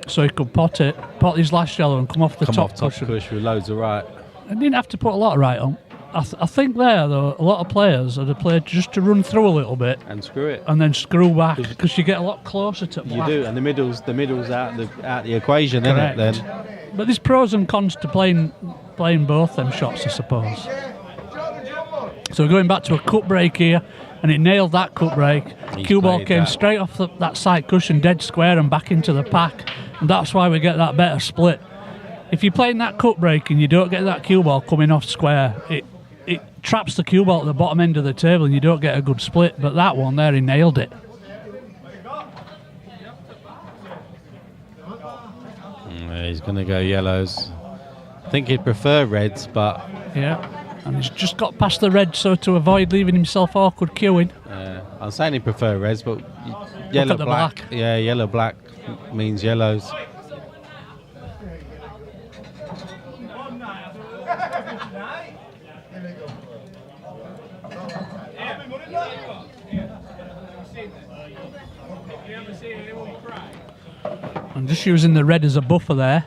so he could pot his last yellow and come off the top cushion. Push with loads of right. I didn't have to put a lot of right on. I think there, though, a lot of players would have played just to run through a little bit and screw it, and then screw back, because you get a lot closer to black. You do, and the middle's out the equation, isn't it? Then, but there's pros and cons to playing both them shots, I suppose. So we're going back to a cut break here, and it nailed that cut break. Cue ball came straight off that side cushion, dead square, and back into the pack, and that's why we get that better split. If you're playing that cut break and you don't get that cue ball coming off square, it traps the cue ball at the bottom end of the table and you don't get a good split. But that one there, he nailed it. He's going to go yellows. I think he'd prefer reds, but... Yeah, and he's just got past the red, so to avoid leaving himself awkward queuing. I'm saying he'd prefer reds, but yellow, black. Yeah, yellow, black means yellows. And just using the red as a buffer there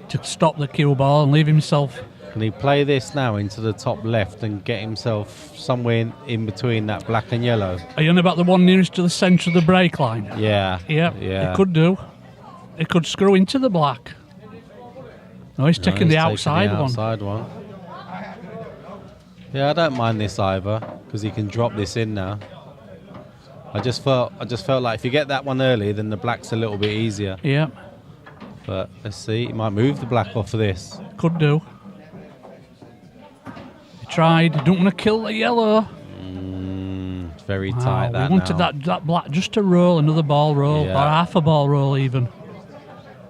to stop the cue ball and leave himself. Can he play this now into the top left and get himself somewhere in between that black and yellow? Are you on about the one nearest to the centre of the break line? Yeah. Yeah. He could do. He could screw into the black. No, he's taking the outside one. Yeah, I don't mind this either, because he can drop this in now. I just felt like if you get that one early, then the black's a little bit easier. Yeah. But let's see, he might move the black off of this. Could do. He tried. He don't want to kill the yellow. It's very tight. We wanted that black just to roll, another ball roll, or half a ball roll even.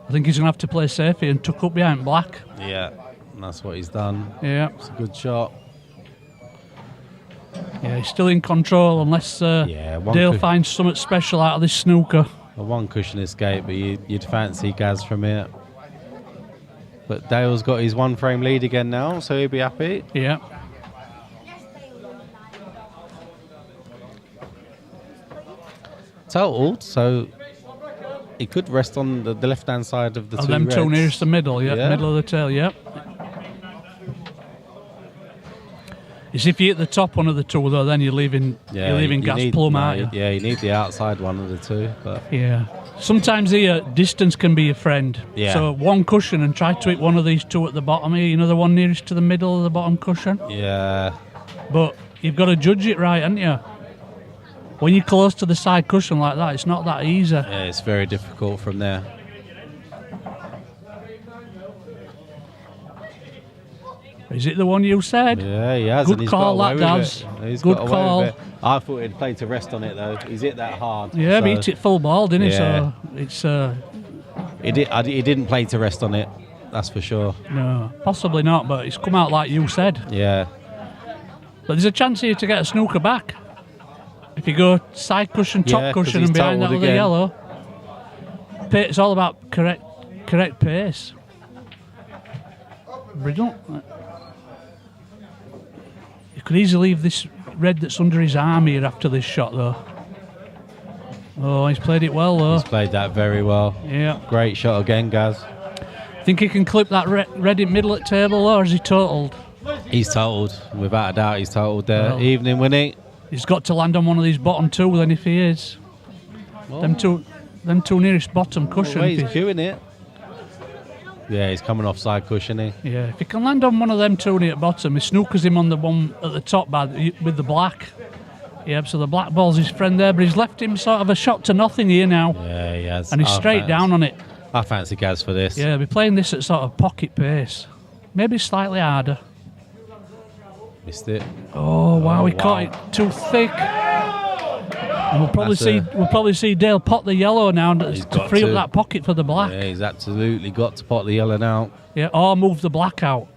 I think he's going to have to play safe here and tuck up behind black. Yeah, and that's what he's done. Yeah. It's a good shot. Yeah, he's still in control unless Dale finds something special out of this snooker. A one cushion escape, but you'd fancy Gaz from here. But Dale's got his one frame lead again now, so he'll be happy. Yeah. Totaled, so he could rest on the left-hand side of the two them reds. two nearest the middle, middle of the tail, It's if you hit the top one of the two, though, then you're leaving Gas plumb, aren't you? Yeah, you need the outside one of the two. But yeah. Sometimes here, distance can be your friend. Yeah. So one cushion and try to hit one of these two at the bottom here, the one nearest to the middle of the bottom cushion. Yeah. But you've got to judge it right, haven't you? When you're close to the side cushion like that, it's not that easy. Yeah, it's very difficult from there. Is it the one you said? Yeah, he has. Good and he's call, got away that with does. it. He's Good got away call. with it. I thought he'd played to rest on it though. He's hit that hard. Yeah, so but he hit it full ball, didn't he? Yeah. So it's he didn't play to rest on it. That's for sure. no, possibly not. But it's come out like you said. Yeah. But there's a chance here to get a snooker back. If you go side cushion, top Yeah, 'cause cushion, he's and behind that totaled other again. yellow. It's all about correct pace. Brilliant. You could easily leave this red that's under his arm here after this shot, though. Oh, he's played it well, though. He's played that very well. Yeah. Great shot again, Gaz. Think he can clip that red in middle at table, or is he totaled? He's totaled. Without a doubt, he's totaled there. Well, Evening winning. He's got to land on one of these bottom two, then, if he is. Them two nearest bottom cushion. He's if he- queuing it. Yeah, he's coming off side cushion, yeah, if he can land on one of them two near bottom, he snookers him on the one at the top with the black. Yeah, so the black ball's his friend there, but he's left him sort of a shot to nothing here now. Yeah, he has. And he's straight down on it. I fancy Gaz for this. Yeah, he'll be playing this at sort of pocket pace. Maybe slightly harder. Missed it. Oh wow, he wow. caught it too thick. And we'll probably see Dale pot the yellow now to got free to. up that pocket for the black. Yeah, he's absolutely got to pot the yellow now. Yeah, or move the black out.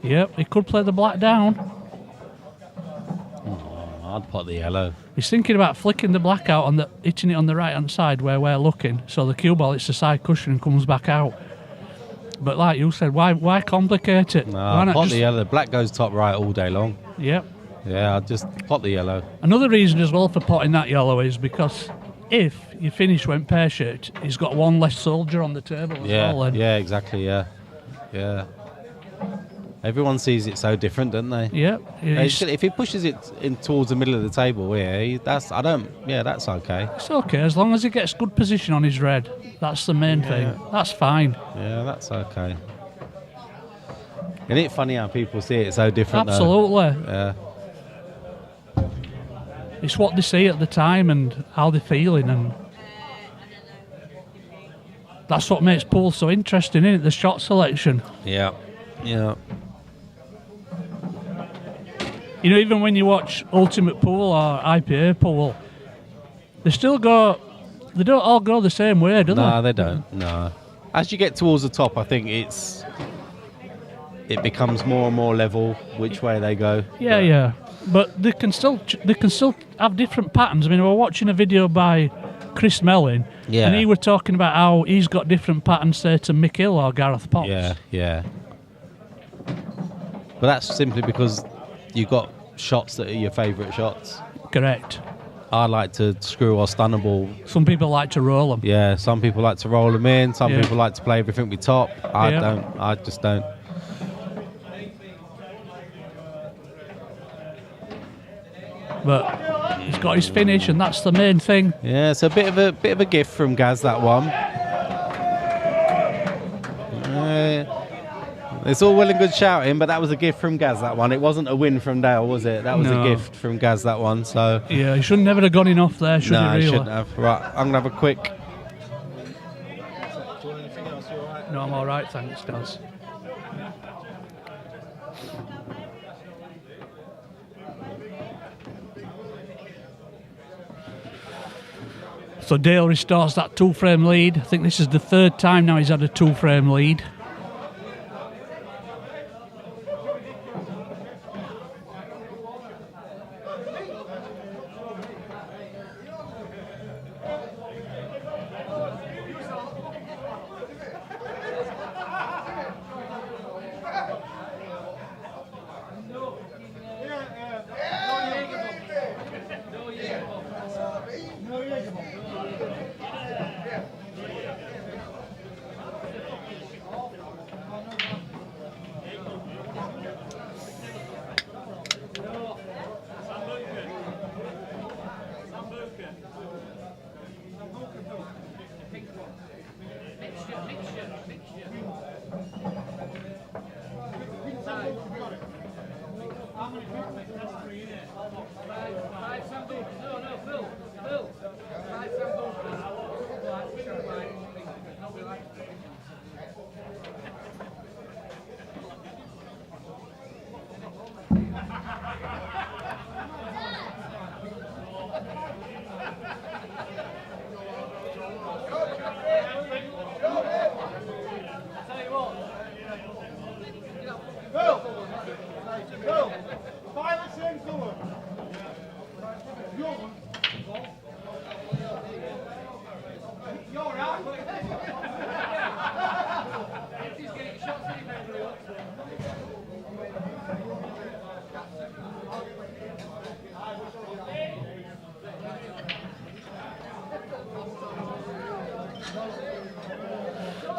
Yep, he could play the black down. I'd pot the yellow. He's thinking about flicking the black out and hitting it on the right hand side where we're looking, so the cue ball hits the side cushion and comes back out. But like you said, why complicate it? No, Why not pot just- the yellow. Black goes top right all day long. Yep. Yeah, I'd just pot the yellow. Another reason as well for potting that yellow is because if your finish went pear-shaped, he's got one less soldier on the table as Yeah, well. Then. yeah, exactly, yeah. Yeah. Everyone sees it so different, don't they? Yep. If he pushes it in towards the middle of the table, that's okay. It's okay, as long as he gets good position on his red. That's the main thing. That's fine. Yeah, that's okay. Isn't it funny how people see it so different? Absolutely. Though? Yeah. It's what they see at the time and how they're feeling, and that's what makes pool so interesting, isn't it? The shot selection. Yeah. Yeah. You know, even when you watch Ultimate Pool or IPA Pool, they don't all go the same way, do they? No, they don't. No. As you get towards the top, I think it becomes more and more level which way they go. Yeah, yeah. But they can still have different patterns. I mean, we were watching a video by Chris Mellin, Yeah. and he was talking about how he's got different patterns, say, to Mick Hill or Gareth Potts. Yeah, yeah. But that's simply because you've got shots that are your favourite shots. Correct. I like to screw or stun a ball. Some people like to roll them. Yeah, some people like to roll them in. Some Yeah. people like to play everything with top. I Yeah. don't. I just don't. But he's got his finish, and that's the main thing. Yeah, it's a bit of a gift from Gaz, that one. It's all well and good shouting, but that was a gift from Gaz, that one. It wasn't a win from Dale, was it? That was No. a gift from Gaz, that one. So Yeah, he shouldn't never have gone in off there, should no, he I really? shouldn't have. Right, I'm gonna have a quick. Do you want anything else? You all right? No, I'm all right, thanks, Daz. So Dale restores that two-frame lead. I think this is the third time now he's had a two-frame lead.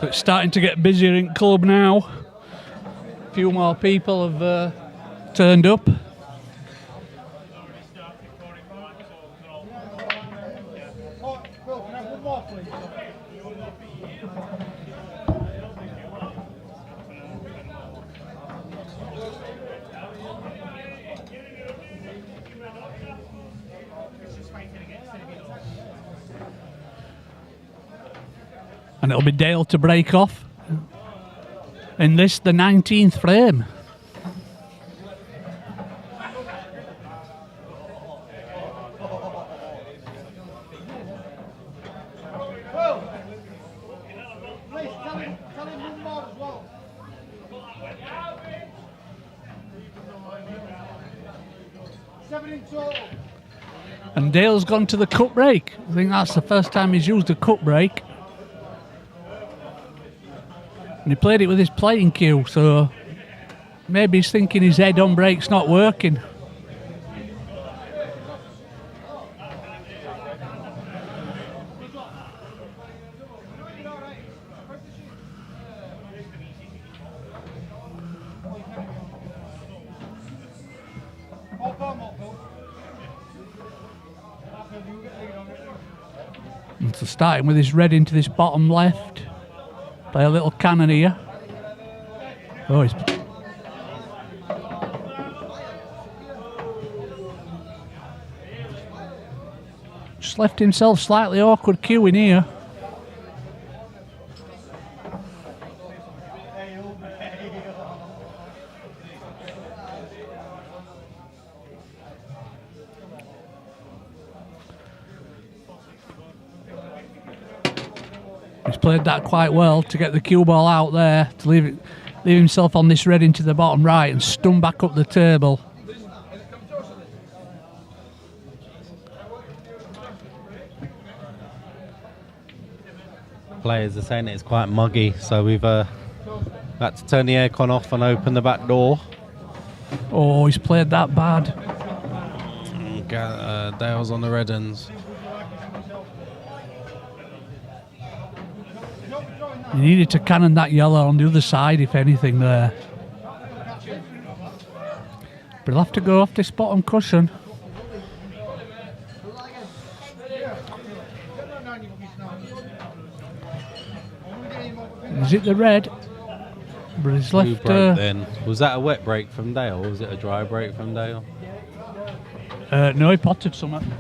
So it's starting to get busier in club now. A few more people have turned up. And it'll be Dale to break off in this, the 19th frame. And Dale's gone to the cut break. I think that's the first time he's used a cut break. And he played it with his playing cue, so maybe he's thinking his head on break's not working. And so starting with his red into this bottom left. Play a little cannon here. Oh, he's... just left himself slightly awkward queuing here. He's played that quite well to get the cue ball out there, to leave himself on this red into the bottom right and stun back up the table. Players are saying it's quite muggy, so we've had to turn the aircon off and open the back door. Oh, he's played that bad. Dale's on the red ends. He needed to cannon that yellow on the other side, if anything, there. But he'll have to go off this bottom cushion. Is it the red? But he's Blue left. break then. Was that a wet break from Dale, or was it a dry break from Dale? No, he potted something.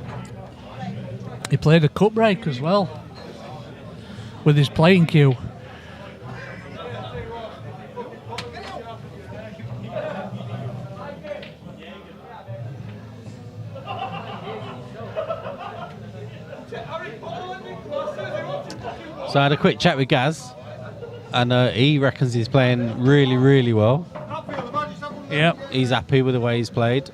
He played a cut break as well with his playing cue. So I had a quick chat with Gaz, and he reckons he's playing really, really well. Yep. He's happy with the way he's played.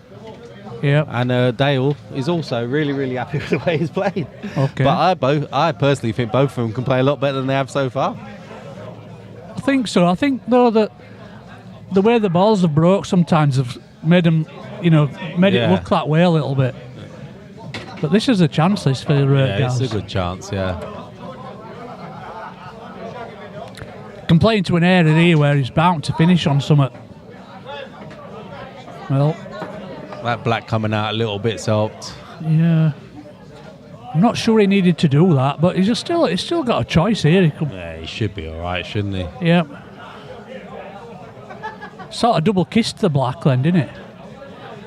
Yep. And Dale is also really, really happy with the way he's played. Okay. But I personally think both of them can play a lot better than they have so far. I think so. I think though that the way the balls have broke sometimes have made them, it look that way a little bit. But this is a chance, this for Gaz. It's a good chance, yeah. Can play into an area here where he's bound to finish on something. Well, That black coming out a little bit's helped. yeah. I'm not sure he needed to do that, but he's still got a choice here. He should be all right, shouldn't he? Yep. Sort of double kissed the black then, didn't it?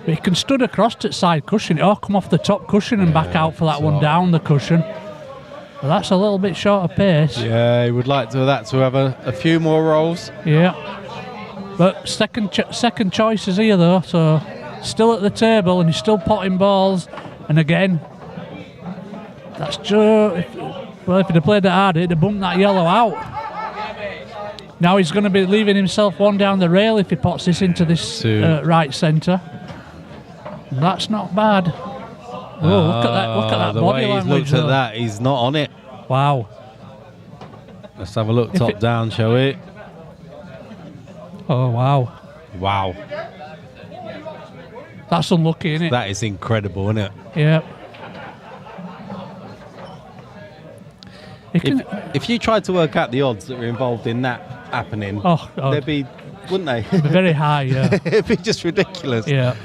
But he can stud across to side cushion, or come off the top cushion and back out for that one down the cushion. But that's a little bit short of pace. Yeah, he would like to have a few more rolls. Yeah. But second choice is here though, so still at the table and he's still potting balls. And again, that's just, if he'd have played it harder, he'd have bumped that yellow out. Now he's going to be leaving himself one down the rail if he pots this into this right centre. That's not bad. Oh, look at that the body way language. he's looked at that, he's not on it. Wow. Let's have a look top down, shall we? Oh, wow. Wow. That's unlucky, isn't it? That is incredible, isn't it? Yeah. If you tried to work out the odds that were involved in that happening, they'd be, wouldn't they? Very high, yeah. It'd be just ridiculous. Yeah.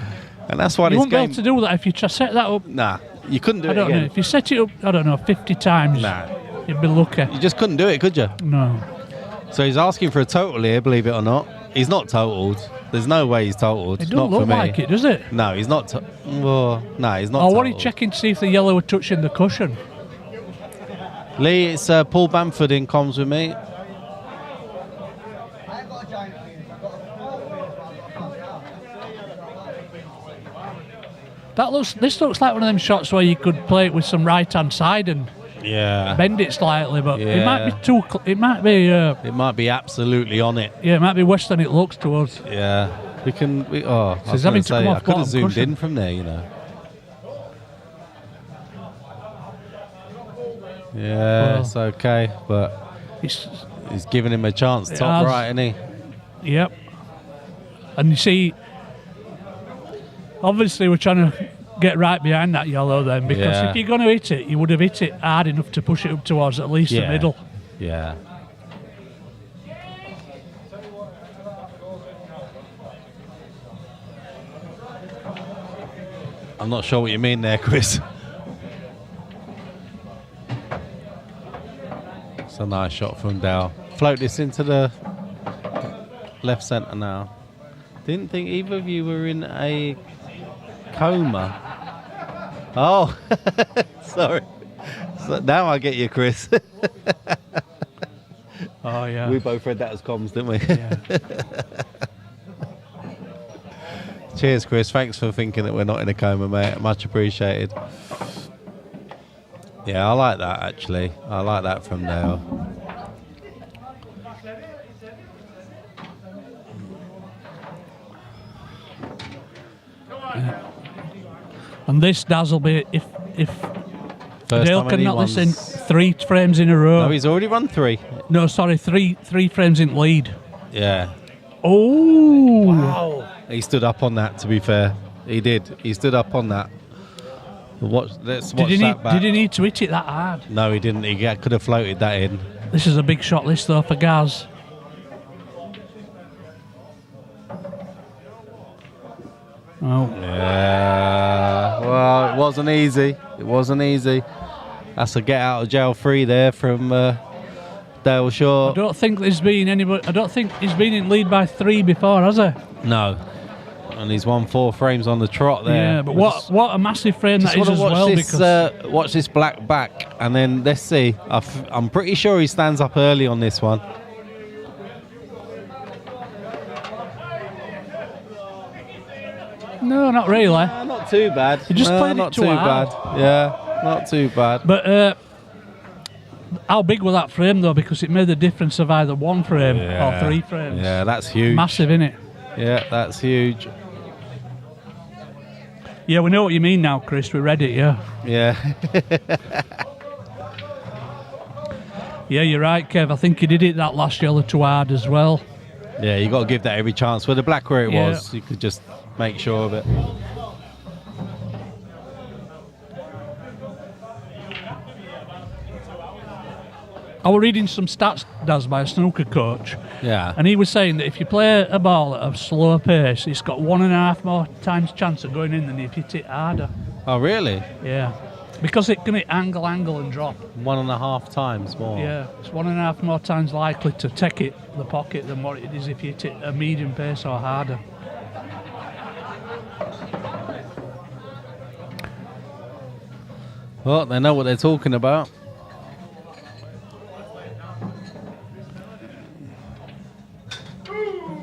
And that's why You this wouldn't be game. able to do that if you set that up. Nah, you couldn't do I it don't again. know. If you set it up, I don't know, 50 times, Nah, you'd be lucky. you just couldn't do it, could you? No. So he's asking for a total here, believe it or not. He's not totaled. There's no way he's totaled. It Not doesn't for look me. like it, does it? No, he's not. Well, no, he's not. Oh, what are you totaled. checking to see if the yellow were touching the cushion? Lee, it's Paul Bamford in comms with me. This looks like one of them shots where you could play it with some right hand side and Yeah. bend it slightly, but it might Yeah. be too. It might be. It might be absolutely on it. Yeah, it might be worse than it looks to us. Yeah. We can. I he's was having gonna to say, come off I could have bottom zoomed cushion. in from there, you know. Yeah, Well. it's okay, but It's, he's giving him a chance. It Top has. right, isn't he? yep. And you see, obviously we're trying to get right behind that yellow then, because Yeah. if you're going to hit it, you would have hit it hard enough to push it up towards at least the Yeah. middle. Yeah. I'm not sure what you mean there, Chris. It's a nice shot from Dow. Float this into the left centre now. Didn't think either of you were in a coma. Oh, sorry. So now I get you, Chris. Oh yeah. We both read that as comms, didn't we? Yeah. Cheers, Chris. Thanks for thinking that we're not in a coma, mate. Much appreciated. Yeah, I like that, actually. I like that from Dale. And this Daz will be if First Dale time can knock anyone's... this in 3 frames in a row. No, he's already run 3. No, sorry, three frames in lead. Yeah. Oh, Wow. He stood up on that, to be fair. He did. He stood up on that. Let's watch that back. Did he need to hit it that hard? No, he didn't. He could have floated that in. This is a big shot, this though, for Gaz. Oh, Yeah. Well, it wasn't easy. It wasn't easy. That's a get out of jail free there from Dale I Shaw. don't think there's been anybody. I don't think he's been in lead by 3 before, has he? No. And he's won 4 frames on the trot there. Yeah, but what a massive frame that is Just as want to well. watch this, Because watch this black back, and then let's see. I'm pretty sure he stands up early on this one. no, not really. Not too bad. He just played it not too too hard. bad. Yeah, not too bad. But how big was that frame though? Because it made the difference of either 1 frame or 3 frames. Yeah, that's huge. Massive, innit? Yeah, that's huge. Yeah, we know what you mean now, Chris. We read it, yeah. Yeah. Yeah, you're right, Kev. I think he did it that last yellow too hard as well. Yeah, you got to give that every chance. With the black where it Yeah. was, you could just make sure of it. I was reading some stats, Daz, by a snooker coach, Yeah. and he was saying that if you play a ball at a slower pace, it's got 1.5 more times chance of going in than if you hit it harder. Oh, really? Yeah. Because it can hit angle, and drop. 1.5 times more. Yeah. It's 1.5 more times likely to take it, the pocket, than what it is if you hit it a medium pace or harder. Well, they know what they're talking about.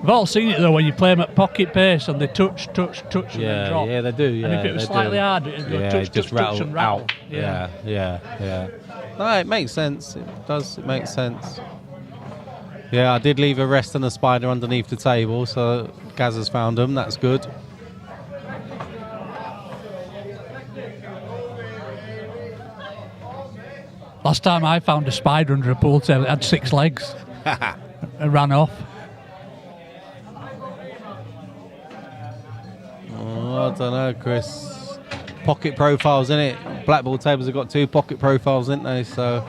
We've all seen it though when you play them at pocket pace and they touch, and then Yeah, drop. yeah, they do. Yeah, and if it was they slightly do. harder, it'd go Yeah, touch, it just touch, and rattle. out. Yeah. No, it makes sense. It does. It makes sense. Yeah, I did leave a rest and a spider underneath the table, so Gaz has found them. That's good. Last time I found a spider under a pool table, it had 6 legs. It ran off. Oh, I don't know, Chris. Pocket profiles, innit? Blackball tables have got 2 pocket profiles, ain't they? So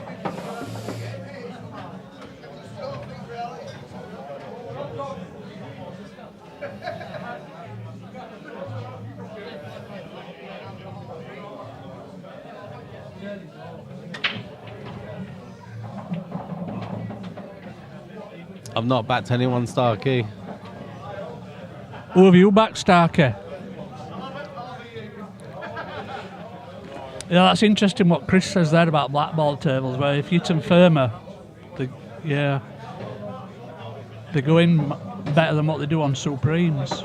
I've not backed anyone, Starkey. Who have you backed, Starkey? Yeah, that's interesting what Chris says there about blackball tables, where if you're firmer, they go in better than what they do on Supremes.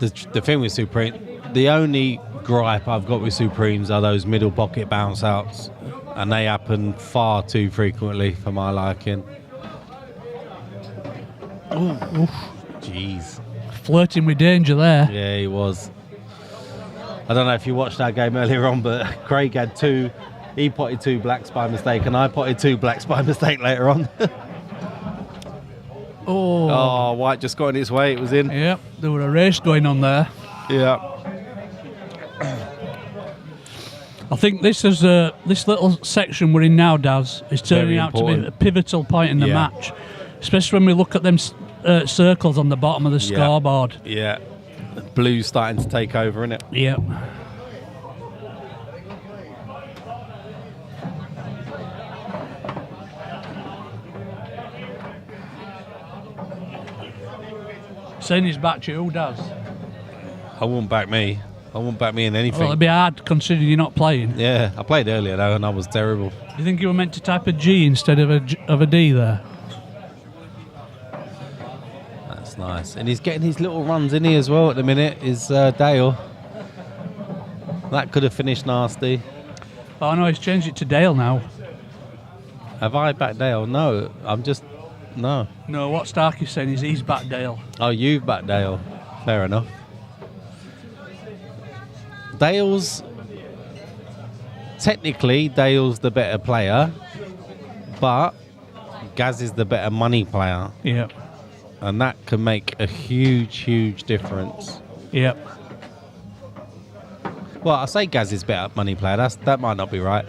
The thing with Supreme, the only gripe I've got with Supremes are those middle pocket bounce outs, and they happen far too frequently for my liking. Oof. Jeez. Flirting with danger there. Yeah, he was. I don't know if you watched that game earlier on, but Craig had two. He potted 2 blacks by mistake, and I potted 2 blacks by mistake later on. Oh, White just got in its way. It was in. Yep, there was a race going on there. Yeah. I think this is this little section we're in now, Daz, is turning Very out to be important. a pivotal point in the Yeah. match, especially when we look at them circles on the bottom of the scoreboard. Yeah. Blue's starting to take over, isn't it? Yep. Saying he's back to you, Daz. I wouldn't back me. I wouldn't back me in anything. Well, it'd be hard considering you're not playing. Yeah, I played earlier though, and I was terrible. Do you think you were meant to type a G instead of a D there? That's nice. And he's getting his little runs in here as well at the minute, is Dale. That could have finished nasty. Oh no, he's changed it to Dale now. Have I backed Dale? No, no. No, what Starkey's saying is he's back Dale. Oh, you've backed Dale. Fair enough. Technically, Dale's the better player, but Gaz is the better money player. Yep. And that can make a huge, huge difference. Yep. Well, I say Gaz is better money player. That might not be right.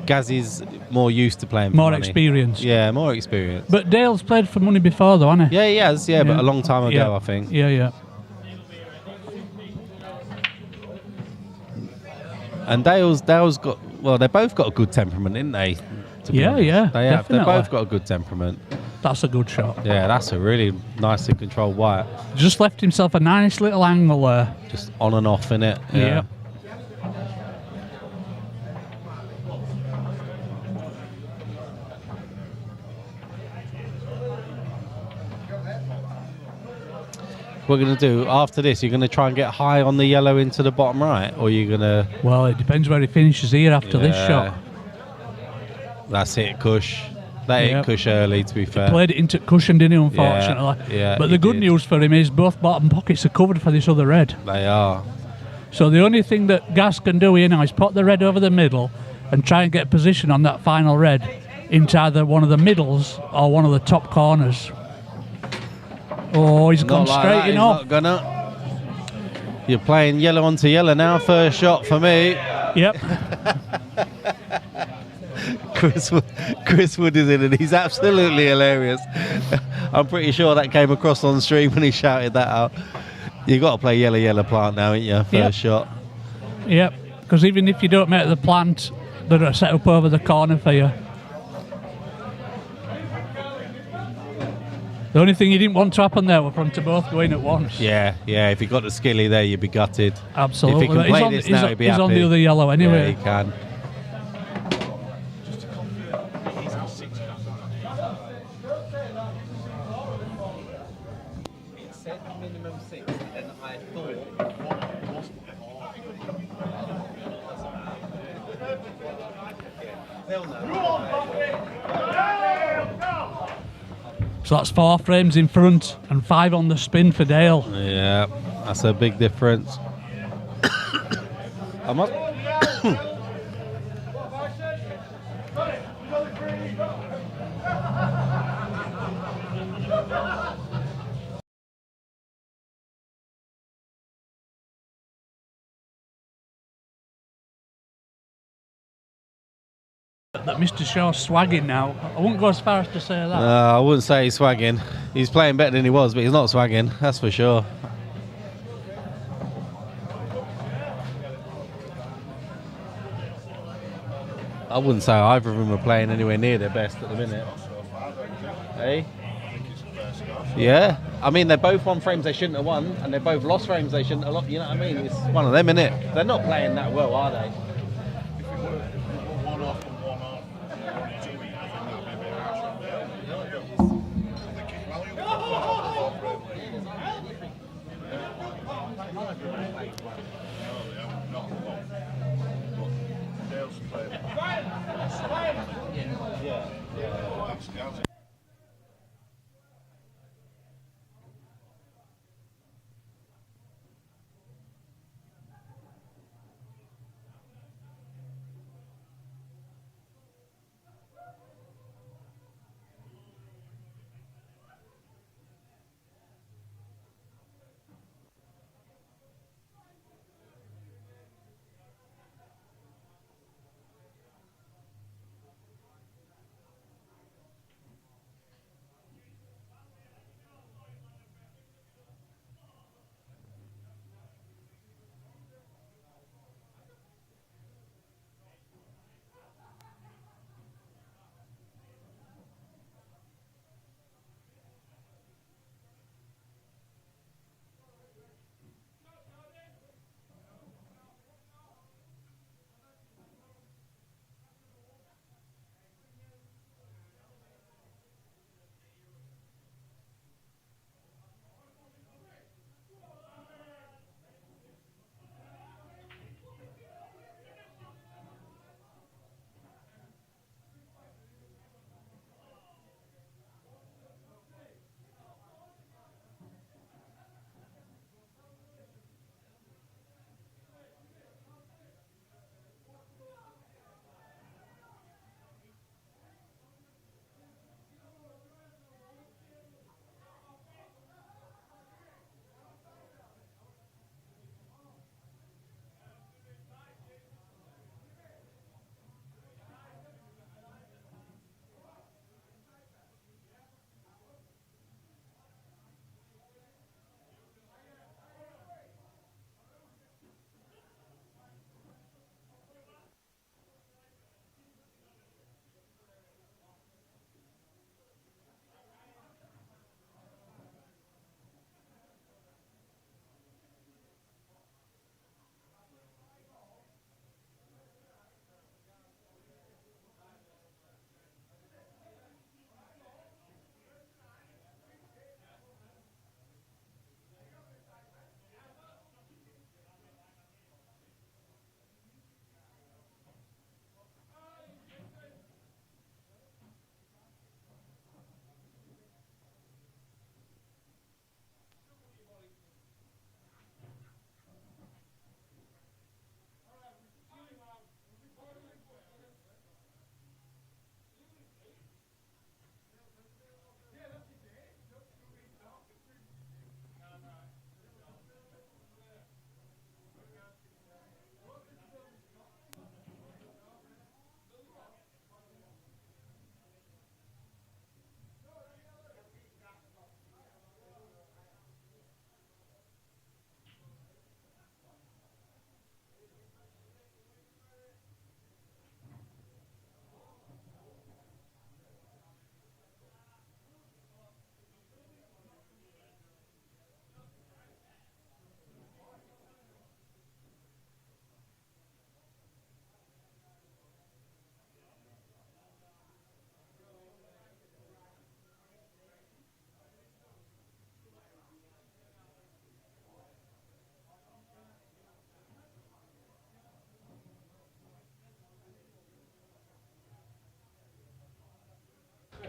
Gaz is more used to playing for More money. experience. Yeah, more experience. But Dale's played for money before though, hasn't he? Yeah, he has. Yeah, but a long time ago, Yeah. I think. Yeah. And Dale's got. Well, they both got a good temperament, didn't they? To be Yeah, honest. yeah, They have. They definitely. both got a good temperament. That's a good shot. Yeah, that's a really nicely controlled white. Just left himself a nice little angle there. Just on and off in it. Yeah. What we're going to do after this, you're going to try and get high on the yellow into the bottom right, or you're going to... Well, it depends where he finishes here after this shot. That's it, Cush. That hit Yep. Cush early, to be fair. Played it into cushion, didn't he, unfortunately? Yeah, but he the good did. news for him is both bottom pockets are covered for this other red. They are. So the only thing that Gas can do here now is put the red over the middle and try and get position on that final red into either one of the middles or one of the top corners. Oh, he's gone Not like straight that, in he's off. not gonna. You're playing yellow onto yellow now. First shot for me. Yep. Chris Wood is in, and he's absolutely hilarious. I'm pretty sure that came across on stream when he shouted that out. You got to play yellow plant now, ain't you? First Yep. shot. Yep. Because even if you don't make the plant, they're set up over the corner for you. The only thing you didn't want to happen there were for them to both go in at once. Yeah. If he got the skilly there, you'd be gutted. Absolutely. If he can play this now, he'd be he's on happy. the other yellow anyway. Yeah, he can. It said minimum 6, and I thought they'll know. So that's 4 frames in front and 5 on the spin for Dale. Yeah, that's a big difference. I must. that Mr. Shaw's swagging now. I wouldn't go as far as to say that. I wouldn't say he's swagging. He's playing better than he was, but he's not swagging. That's for sure. I wouldn't say either of them are playing anywhere near their best at the minute. Hey? Yeah. I mean, they're both won frames they shouldn't have won, and they're both lost frames they shouldn't have lost. You know what I mean? It's one of them, innit? They're not playing that well, are they? One off and one on.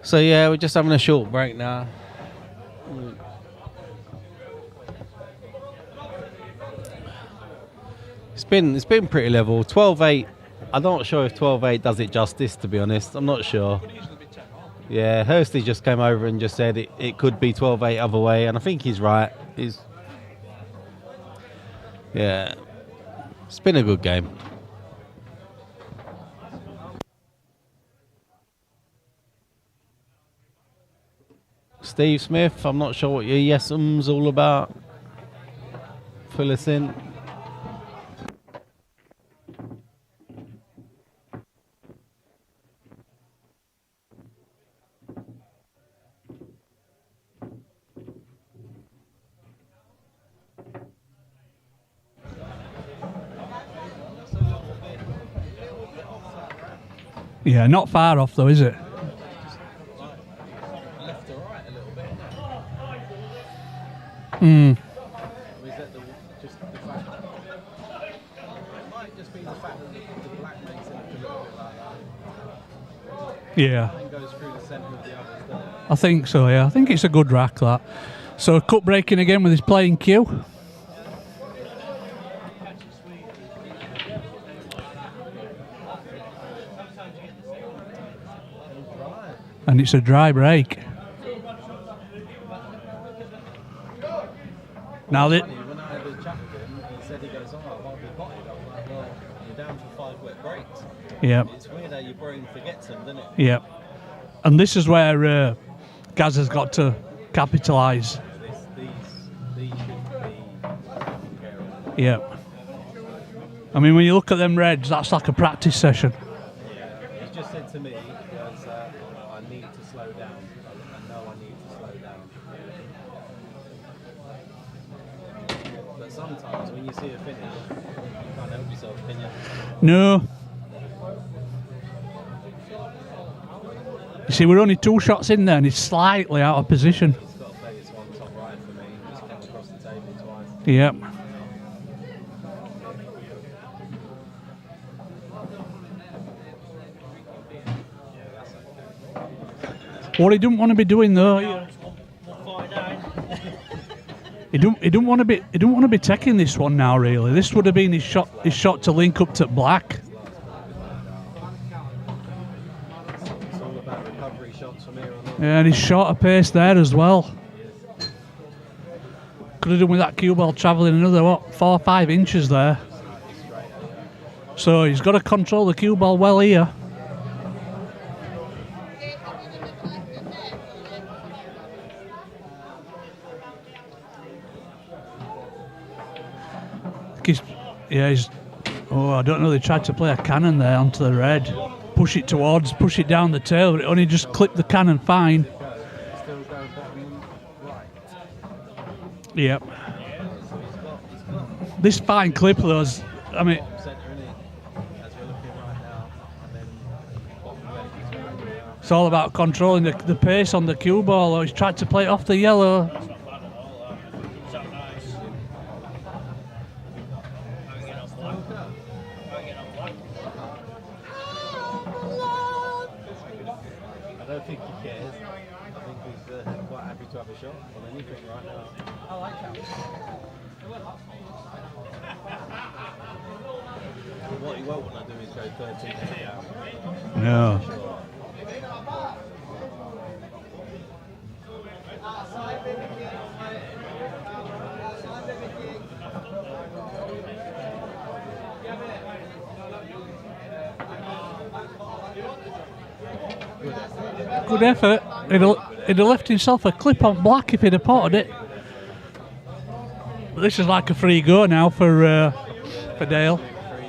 So yeah, we're just having a short break now. It's been pretty level. 12-8. I'm not sure if 12-8 does it justice, to be honest. I'm not sure. Yeah, Hursty just came over and just said it could be 12-8 other way, and I think he's right. Yeah, it's been a good game. Steve Smith, I'm not sure what your yes'um's all about. Fill us in. Yeah, not far off though, is it? Left to right a little bit. Mm. Or is that just the fact that it might just be the fact that the black makes it look a little bit like that Yeah, and goes through the centre of the others, doesn't it? I think so, yeah. I think it's a good rack, that. So cut breaking again with his playing cue. And it's a dry break. Now that When I had a chat with him, he said he goes, oh, I might be potted. I was like, well, you're down for 5 wet breaks. yeah, It's weird how your brain forgets them, doesn't it? yeah. And this is where Gaz has got to capitalise. These should be taken care of. Yeah. I mean, when you look at them reds, that's like a practice session. Yeah, he's just said to me, was, I need to slow down. I know I need to slow down. But sometimes when you see a finish, you can't help yourself, can you? No. You see, we're only 2 shots in there and he's slightly out of position. He's got to play this one top right for me. Just come across the table twice. Yep. What he didn't want to be doing though, he don't want to be taking this one now. Really, this would have been his shot to link up to black. It's all about recovery shots from here on in. Yeah, and he's short of pace there as well. Could have done with that cue ball travelling another 4 or 5 inches there. So he's got to control the cue ball well here. I don't know, they tried to play a cannon there onto the red. Push it down the tail, but it only just clipped the cannon fine. Still go bottom right. Yep. This fine clip though is, I mean, Centre, innit? As we're looking right now. And then bottom left is where we are. it's all about controlling the pace on the cue ball. He's tried to play it off the yellow. I don't think he cares. I think he's quite happy to have a shot on anything right now. I like that. What he won't want to do is go 13 feet out. No. Good effort. He'd have left himself a clip on black if he'd have potted it. But this is like a free go now for Dale. Free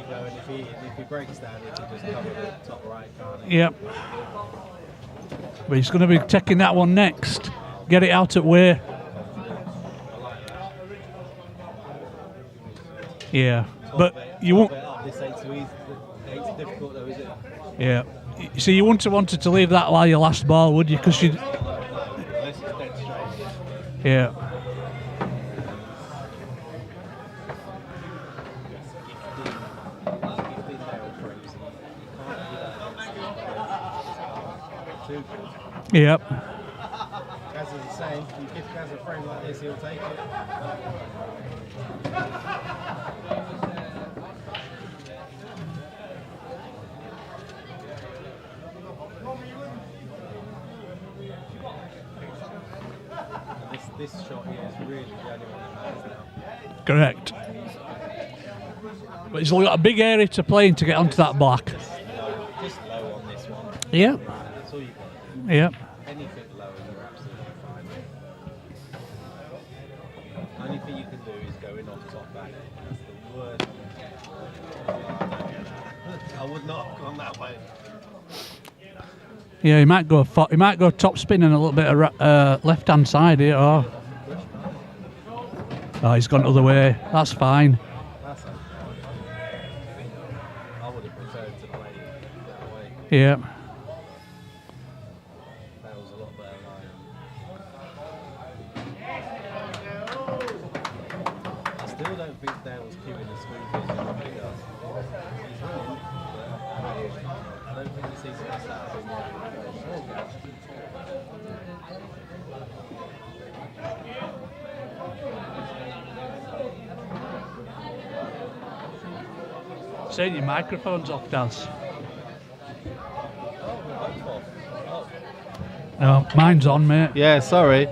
go, and if he breaks down, he can just cover the top right, can't he? Yep. But he's going to be taking that one next. Get it out at way. Yeah. But you won't. This ain't too easy. Ain't too difficult though, is it? Yeah. You see, you wouldn't have wanted to leave that while your last ball, would you? Because you. Unless it's dead straight. Yeah. Yep. Gaz is the same. You give Gaz a frame like this, he'll take it. And this shot here is really the only one that matters now. Correct. But he's got a big area to play in to get onto that black. Just low on this one. Yep. That's all you got to do. Yep. Anything lower, you're absolutely fine. thing you can do is go in off top back. That's the worst. I would not have gone that way. Yeah, he might go top spin and a little bit of left hand side here. Oh, he's gone the other way. That's fine. That's okay. I would have preferred to play that way. Yeah. That was a lot better line. I still don't think Dale's queuing as smoothly as he normally does. He's winning, but I don't think he sees the start of him yet. Saying your microphone's off, Daz. No, mine's on, mate. Yeah, sorry.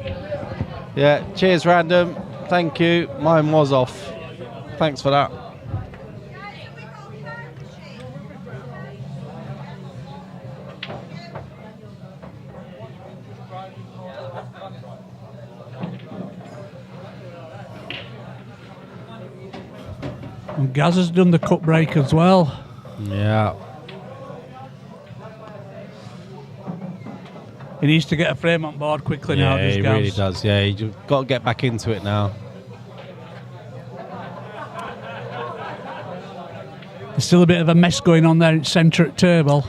Yeah, cheers, random. Thank you. Mine was off. Thanks for that. And Gaz has done the cup break as well. Yeah. He needs to get a frame on board quickly now. Yeah, he Gaz. really does. Yeah, you got to get back into it now. There's still a bit of a mess going on there in centre at table.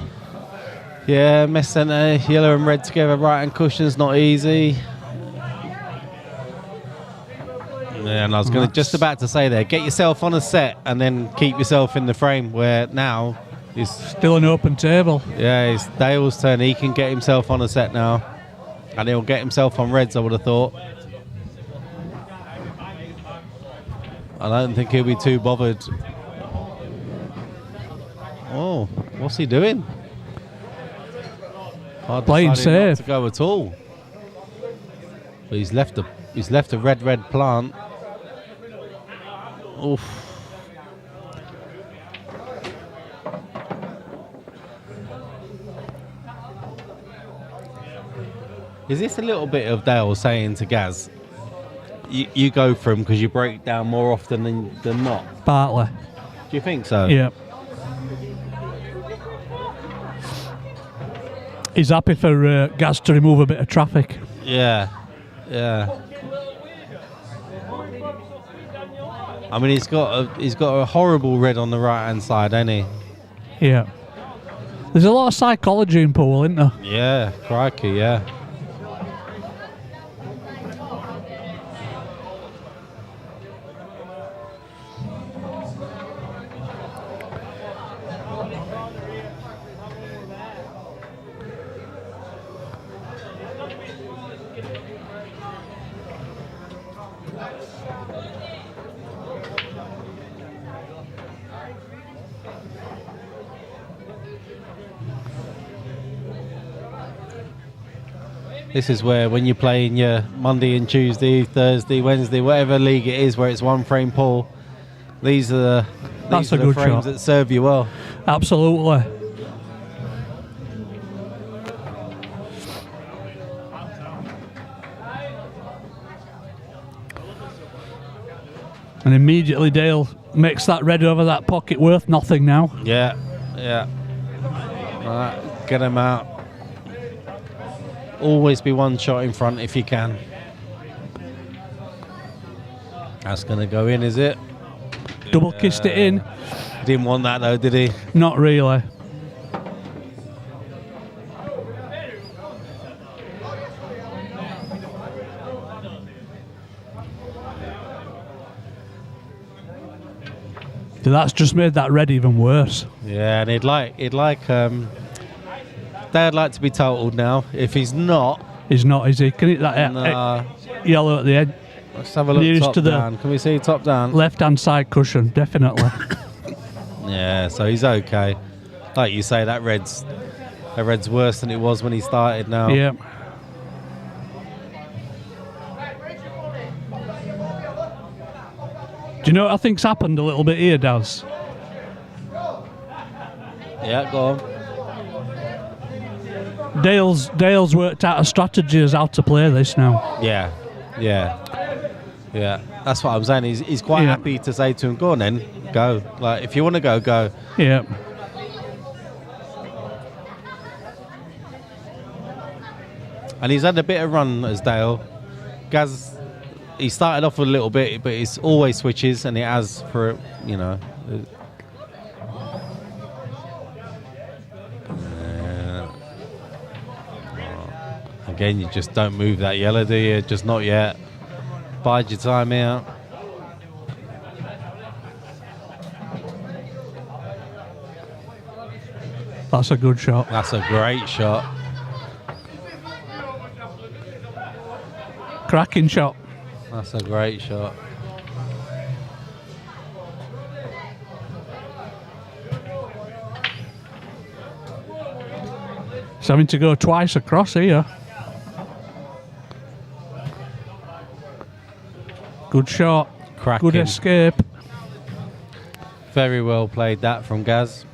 Yeah, mess centre, yellow and red together, right hand cushion's not easy. Yeah, and I was just about to say there, get yourself on a set and then keep yourself in the frame, where now it's still an open table. Yeah, it's Dale's turn. He can get himself on a set now. And he'll get himself on reds, I would have thought. I don't think he'll be too bothered. Oh, what's he doing? Playing Decided not safe. to go at all. But he's left a red plant. Oof. Is this a little bit of Dale saying to Gaz, you go for him because you break down more often than not? Partly. Do you think so? Yeah. He's happy for Gaz to remove a bit of traffic. Yeah. Yeah. I mean, he's got a horrible red on the right hand side, ain't he? Yeah. There's a lot of psychology in pool, isn't there? Yeah, crikey, yeah. This is where, when you play in your Monday and Tuesday, Thursday, Wednesday, whatever league it is, where it's one frame pool, these are the frames that serve you well. Absolutely. And immediately Dale makes that red over that pocket worth nothing now. Yeah, yeah. Right, get him out. Always be one shot in front if you can. That's going to go in, is it? Double kissed it in. Didn't want that though, did he? Not really. So that's just made that red even worse. Yeah, and he'd like Dad like to be totaled now. If he's not, is he? Can it that yellow at the end? Let's have a look top down. Can we see top down? Left hand side cushion, definitely. Yeah, so he's okay. Like you say, that red's worse than it was when he started now. Yeah. Do you know what I think's happened a little bit here, Daz? Yeah, go on. Dale's worked out a strategy as how to play this now. Yeah, yeah. Yeah, that's what I'm saying. He's quite Yeah. happy to say to him, go on then, go. Like, if you want to go, go. Yeah. And he's had a bit of run as Dale. Gaz, he started off a little bit, but it's always switches, and it has for, you know. Again, you just don't move that yellow, do you? Just not yet. Bide your time out. That's a good shot. That's a great shot. Cracking shot. That's a great shot. He's having to go twice across here. Good shot. Cracking. Good escape. Very well played that from Gaz.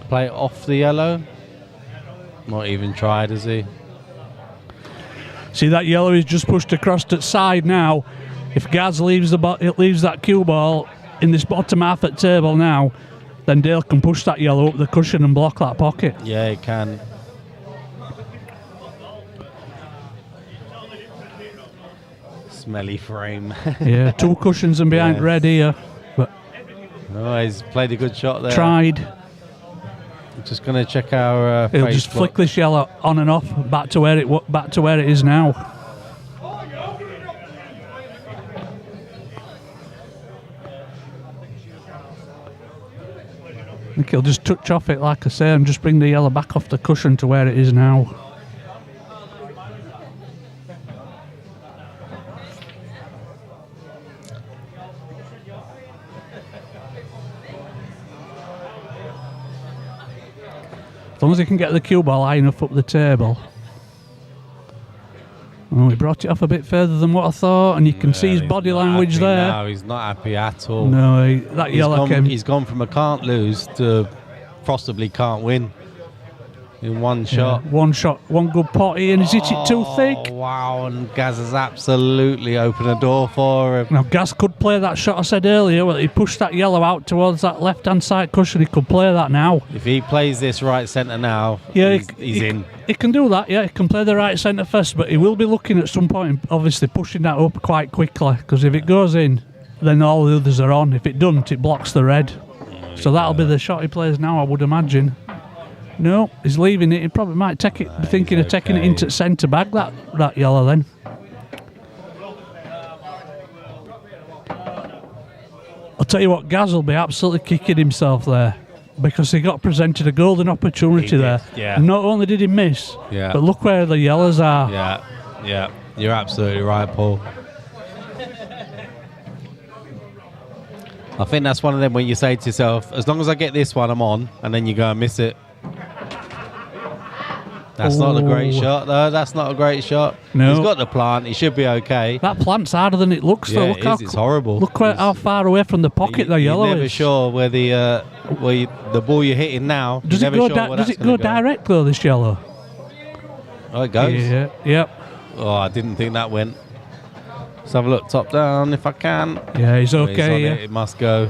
Play it off the yellow. Not even tried, has he? See, that yellow is just pushed across to the side now. If Gaz leaves that cue ball in this bottom half at table now, then Dale can push that yellow up the cushion and block that pocket. Yeah, he can. Smelly frame. Yeah, 2 cushions and behind Yes. red here. But Oh, he's played a good shot there. tried. Just going to check our He'll just Facebook. flick this yellow on and off back to where it is now. I think he'll just touch off it, like I say, and just bring the yellow back off the cushion to where it is now. As long as he can get the cue ball high enough up the table. Oh, he brought it off a bit further than what I thought, and you can see his He's body not language happy there. now. He's not happy at all. No, that yellow came. He's gone from a can't lose to possibly can't win in one shot. One shot, one good potty, and he's hit it too thick. Oh, wow, and Gaz has absolutely opened a door for him. Now, Gaz could play that shot I said earlier. Well, he pushed that yellow out towards that left-hand side cushion. He could play that now. If he plays this right centre now, Yeah, he's in. He can do that, yeah. He can play the right centre first, but he will be looking at some point, obviously, pushing that up quite quickly, because if it goes in, then all the others are on. If it doesn't, it blocks the red. So that'll be the shot he plays now, I would imagine. No, he's leaving it. He probably might take it, be thinking of taking it okay. into centre back, that yellow then. I'll tell you what, Gaz will be absolutely kicking himself there, because he got presented a golden opportunity He did, there. yeah. And not only did he miss, Yeah. but look where the yellows are. Yeah, you're absolutely right, Paul. I think that's one of them when you say to yourself, as long as I get this one, I'm on, and then you go and miss it. That's not a great Oh. shot, though. That's not a great shot. No. He's got the plant. He should be okay. That plant's harder than it looks, though. Yeah, Look it is. It's horrible. Look how far away from the pocket the yellow You're never is. sure where the ball you're hitting now. Does you're it never go? sure where Does that's it go gonna direct though? This yellow. Oh, it goes. Yeah. Yep. Oh, I didn't think that went. Let's have a look top down if I can. Yeah, he's He's on okay. Yeah. it must go.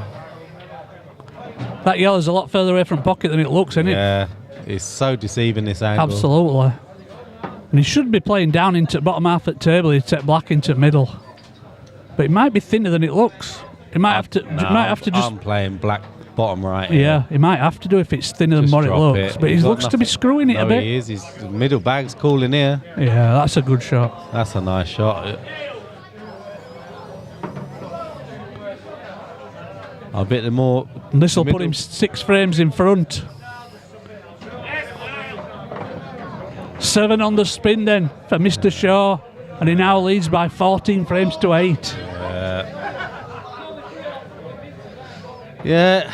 That yellow's a lot further away from pocket than it looks, isn't it? Yeah, it's so deceiving, this angle. Absolutely. And he should be playing down into the bottom half at table. He'd take black into the middle, but it might be thinner than it looks. He might have to. No, might have to just. I'm playing black bottom right. Yeah, he might have to do if it's thinner than Just what it drop looks. it. But he He's got looks to be nothing- screwing it No, a bit. he is. His middle bag's cool in here. Yeah, that's a good shot. That's a nice shot. I bet the more. And this will put middle- him 6 frames in front. 7 on the spin then for Mr. Shaw, and he now leads by 14 frames to 8. Yeah.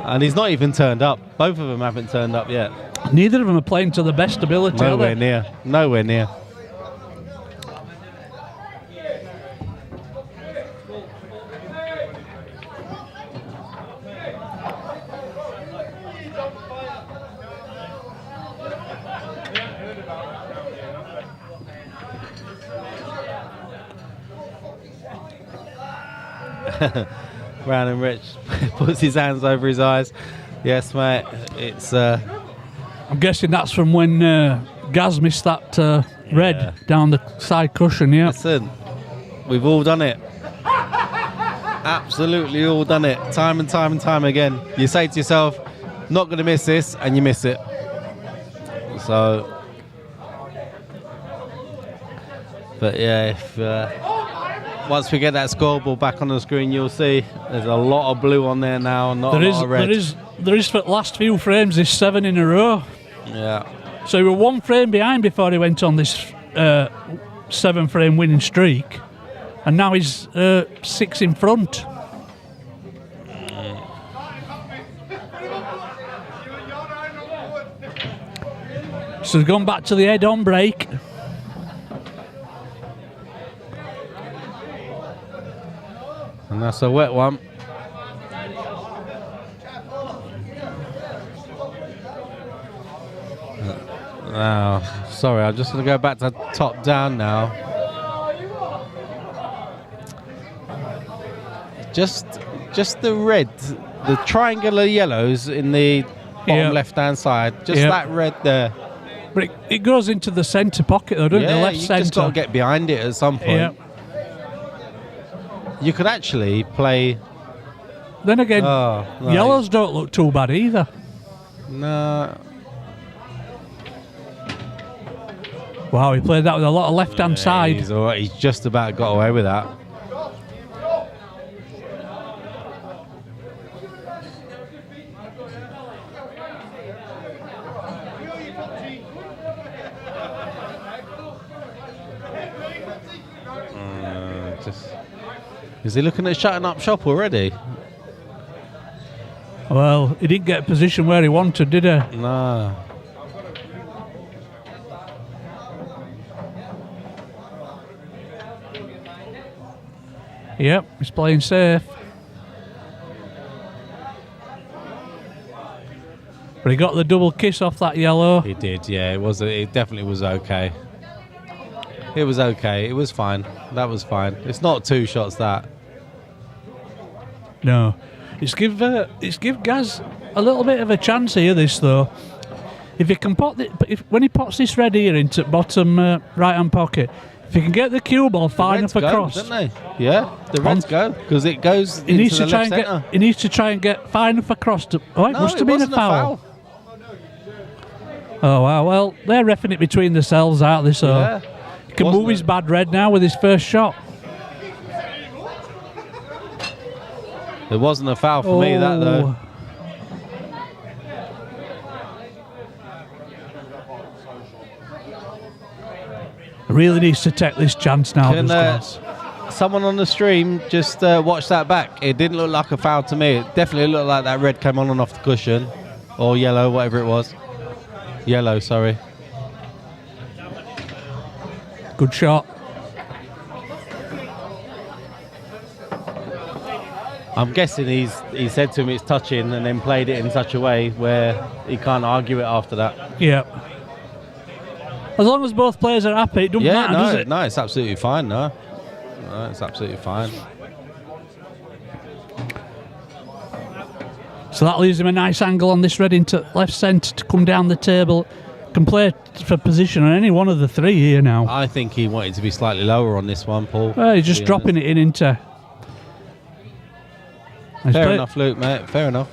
And he's not even turned up. Both of them haven't turned up yet. Neither of them are playing to the best ability. are Nowhere they? near. Nowhere near. Brown and Rich puts his hands over his eyes. Yes, mate. It's. I'm guessing that's from when Gaz missed that red down the side cushion. Yeah. Listen, we've all done it. Absolutely all done it. Time and time and time again. You say to yourself, not going to miss this, and you miss it. So. But yeah, if once we get that scoreboard back on the screen, you'll see there's a lot of blue on there now, not a lot of red. There is for the last few frames, there's 7 in a row. Yeah. So he was 1 frame behind before he went on this 7-frame winning streak, and now he's 6 in front. So he's gone back to the head-on break. And that's a wet one. Now, sorry, I'm just going to go back to top down now. Just the red, the triangular yellows in the bottom left-hand side. Just that red there. But it goes into the centre pocket, though, doesn't it? The left centre. You just got to get behind it at some point. Yeah. You could actually play. Then again, yellows don't look too bad either. No. Wow, he played that with a lot of left-hand side. He's all right. He's just about got away with that. Is he looking at shutting up shop already? Well, he didn't get a position where he wanted, did he? No. Yep, he's playing safe. But he got the double kiss off that yellow. He did, yeah. It definitely was okay. It was okay. It was fine. That was fine. It's not 2 shots that. No, it's give Gaz a little bit of a chance here. This though, if he can when he pots this red here into bottom right hand pocket, if he can get the cue ball far enough across, don't they? Yeah, the reds go because it goes into the left centre. He needs to try and get far enough across to. Oh, it must have been a foul. Oh wow! Well, they're reffing it between themselves, aren't they? So he can move his bad red now with his first shot. It wasn't a foul for me, that though. Really needs to take this chance now. Can someone on the stream just watch that back? It didn't look like a foul to me. It definitely looked like that red came on and off the cushion. Or yellow, whatever it was. Yellow, sorry. Good shot. I'm guessing he said to him it's touching and then played it in such a way where he can't argue it after that. Yeah. As long as both players are happy, it doesn't matter, does it? No, it's absolutely fine, no, it's absolutely fine. So that leaves him a nice angle on this red into left centre to come down the table. Can play for position on any one of the 3 here now. I think he wanted to be slightly lower on this one, Paul. He's just dropping it into... Fair enough, Luke, mate. Fair enough.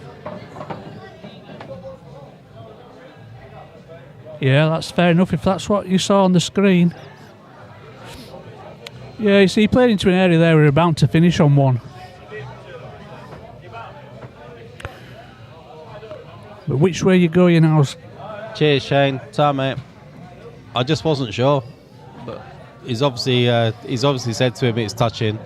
Yeah, that's fair enough if that's what you saw on the screen. Yeah, you see, he played into an area there where we're bound to finish on one. But which way you go, you know? Cheers, Shane. Time, mate. I just wasn't sure, but he's obviously said to him it's touching.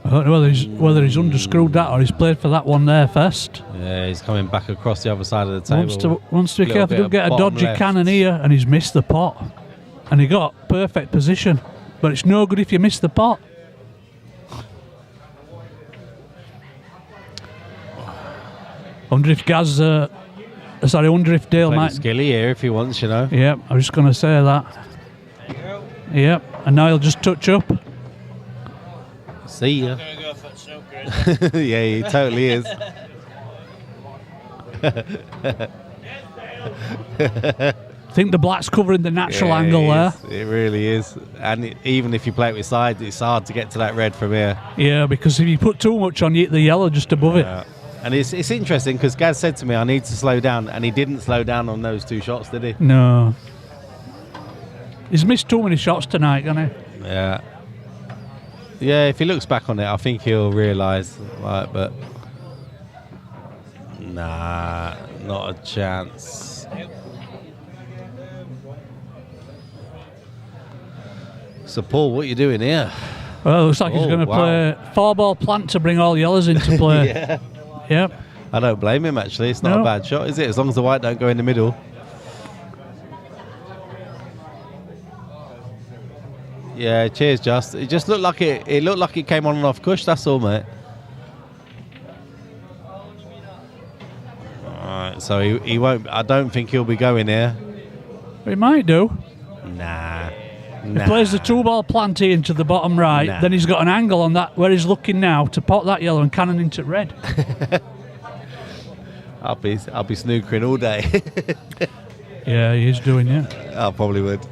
I don't know whether he's underscrewed that or he's played for that one there first. Yeah, he's coming back across the other side of the table. Wants to be careful, don't get a dodgy cannon here, and he's missed the pot. And he got perfect position, but it's no good if you miss the pot. Wonder if wonder if Dale might... skilly here if he wants, you know. Yep, I was just going to say that. Yep, and now he'll just touch up. See ya. Gonna go for snooker, isn't it? Yeah, he totally is. I think the black's covering the natural Yeah, angle there. It really is. And even if you play it with sides, it's hard to get to that red from here. Yeah, because if you put too much on, you hit the yellow just above it. Yeah. And it's interesting because Gaz said to me, I need to slow down. And he didn't slow down on those 2 shots, did he? No. He's missed too many shots tonight, hasn't he? Yeah. Yeah, if he looks back on it, I think he'll realise. Right, but nah, not a chance. So, Paul, what are you doing here? Well, it looks like he's Oh, going to wow. play 4-ball plant to bring all yellows into play. Yeah. Yep. I don't blame him, actually. It's not No. a bad shot, is it? As long as the white don't go in the middle. Yeah, cheers, Just. It just looked like it looked like it came on and off cush, that's all, mate. Alright, so he won't. I don't think he'll be going here. He might do. Nah. He plays the 2-ball planty into the bottom right, Nah. then he's got an angle on that where he's looking now to pot that yellow and cannon into red. I'll be snookering all day. Yeah, he is doing it. I probably would.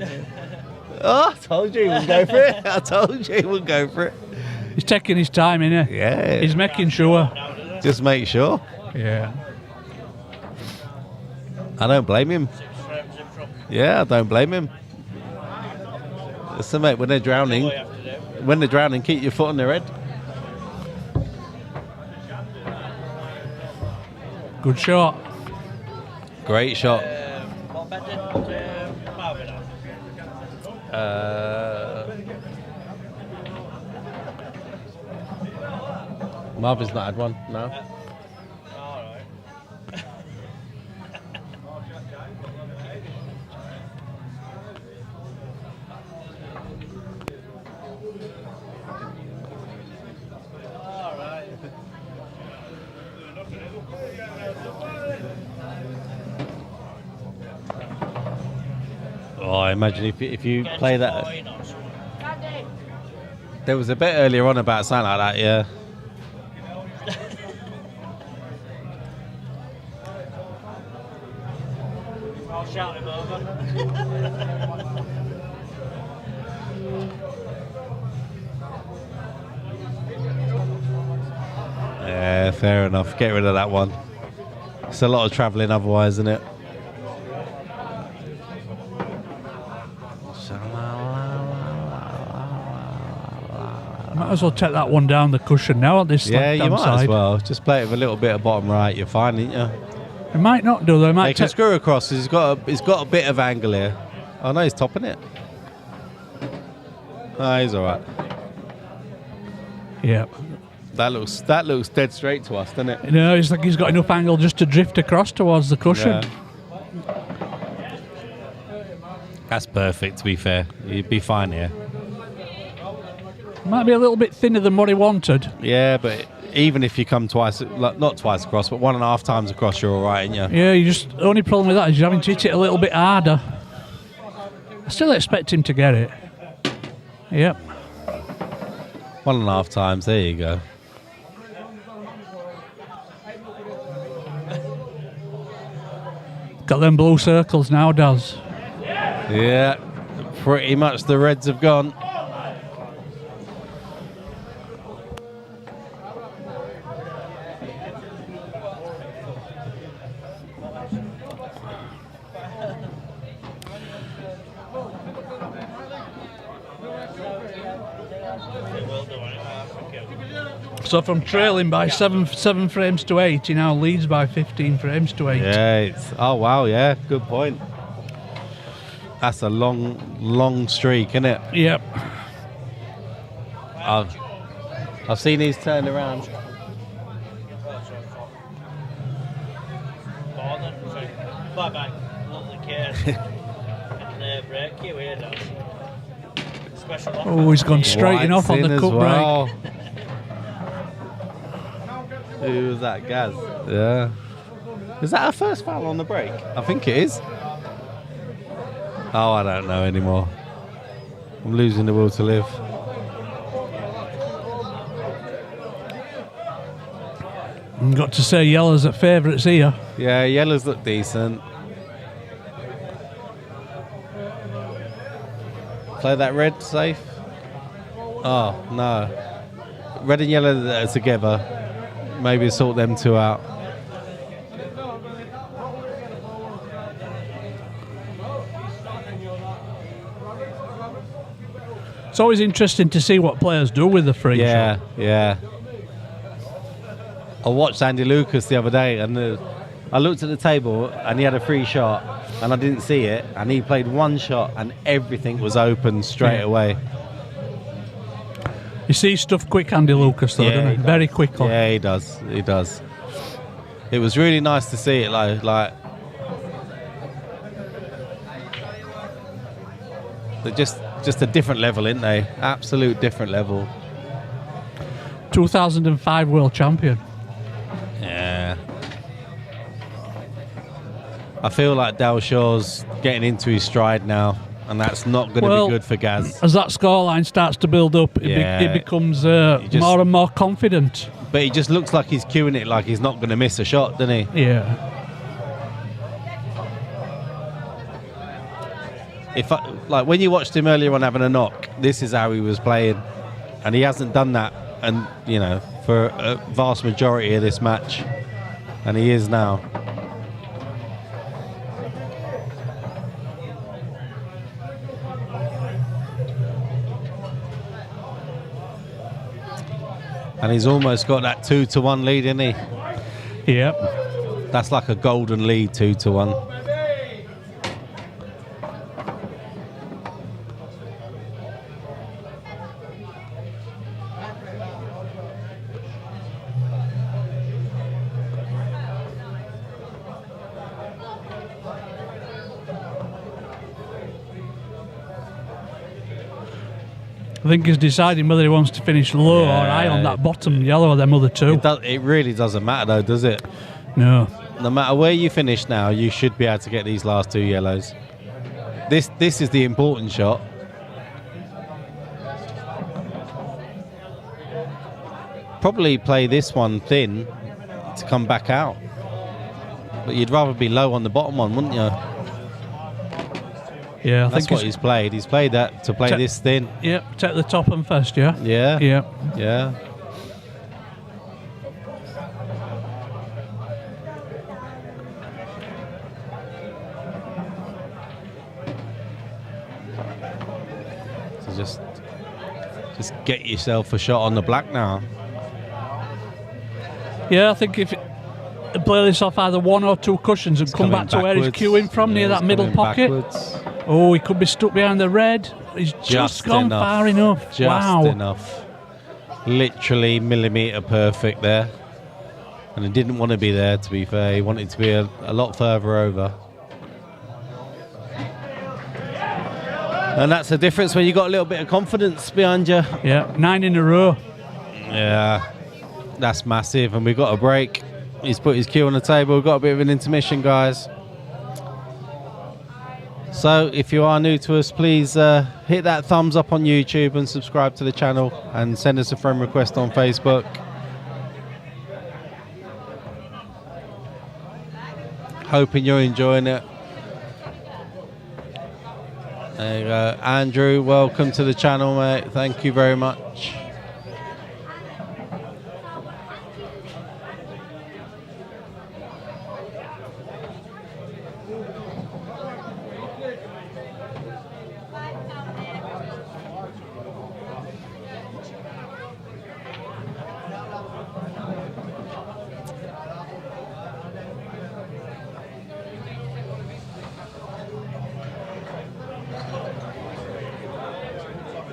Oh, I told you he wouldn't go for it. I told you he wouldn't go for it. He's taking his time, innit? Yeah. He's making sure. Just make sure. Yeah. I don't blame him. 6 frames in front. Yeah, I don't blame him. Listen, mate, when they're drowning, All you have to do. keep your foot on their head. Good shot. Great shot. What bet did Marvin have? Marvin's not had one, no. All right. All right. Oh, I imagine if you play that. Coin or something. There was a bit earlier on about something like that, yeah. I'll shout him over. Yeah, fair enough. Get rid of that one. It's a lot of travelling otherwise, isn't it? Might as well take that one down the cushion now on this Yeah, you left-hand might side. as well. Just play it with a little bit of bottom right. You're fine, ain't you? It might not do though. It They might can take. screw across. He's got a bit of angle here. Oh no, he's topping it. Oh, he's all right. Yeah. That looks dead straight to us, doesn't it? No, it's like he's got enough angle just to drift across towards the cushion. Yeah. That's perfect. To be fair, you'd be fine here. Might be a little bit thinner than what he wanted. Yeah, but even if you come twice, like, not twice across, but 1.5 times across, you're all right, ain't you? Yeah, you just the only problem with that is you're having to hit it a little bit harder. I still expect him to get it. Yep. 1.5 times. There you go. Got them blue circles now, does. Yeah, pretty much the Reds have gone. So from trailing by seven frames to 8, he now leads by 15 frames to 8. Yeah, oh wow, yeah, good point. That's a long streak, isn't it? Yep. I've seen he's turned around. Bye bye. Lovely case. And break you here, does. Special offer. Oh, he's gone straight off on White's the in cut as well. break. Who was that, Gaz? Yeah. Is that our first foul on the break? I think it is. Oh, I don't know anymore. I'm losing the will to live. Got to say, yellows are favourites here. Yeah, yellows look decent. Play that red safe. Oh, no. Red and yellow are together. Maybe sort them two out. It's always interesting to see what players do with the free shot. Yeah. I watched Andy Lucas the other day, and I looked at the table, and he had a free shot, and I didn't see it, and he played one shot, and everything was open straight away. You see stuff quick, Andy Lucas, though, doesn't he? Very quickly. Yeah, he does. He does. It was really nice to see it, like they're just a different level, isn't they? Absolute different level. 2005 world champion. Yeah. I feel like Dalshaw's getting into his stride now, and that's not going to be good for Gaz. As that scoreline starts to build up, he becomes more and more confident. But he just looks like he's cueing it like he's not going to miss a shot, doesn't he? Yeah. Like when you watched him earlier on having a knock, this is how he was playing, and he hasn't done that, and for a vast majority of this match, and he is now. And he's almost got that 2-1 lead, isn't he? Yep. That's like a golden lead, 2-1. I think he's deciding whether he wants to finish low or high on that bottom yellow or them other two. It really doesn't matter though, does it? No. No matter where you finish now, you should be able to get these last two yellows. This is the important shot. Probably play this one thin to come back out. But you'd rather be low on the bottom one, wouldn't you? Yeah, that's what he's played. He's played that to play this thin. Yep, take the top one first, yeah? Yeah. Yep. Yeah. So just get yourself a shot on the black now. Yeah, I think if you play this off either one or two cushions and come back to where he's cueing from, near that middle pocket. Backwards. Oh, he could be stuck behind the red. He's just gone far enough. Just enough. Literally millimetre perfect there. And he didn't want to be there, to be fair. He wanted to be a lot further over. And that's the difference when you got a little bit of confidence behind you. Yeah, 9 in a row. Yeah, that's massive. And we've got a break. He's put his cue on the table. We've got a bit of an intermission, guys. So if you are new to us, please hit that thumbs up on YouTube and subscribe to the channel and send us a friend request on Facebook. Hoping you're enjoying it. There you go. Andrew, welcome to the channel, mate. Thank you very much.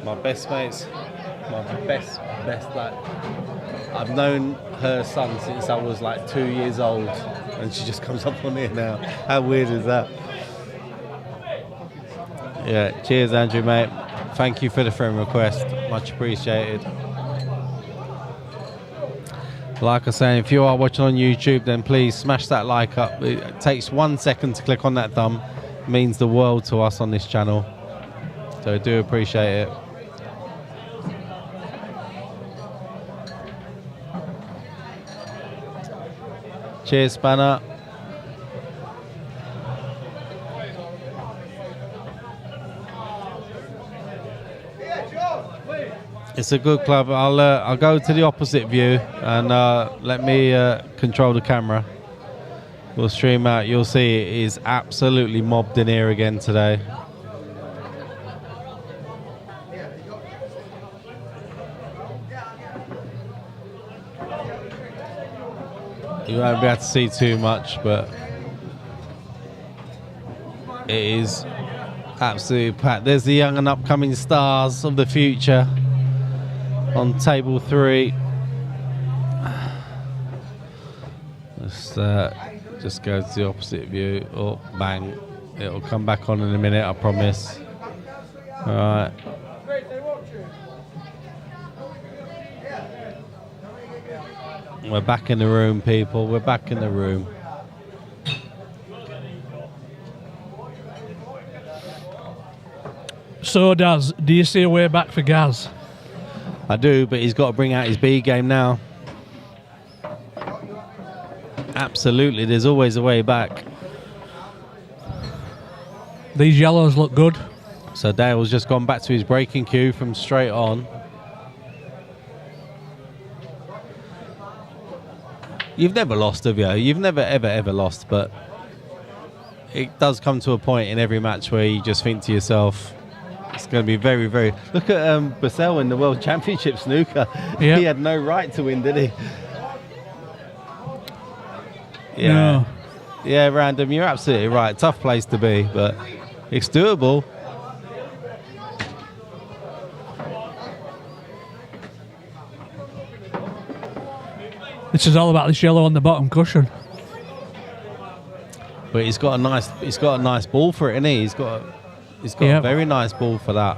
My best mates, my best like, I've known her son since I was like 2 years old, and she just comes up on here now. How weird is that? Yeah, cheers Andrew, mate. Thank you for the friend request, much appreciated. Like I say, if you are watching on YouTube, then please smash that like up. It takes 1 second to click on that thumb. It means the world to us on this channel, so I do appreciate it. Cheers, Spanner. It's a good club. I'll go to the opposite view and let me control the camera. We'll stream out. You'll see it is absolutely mobbed in here again today. You won't be able to see too much, but it is absolutely packed. There's the young and upcoming stars of the future on table 3. Let's just go to the opposite view. Oh, bang. It'll come back on in a minute, I promise. All right. We're back in the room, people. We're back in the room. So, Daz, do you see a way back for Gaz? I do, but he's got to bring out his B game now. Absolutely, there's always a way back. These yellows look good. So Dale's just gone back to his breaking cue from straight on. You've never lost, have you? You've never, ever lost, but it does come to a point in every match where you just think to yourself, it's going to be very, very... Look at Bassell in the World Championship snooker. Yep. He had no right to win, did he? Yeah. No. Yeah, Random, you're absolutely right. Tough place to be, but it's doable. This is all about this yellow on the bottom cushion. But he's got a nice ball for it, isn't he? He's got Yep. a very nice ball for that.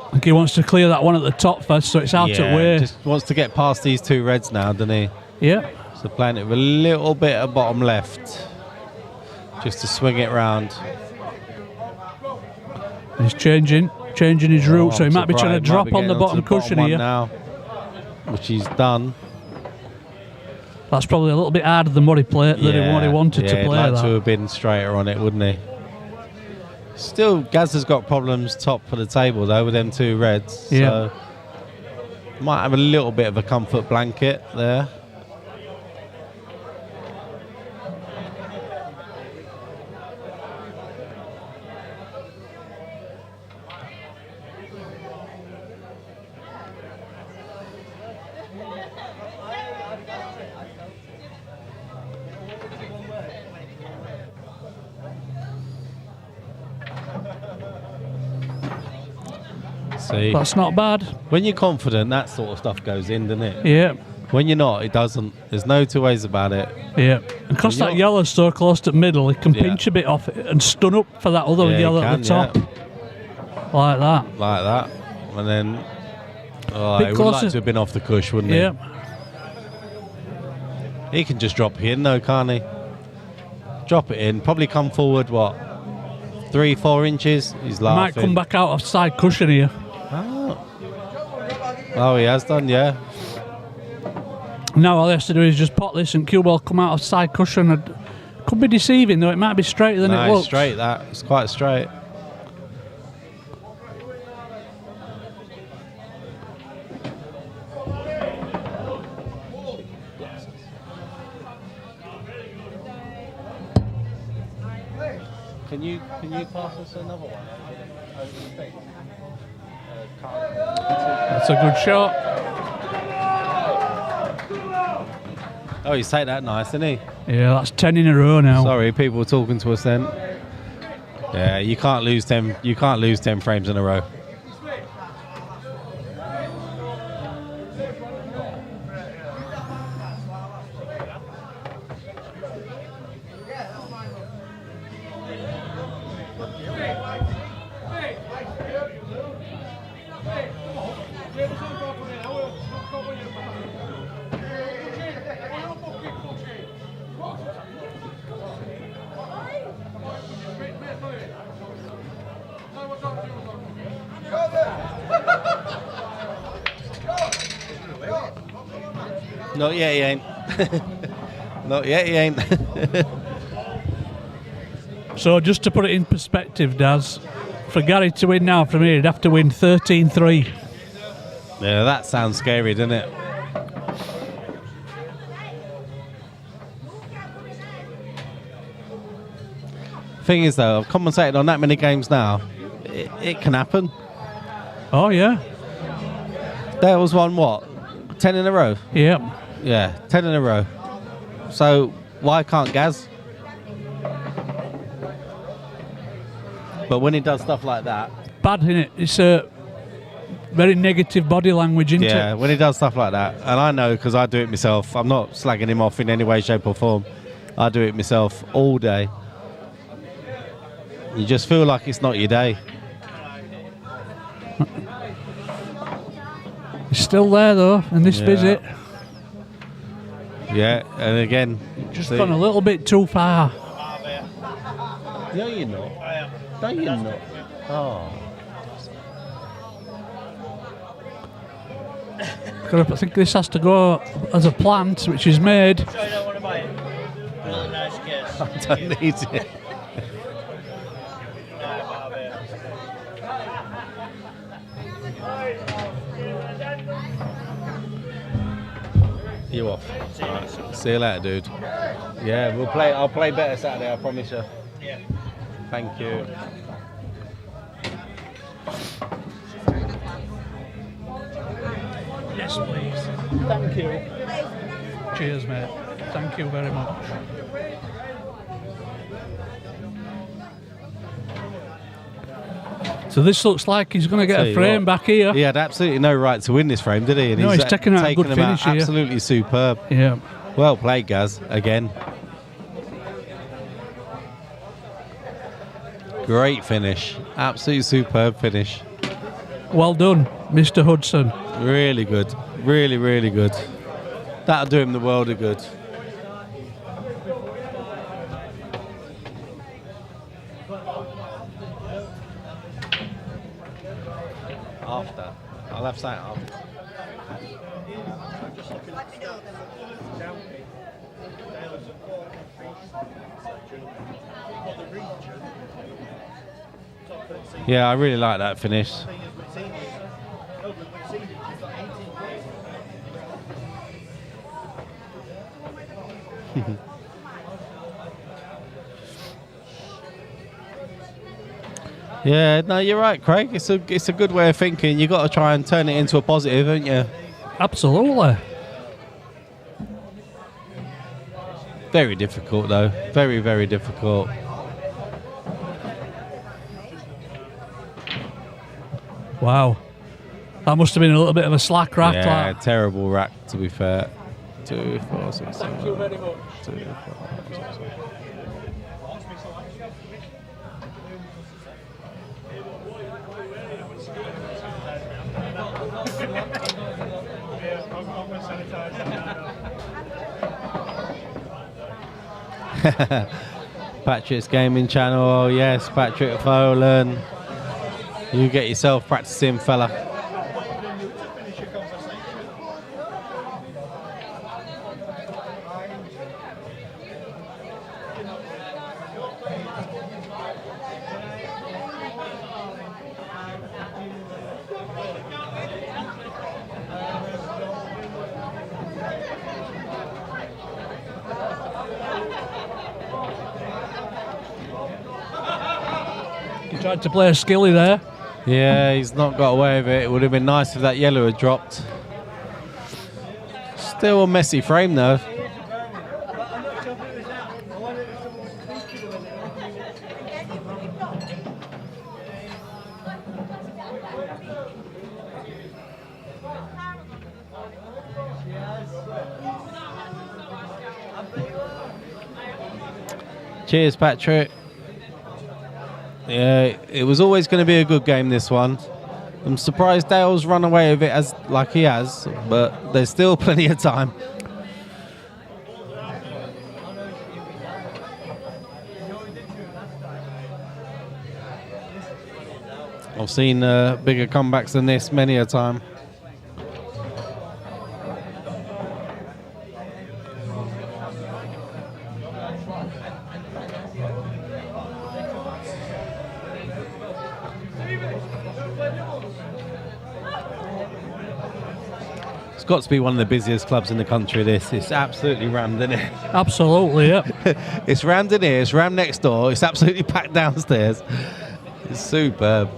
I think he wants to clear that one at the top first, so it's out of way. Just wants to get past these two reds now, doesn't he? Yep. So playing it with a little bit of bottom left, just to swing it round. He's changing his route, so he might be trying to drop on the bottom cushion here. Now, which he's done. That's probably a little bit harder than what he played, than what he wanted to play. He'd like that. to have been straighter on it, wouldn't he? Still, Gaz has got problems top of the table though with them two reds. Yeah. So might have a little bit of a comfort blanket there. See, That's not bad. when you're confident, that sort of stuff goes in, doesn't it? Yeah. When you're not, it doesn't. There's no two ways about it. Yeah. And because that yellow's so close to the middle, he can pinch a bit off it and stun up for that other Yeah, he yellow can, at the top. Like that. Like that. And then, it would closer. like to have been off the cush, wouldn't Yeah. he? He can just drop it in though, can't he? Drop it in. Probably come forward, what, 3-4 inches? He's laughing. Might come back out of side cushion here. Oh, he has done, yeah. Now all he has to do is just pot this and cue ball come out of side cushion. It could be deceiving though, it might be straighter than No, it it's looks. straight that. It's quite straight. Can you pass us another one? That's a good shot. Oh, he's taken that nice, isn't he? Yeah, that's 10 in a row now. Sorry, people were talking to us then. Yeah, you can't lose 10. You can't lose 10 frames in a row. Not yet, he ain't. Not yet, he ain't. So just to put it in perspective, Daz, for Gary to win now from here, he'd have to win 13-3. Yeah, that sounds scary, doesn't it? Thing is, though, I've commentated on that many games now. It can happen. Oh, yeah. There was one, what? 10 in a row? Yep. Yeah, 10 in a row. So, why can't Gaz? But when he does stuff like that... Bad, isn't it? It's a very negative body language, isn't it? Yeah, when he does stuff like that. And I know, because I do it myself. I'm not slagging him off in any way, shape or form. I do it myself all day. You just feel like it's not your day. He's still there, though, in this visit. Yeah, and again... Just gone a little bit too far. No, you're not. No, you're not. Oh. I think this has to go as a plant, which is made. Sure you don't want to buy it? Really nice case. I don't need it. You off. Right. See you later, dude. Yeah, we'll play. I'll play better Saturday, I promise you. Yeah. Thank you. Yes, please. Thank you. Cheers, mate. Thank you very much. So this looks like he's going to get a frame back here. He had absolutely no right to win this frame, did he? And No, he's taken out a good them finish here. Absolutely superb. Yeah. Well played, Gaz, again. Great finish. Absolutely superb finish. Well done, Mr. Hudson. Really good. Really, really good. That'll do him the world of good. After. I'll have that after. Yeah, I really like that finish. Yeah, no, you're right, Craig. It's a good way of thinking. You've got to try and turn it into a positive, haven't you? Absolutely. Very difficult, though. Very, very difficult. Wow. That must have been a little bit of a slack rack. Yeah, Like. terrible rack, to be fair. 2, 4, 6, 7. Thank you very much. 2, 4, 6, 7. Patrick's gaming channel. Oh yes, Patrick Folan. You get yourself practicing, fella. He tried to play a skilly there. Yeah, he's not got away with it. It would have been nice if that yellow had dropped. Still a messy frame though. Cheers, Patrick. Yeah, it was always going to be a good game, this one. I'm surprised Dale's run away with it as like he has, but there's still plenty of time. I've seen bigger comebacks than this many a time. got to be one of the busiest clubs in the country, this. It's absolutely rammed, isn't it? Absolutely, yeah. It's rammed in here, it's rammed next door, it's absolutely packed downstairs. It's superb.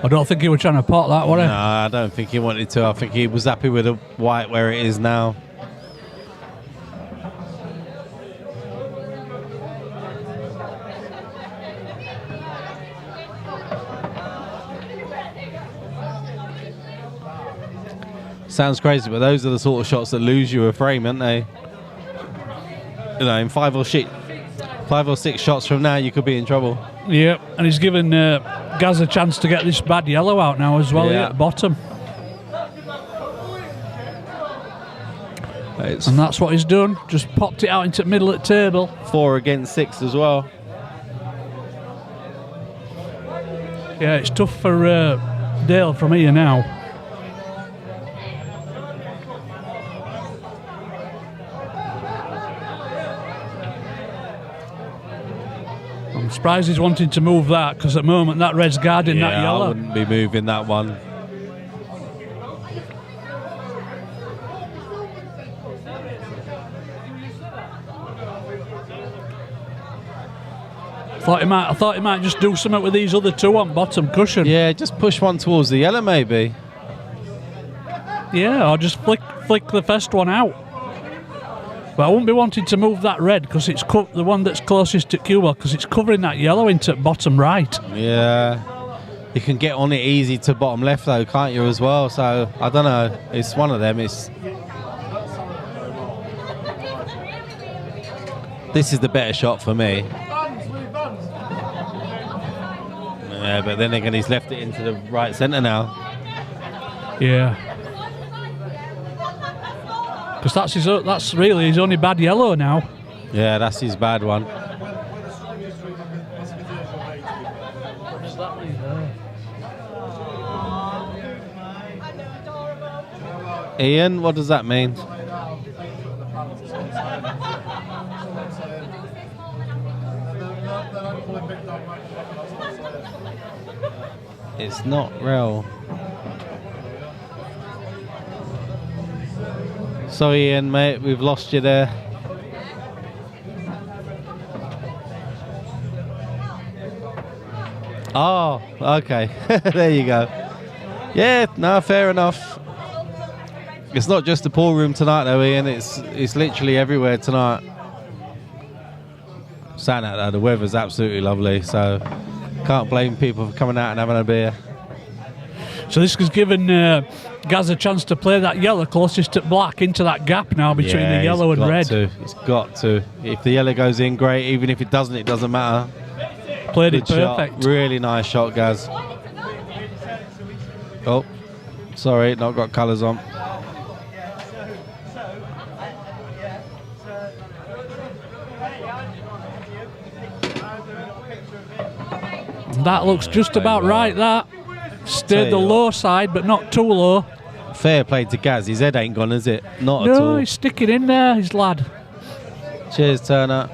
I don't think he was trying to pot that, was he? No, I don't think he wanted to. I think he was happy with the white where it is now. Sounds crazy, but those are the sort of shots that lose you a frame, aren't they? You know, in 5 or 6 shots from now, you could be in trouble. Yeah, and he's given Gaz a chance to get this bad yellow out now as well, Yeah. at the bottom. It's And that's what he's done. Just popped it out into the middle of the table. 4 against 6 as well. Yeah, it's tough for Dale from here now. I'm surprised he's wanting to move that, because at the moment that red's guarding that I yellow. wouldn't be moving that one. I thought he might just do something with these other two on bottom cushion. Yeah, just push one towards the yellow maybe. Yeah, or just flick the first one out. But I wouldn't be wanting to move that red, because it's the one that's closest to Cuba, because it's covering that yellow into bottom right. Yeah. You can get on it easy to bottom left though, can't you, as well? So, I don't know. It's one of them. This is the better shot for me. Yeah, but then again, he's left it into the right centre now. Yeah. Because that's really his only bad yellow now. Yeah, that's his bad one. Ian, what does that mean? It's not real. Sorry, Ian, mate, we've lost you there. Oh, okay. There you go. Yeah, no, fair enough. It's not just the pool room tonight, though, Ian. It's literally everywhere tonight. Saying that, though, the weather's absolutely lovely, so can't blame people for coming out and having a beer. So this has given Gaz a chance to play that yellow closest to black into that gap now between the yellow and red. He's got to. If the yellow goes in, great. Even if it doesn't matter. Played Good it perfect. Shot. Really nice shot, Gaz. Oh, sorry, not got colours on. That looks just about right, that. Stayed the low side, but not too low. Fair play to Gaz. His head ain't gone, is it? Not at all. No, he's sticking in there, his lad. Cheers, Turner.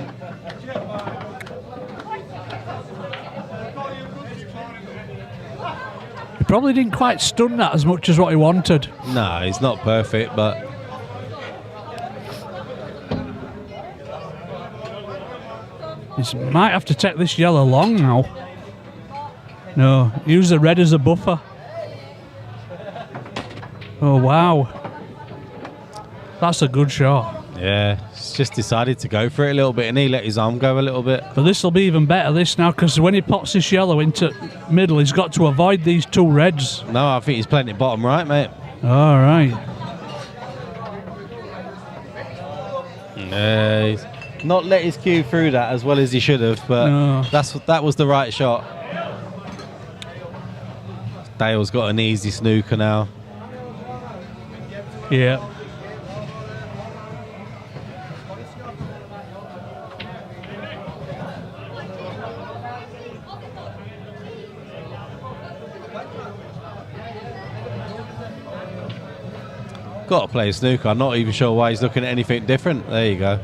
He probably didn't quite stun that as much as what he wanted. No, he's not perfect, but... He might have to take this yellow long now. No, use the red as a buffer. Oh, wow. That's a good shot. Yeah, he's just decided to go for it a little bit, and he let his arm go a little bit. But this will be even better, this now, because when he pops this yellow into middle, he's got to avoid these two reds. No, I think he's playing it bottom right, mate. All right. Yeah, he's not let his cue through that as well as he should have, but No. that was the right shot. Dale's got an easy snooker now. Yeah. Got to play snooker. I'm not even sure why he's looking at anything different. There you go.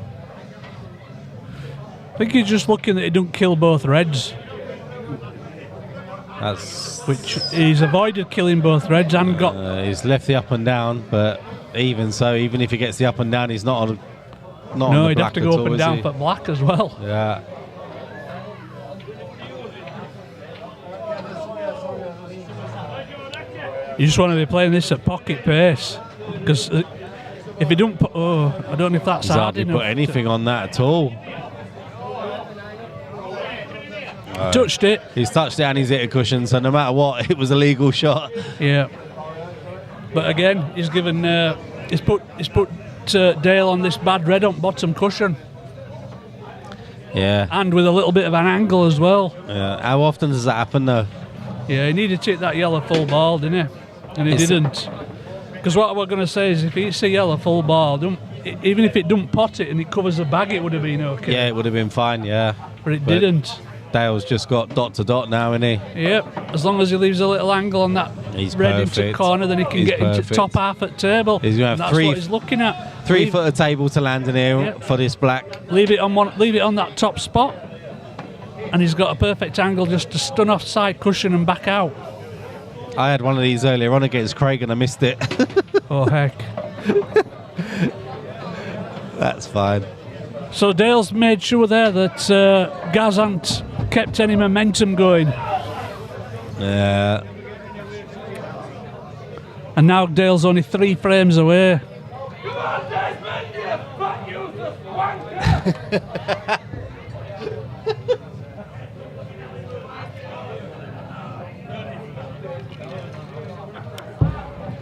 I think he's just looking that he don't kill both reds. That's Which he's avoided killing both reds and got. he's left the up and down, but even so, even if he gets the up and down, he's not on. Not on No, the he'd have black to at go all, up and is down he? for black as well. Yeah. You just want to be playing this at pocket pace, because if he don't put, I don't know if that's He's hard hardly enough. put anything on that at all. Touched it. He's touched it and he's hit a cushion, so no matter what, it was a legal shot. Yeah. But again, he's given. He's put Dale on this bad red on bottom cushion, Yeah. and with a little bit of an angle as well. Yeah. How often does that happen though? Yeah, he needed to hit that yellow full ball, didn't he? And he It's- didn't. Because what we're going to say is, if he hits a yellow full ball, even if it don't pot it and it covers the bag, it would have been okay. Yeah, it would have been fine, yeah. But it didn't. Dale's just got dot to dot now, isn't he? Yep. As long as he leaves a little angle on that He's red into perfect. corner, then he can He's get into perfect. top half at table. He's gonna have And that's three- what he's looking at. 3 Leave- foot of table to land in here Yep. for this black. Leave it on that top spot, and he's got a perfect angle just to stun off side cushion and back out. I had one of these earlier on against Craig and I missed it. Oh heck. That's fine. So Dale's made sure there that Gaz hasn't kept any momentum going. Yeah. And now Dale's only 3 frames away.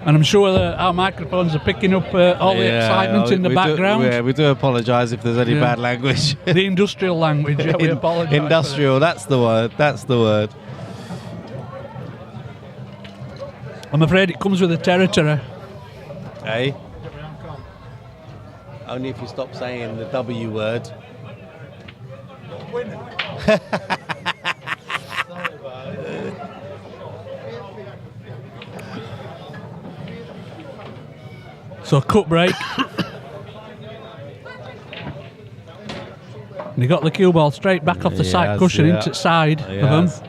And I'm sure that our microphones are picking up all the excitement in the background. We do apologise if there's any Yeah. bad language. The industrial language, yeah, we apologise. for that. Industrial, that's the word. That's the word. I'm afraid it comes with the territory. Hey? Only if you stop saying the W word. So cut break. And he got the cue ball straight back off the side Yes, cushion yeah. into the side of Yes. him.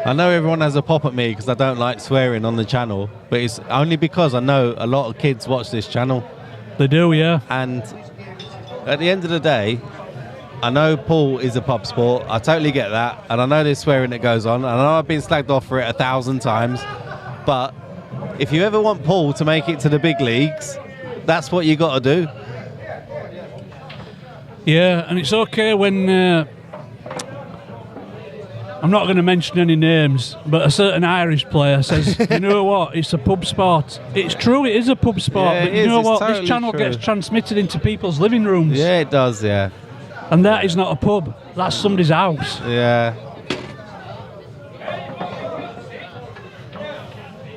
I know everyone has a pop at me because I don't like swearing on the channel, but it's only because I know a lot of kids watch this channel. They do, yeah. And at the end of the day, I know pool is a pub sport. I totally get that. And I know there's swearing that goes on. And I know I've been slagged off for it 1,000 times. But if you ever want pool to make it to the big leagues, that's what you got to do. Yeah, and it's okay when... I'm not going to mention any names, but a certain Irish player says, you know what, it's a pub sport. It's true, it is a pub sport, Yeah, but it you is, know it's what, totally this channel true. gets transmitted into people's living rooms. Yeah, it does, yeah. And that is not a pub, that's somebody's house. Yeah.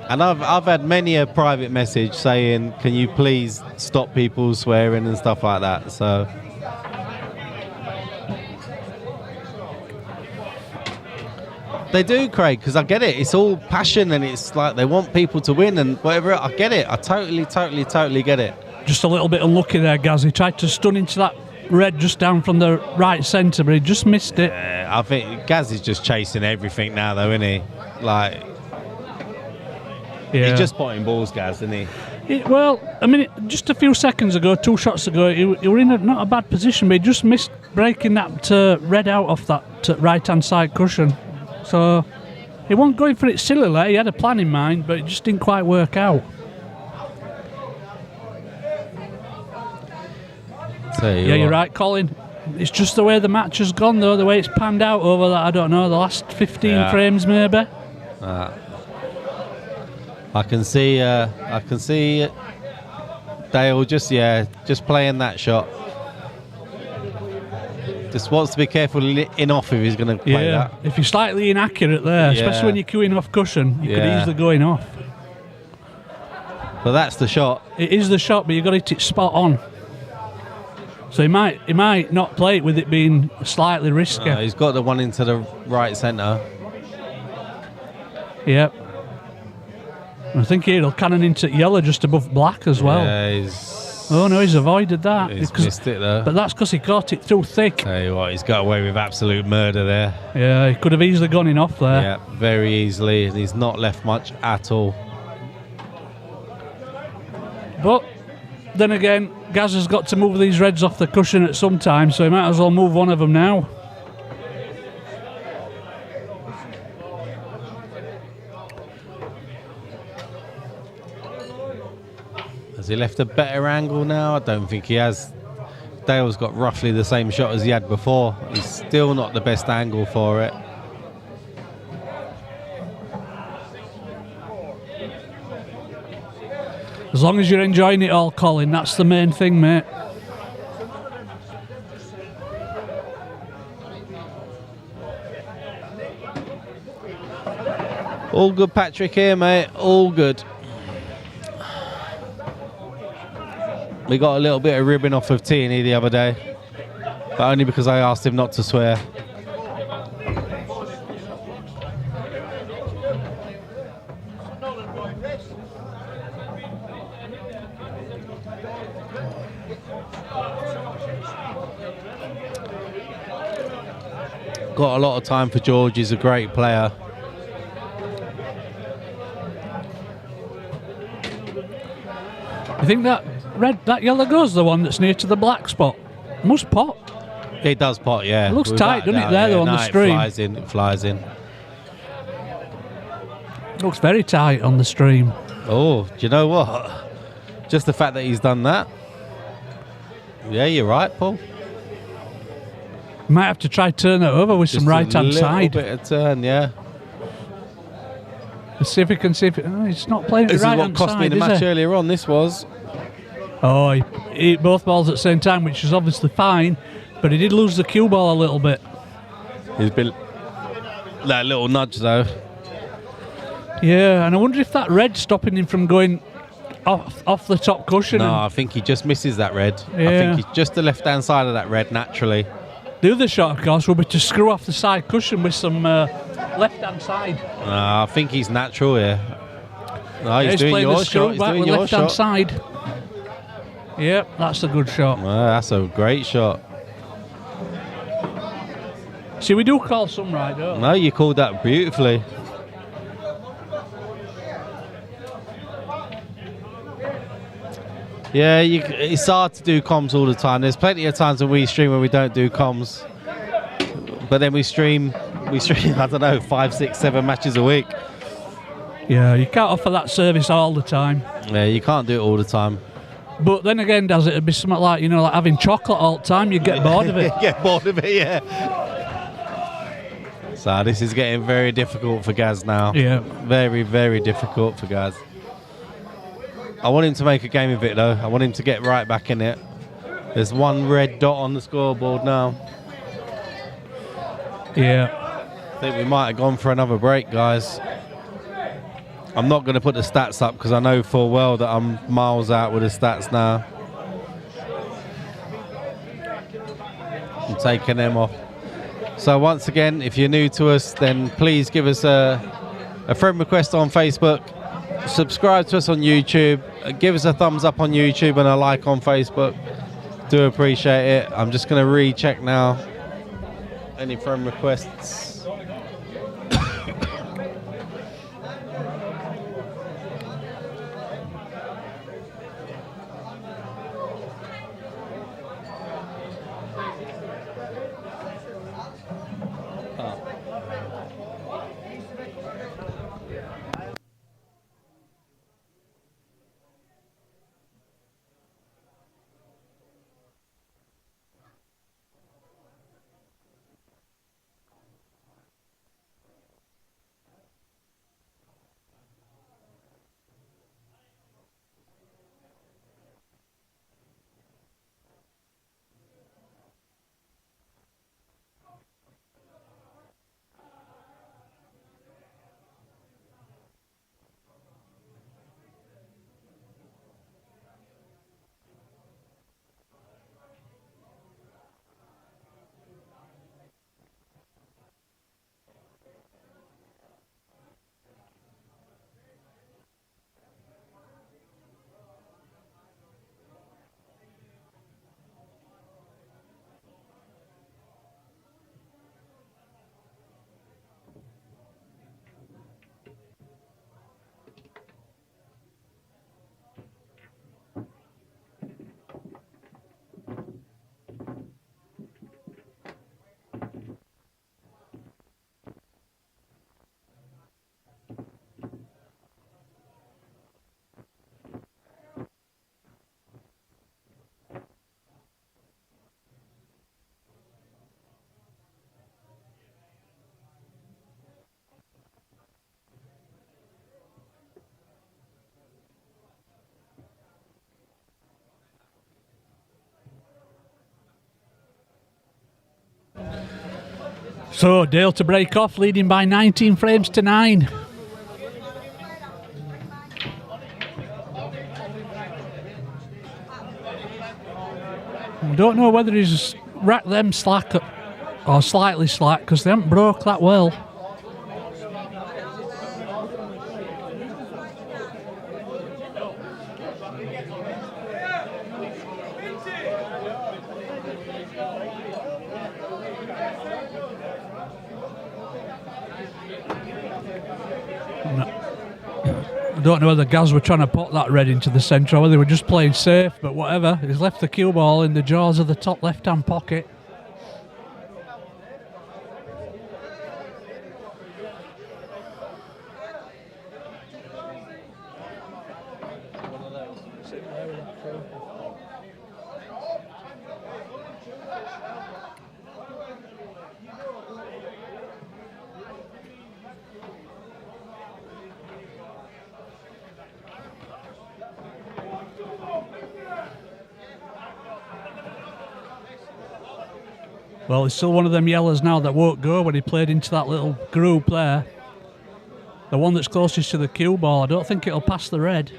And I've had many a private message saying, can you please stop people swearing and stuff like that, so... They do, Craig, because I get it. It's all passion and it's like they want people to win and whatever. I get it. I totally get it. Just a little bit unlucky there, Gaz. He tried to stun into that red just down from the right centre, but he just missed it. I think Gaz is just chasing everything now, though, isn't he? Like, Yeah. he's just potting balls, Gaz, isn't he? Well, I mean, just a few seconds ago, 2 shots ago, he were in not a bad position, but he just missed breaking that red out off that right-hand side cushion. So he wasn't going for it sillily. He had a plan in mind, but it just didn't quite work out. Yeah, you're right, Colin. It's just the way the match has gone, though, the way it's panned out over that, I don't know, the last 15 frames, maybe. I can see Dale just playing that shot. Just wants to be careful in off if he's going to play that. If you're slightly inaccurate there, Yeah. especially when you're queuing off cushion, you could Yeah. easily go in off. But that's the shot. It is the shot, but you've got to hit it spot on. So he might not play it with it being slightly risky. He's got the one into the right centre. Yep. I think he'll cannon into yellow just above black as well. Yeah, oh no, he's avoided that. He's missed it though. But that's because he caught it too thick. Tell you what, he's got away with absolute murder there. Yeah, he could have easily gone in off there. Yeah, very easily, and he's not left much at all. But then again, Gaz has got to move these reds off the cushion at some time, so he might as well move one of them now. Has he left a better angle now? I don't think he has. Dale's got roughly the same shot as he had before. He's still not the best angle for it. As long as you're enjoying it all, Colin, that's the main thing, mate. All good, Patrick, here, mate. All good. We got a little bit of ribbon off of T&E the other day, but only because I asked him not to swear. Got a lot of time for George. He's a great player. I think that yellow goes the one that's near to the black spot. Must pot. It does pot, yeah. It looks Without tight, doesn't it, doubt, there, yeah. though, on No, the stream? It flies in. Looks very tight on the stream. Oh, do you know what? Just the fact that he's done that. Yeah, you're right, Paul. Might have to try turn it over with Just some right-hand side. a little bit of turn, yeah. Let's see if we can see if it's not playing the This is right-hand what cost me side, the is match it? earlier on, this was. Oh, he hit both balls at the same time, which is obviously fine, but he did lose the cue ball a little bit. He's been that little nudge, though. Yeah, and I wonder if that red stopping him from going off the top cushion. No, and I think he just misses that red. I Yeah. think he's just the left-hand side of that red, naturally. the other shot, of course, will be to screw off the side cushion with some left-hand side. I think he's natural here. No, he's doing playing your the screw shot. He's back doing with your left-hand shot. side. Yep, that's a good shot. That's a great shot. See, we do call some right, don't we? No, you called that beautifully. Yeah, it's hard to do comms all the time. There's plenty of times when we stream when we don't do comms, but then we stream. I don't know, 5, 6, 7 matches a week. Yeah, you can't offer that service all the time. Yeah, you can't do it all the time. But then again, does it? It'd be something like, like having chocolate all the time. You get bored of it. Get bored of it, yeah. So this is getting very difficult for Gaz now. Yeah. Very, very difficult for Gaz. I want him to make a game of it, though. I want him to get right back in it. There's one red dot on the scoreboard now. Yeah. I think we might have gone for another break, guys. I'm not going to put the stats up because I know full well that I'm miles out with the stats now. I'm taking them off. So once again, if you're new to us, then please give us a friend request on Facebook. Subscribe to us on YouTube. Give us a thumbs up on YouTube and a like on Facebook. Do appreciate it. I'm just going to recheck now. Any friend requests? So Dale to break off, leading by 19 frames to 9. I don't know whether he's racked them slack or slightly slack because they haven't broke that well. I don't know whether Gaz were trying to put that red into the centre or whether they were just playing safe, but whatever. He's left the cue ball in the jaws of the top left-hand pocket. Well, it's still one of them yellers now that won't go when he played into that little group there. The one that's closest to the cue ball. I don't think it'll pass the red.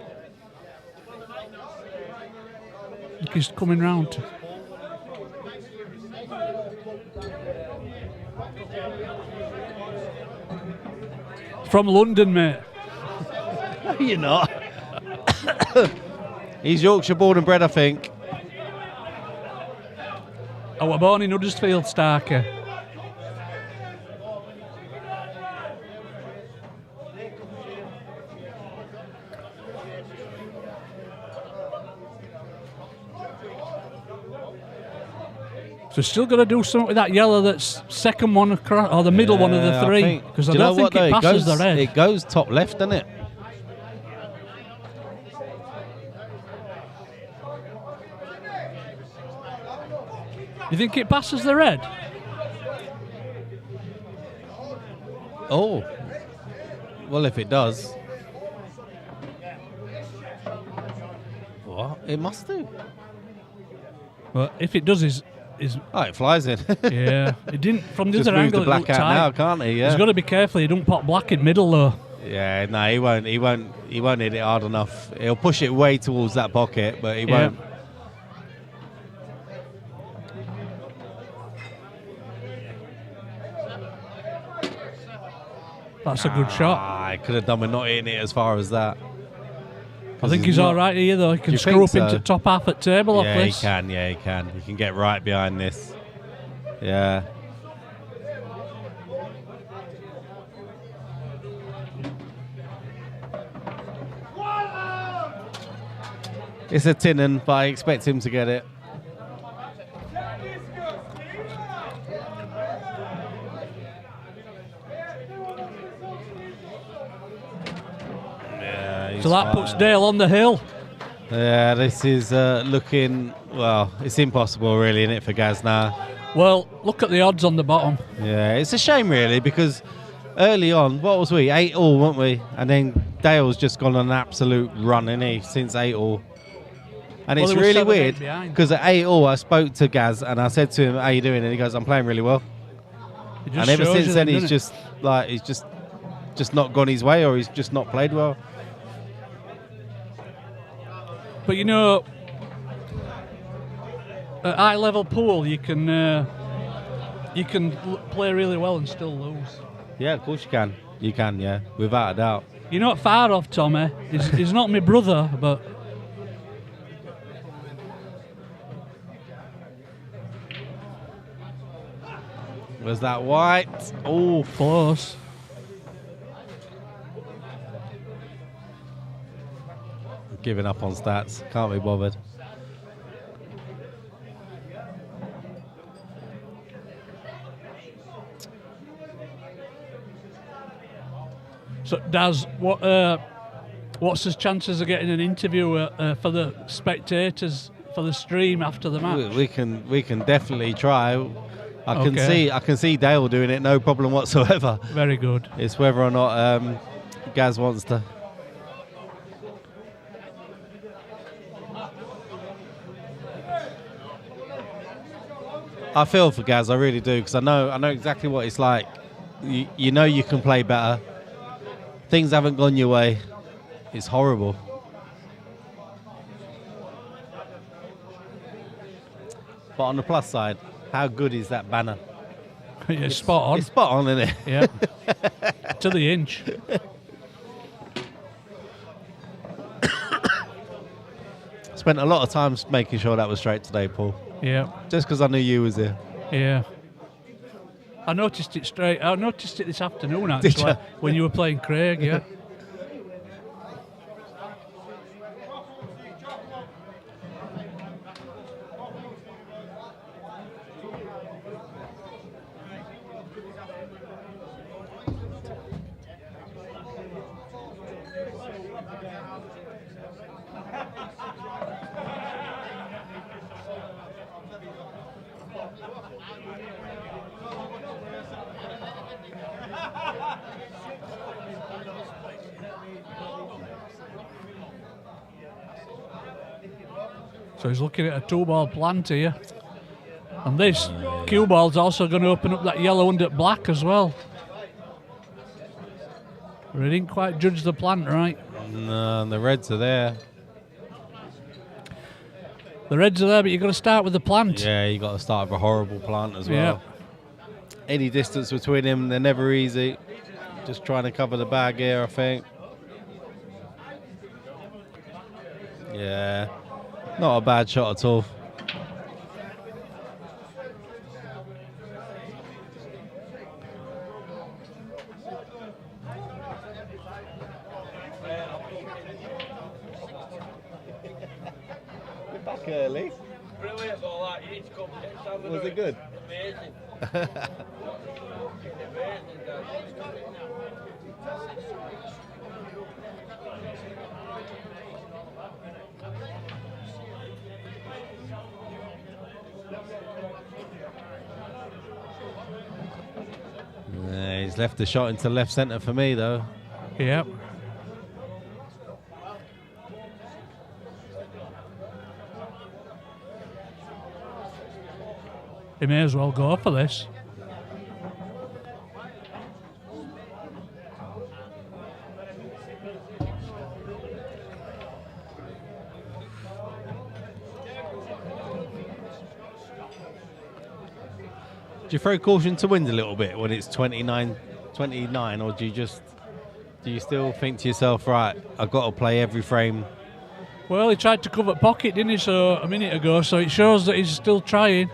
I think he's coming round. From London, mate. You're not. He's Yorkshire born and bred, I think. I was born in Huddersfield, Starker. So still got to do something with that yellow that's second one across, or the middle one of the three. Because I don't think it passes the red. It goes top left, doesn't it? You think it passes the red? Oh. Well, if it does. What? It must do. Well, if it does, is oh, it flies in. yeah, it didn't from the Just other move angle. the black it looked out now, tight. can't he? Yeah. He's got to be careful. He don't pop black in middle though. Yeah, no, he won't. He won't hit it hard enough. He'll push it way towards that pocket, but he won't. That's a good shot. I could have done with not hitting it as far as that. I think he's all right here though. He can screw up into top half at table off Yeah, this. he can. Yeah, he can. He can get right behind this. Yeah. It's a tinnin, but I expect him to get it. So that puts Dale on the hill. Yeah, this is looking, well, it's impossible really, isn't it, for Gaz now? Well, look at the odds on the bottom. Yeah, it's a shame really, because early on, what was we? 8-all, weren't we? And then Dale's just gone on an absolute run, isn't he, since 8-all. And Well, it's they were really 7-8 weird, behind. because at 8-all I spoke to Gaz and I said to him, how you doing? And he goes, I'm playing really well. It just And ever shows since you then, doesn't he's it? just like, he's just not gone his way, or he's just not played well. But you know, at high level pool, you can play really well and still lose. Yeah, of course you can. You can, yeah, without a doubt. You're not far off, Tommy. He's not my brother, but Was that white? Oh, close. Giving up on stats. Can't be bothered. So, Daz, what's his chances of getting an interview for the spectators for the stream after the match? We can definitely try. I can see Dale doing it, no problem whatsoever. Very good. It's whether or not Gaz wants to. I feel for Gaz, I really do, because I know exactly what it's like. You know you can play better. Things haven't gone your way. It's horrible. But on the plus side, how good is that banner? It's spot on. It's spot on, isn't it? Yeah. To the inch. Spent a lot of time making sure that was straight today, Paul. Yeah. Just because I knew you was here. Yeah. I noticed it straight. I noticed it this afternoon, Did actually, you? when you were playing Craig, yeah. So he's looking at a 2-ball plant here. And this cue ball's also going to open up that yellow under black as well. But he didn't quite judge the plant right. No, and the reds are there. The reds are there, but you've got to start with the plant. Yeah, you got to start with a horrible plant as well. Yeah. Any distance between them, they're never easy. Just trying to cover the bag here, I think. Yeah, not a bad shot at all. We're back early. Brilliant, all that. You need to come next time. Was it good? Amazing. Amazing, guys. Yeah, he's left the shot into left centre for me, though. Yep. He may as well go for this. Do you throw caution to wind a little bit when it's 29, or do you still think to yourself, right, I've got to play every frame? Well, he tried to cover pocket, didn't he, so a minute ago, so it shows that he's still trying.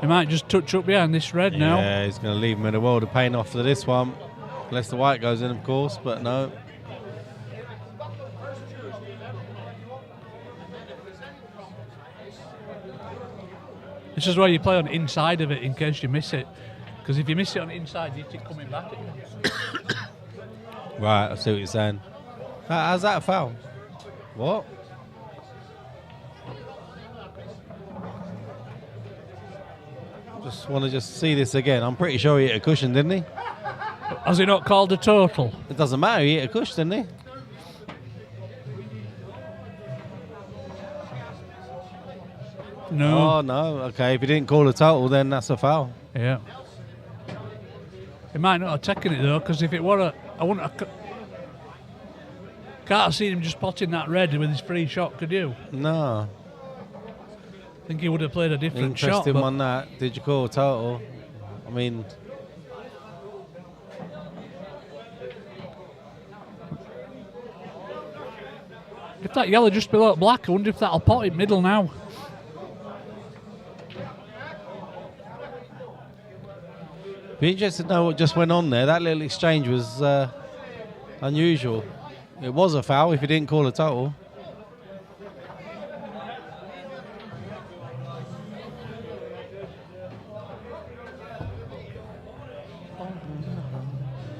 He might just touch up behind this red now. Yeah, he's going to leave him in a world of pain after this one. Unless the white goes in, of course, but no. This is where you play on the inside of it in case you miss it. Because if you miss it on the inside, you keep coming back at you. Right, I see what you're saying. How's that a foul? What? Just want to see this again. I'm pretty sure he hit a cushion, didn't he? Has he not called a total? It doesn't matter, he hit a cushion, didn't he? No. Oh, no. Okay, if he didn't call a total, then that's a foul. Yeah. He might not have taken it though, because if it were I wouldn't have. Can't have seen him just potting that red with his free shot, could you? No. I think he would have played a different shot. Interest him but on that. Did you call a total? I mean... If that yellow just below black, I wonder if that'll pot it middle now. Be interested to know what just went on there. That little exchange was unusual. It was a foul if he didn't call a total.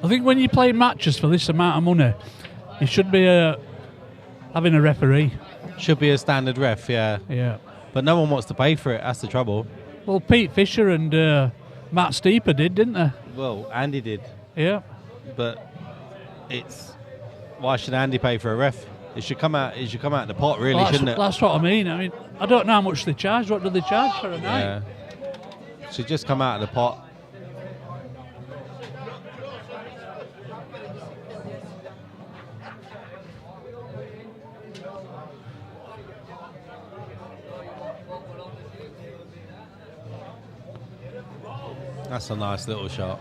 I think when you play matches for this amount of money, you should be having a referee. Should be a standard ref, yeah. Yeah. But no one wants to pay for it. That's the trouble. Well, Pete Fisher and Matt Steeper did, didn't they? Well, Andy did. Yeah. But it's... Why should Andy pay for a ref? It should come out. It should come out of the pot, really, Well, shouldn't it? That's what I mean. I mean, I don't know how much they charge. What do they charge for a night? Yeah. Should just come out of the pot. That's a nice little shot.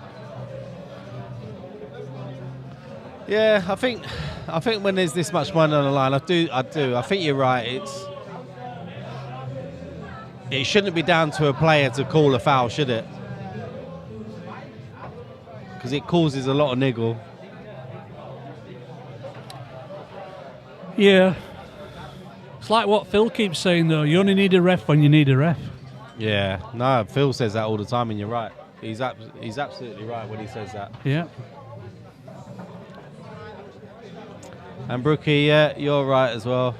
Yeah, I think when there's this much money on the line, I do. I think you're right. It shouldn't be down to a player to call a foul, should it? Because it causes a lot of niggle. Yeah. It's like what Phil keeps saying, though. You only need a ref when you need a ref. Yeah, no, Phil says that all the time, and you're right. He's absolutely right when he says that. Yeah. And Brookie, yeah, you're right as well.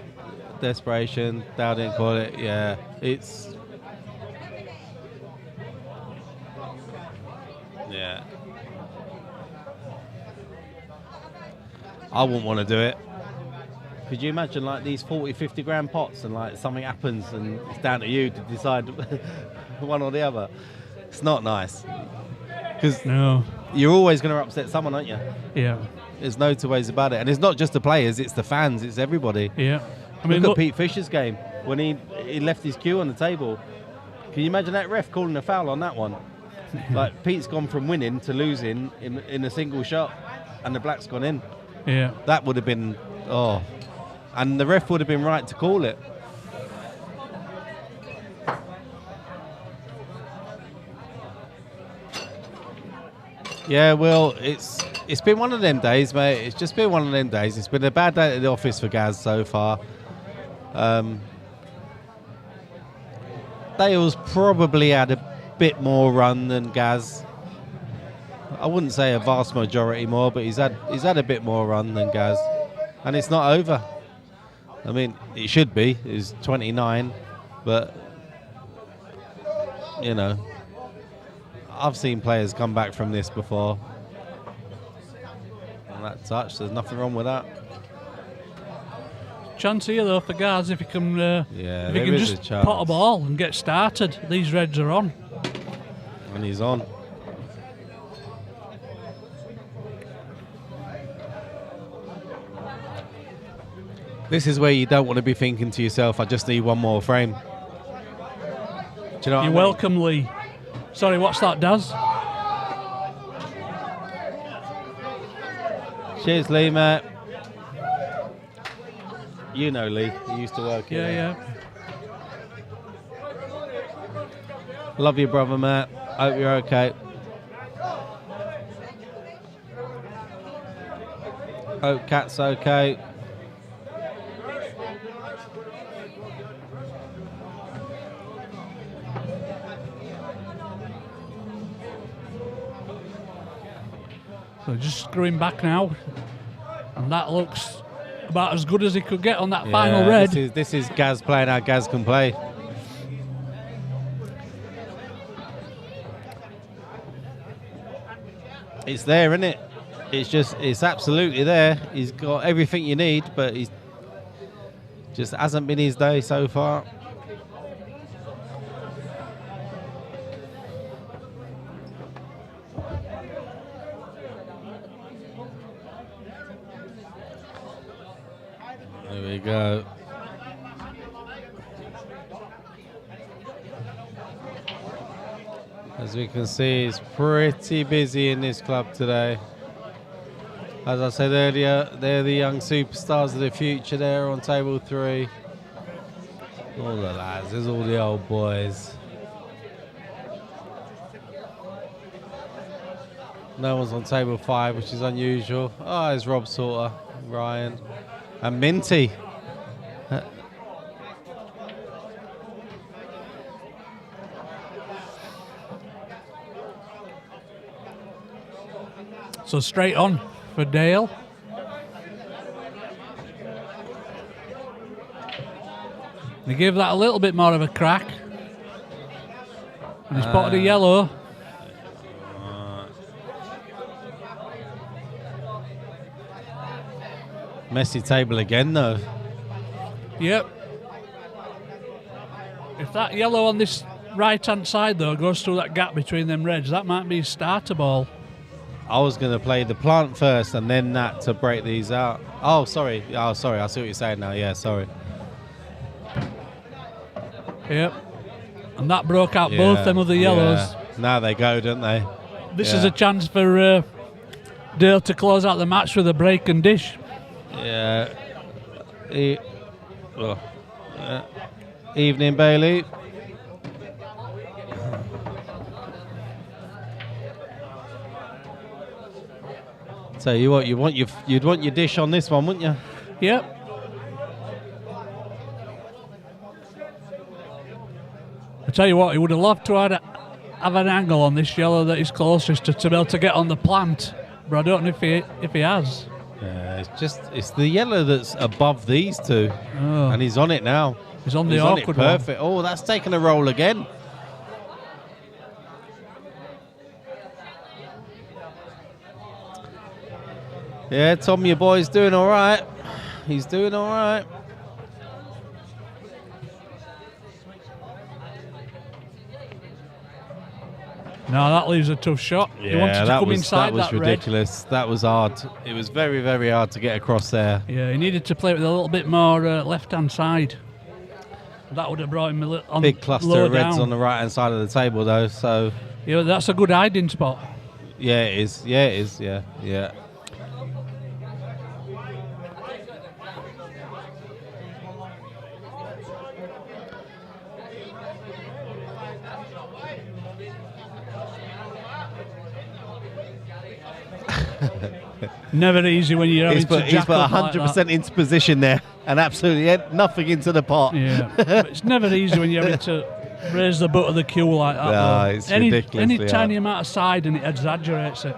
Desperation, Dow didn't call it. Yeah, it's... Yeah. I wouldn't want to do it. Could you imagine like these 40, 50 grand pots and like something happens and it's down to you to decide one or the other? It's not nice. Because No. you're always going to upset someone, aren't you? Yeah. There's no two ways about it. And it's not just the players, it's the fans, it's everybody. Yeah. I mean, look look, at Pete Fisher's game when he left his cue on the table. Can you imagine that ref calling a foul on that one? Like Pete's gone from winning to losing in a single shot and the black's gone in. yeah. That would have been, and the ref would have been right to call it. Yeah, well, it's been one of them days, mate. It's just been one of them days. It's been a bad day at the office for Gaz so far. Dale's probably had a bit more run than Gaz. I wouldn't say a vast majority more, but he's had a bit more run than Gaz, and it's not over. I mean, it should be. He's 29, but you know, I've seen players come back from this before. And that touch, there's nothing wrong with that. Chance here, though, for Gaz if he can, Yeah, if there he can is just a chance. pot a ball and get started. These reds are on. And he's on. This is where you don't want to be thinking to yourself, I just need one more frame. Do you know what You're I mean? welcome, Lee. Sorry, what's that, Daz? Cheers, Lee, mate. You know Lee, he used to work here. Yeah. Love you, brother, mate. Hope you're okay. Hope Cat's okay. So just screwing back now. And that looks about as good as he could get on that final red. This is Gaz playing how Gaz can play. It's there, isn't it? It's absolutely there. He's got everything you need, but he's just hasn't been his day so far. There we go. As we can see, it's pretty busy in this club today. As I said earlier, they're the young superstars of the future there on table 3. All the lads, there's all the old boys. No one's on table 5, which is unusual. Oh, there's Rob Sauter, Ryan, and Minty. So straight on for Dale. They gave that a little bit more of a crack. And he spotted a yellow. Messy table again, though. Yep. If that yellow on this right-hand side, though, goes through that gap between them reds, that might be a starter ball. I was going to play the plant first and then that to break these out. Oh, sorry. Oh, sorry. I see what you're saying now. Yeah, sorry. Yep. And that broke out both them other yellows. Yeah. Now they go, don't they? This is a chance for Dale to close out the match with a break and dish. Yeah. Evening, Bailey. So you'd want your dish on this one, wouldn't you? Yep. I tell you what, he would have loved to have an angle on this yellow that is closest to be able to get on the plant, but I don't know if he has. Yeah, it's the yellow that's above these two, and he's on it now. He's on the awkward one. Perfect. Oh, that's taken a roll again. Yeah, Tom, your boy's doing all right. He's doing all right. No, that leaves a tough shot. Yeah, he wanted to come inside that was ridiculous. red. That was hard. It was very, very hard to get across there. Yeah, he needed to play with a little bit more left-hand side. That would have brought him a little on Big cluster of reds on the right-hand side of the table, though. So yeah, that's a good hiding spot. yeah, it is. Yeah, it is. Yeah, yeah. Never easy when you're having to He's jack put up like 100% that. into position there and absolutely nothing into the pot. Yeah, but it's never easy when you're having to raise the butt of the cue like that. No, though. it's any ridiculously tiny hard. amount of side and it exaggerates it.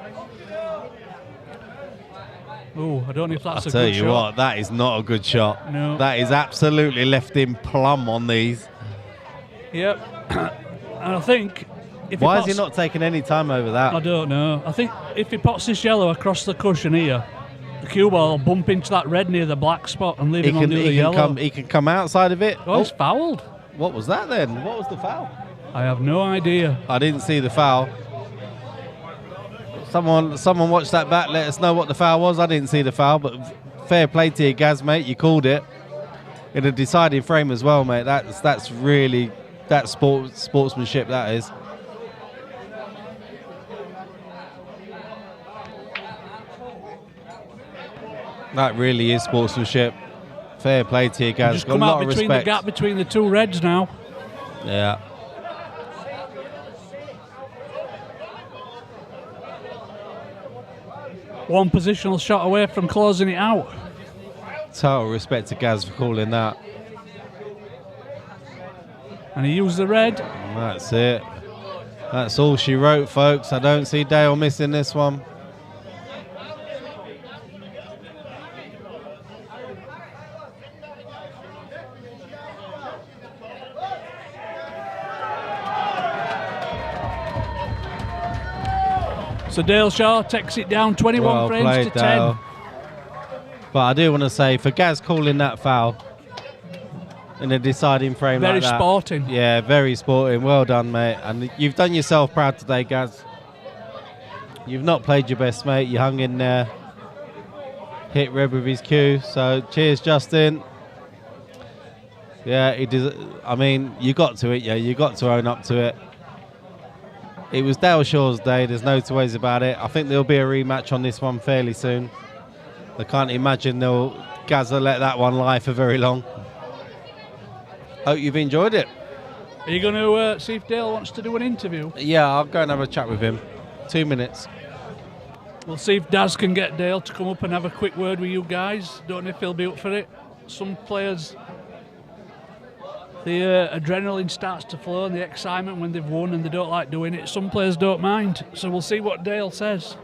Oh, I don't know if that's a Tell good you shot. what, that is not a good shot. No. That is absolutely left him plumb on these. Yep. And I think if Why he is he pots, not taking any time over that? I don't know. I think if he pots this yellow across the cushion here, the cue ball will bump into that red near the black spot and leave him on the other yellow. He can come outside of it. Oh, he's fouled. What was that then? What was the foul? I have no idea. I didn't see the foul. Someone watch that back. Let us know what the foul was. I didn't see the foul, but fair play to you, Gaz, mate. You called it in a deciding frame as well, mate. That's really sportsmanship. That is. That really is sportsmanship. Fair play to you, Gaz. Just Got come a lot out of between the respect. gap between the two reds now. Yeah. One positional shot away from closing it out. Total respect to Gaz for calling that. And he used the red. And that's it. That's all she wrote, folks. I don't see Dale missing this one. So Dale Shaw takes it down 21 Well frames played, to 10. Dale. But I do want to say, for Gaz calling that foul in a deciding frame Very like that. sporting. Yeah, very sporting. Well done, mate. And you've done yourself proud today, Gaz. You've not played your best, mate. You hung in there. Hit red with his cue. So cheers, Justin. Yeah, I mean, you got to it. Yeah, you got to own up to it. It was Dale Shaw's day. There's no two ways about it. I think there'll be a rematch on this one fairly soon. I can't imagine Gaz will let that one lie for very long. Hope you've enjoyed it. Are you going to see if Dale wants to do an interview? Yeah, I'll go and have a chat with him. 2 minutes. We'll see if Daz can get Dale to come up and have a quick word with you guys. Don't know if he'll be up for it. Some players, the adrenaline starts to flow and the excitement when they've won and they don't like doing it. Some players don't mind. So we'll see what Dale says.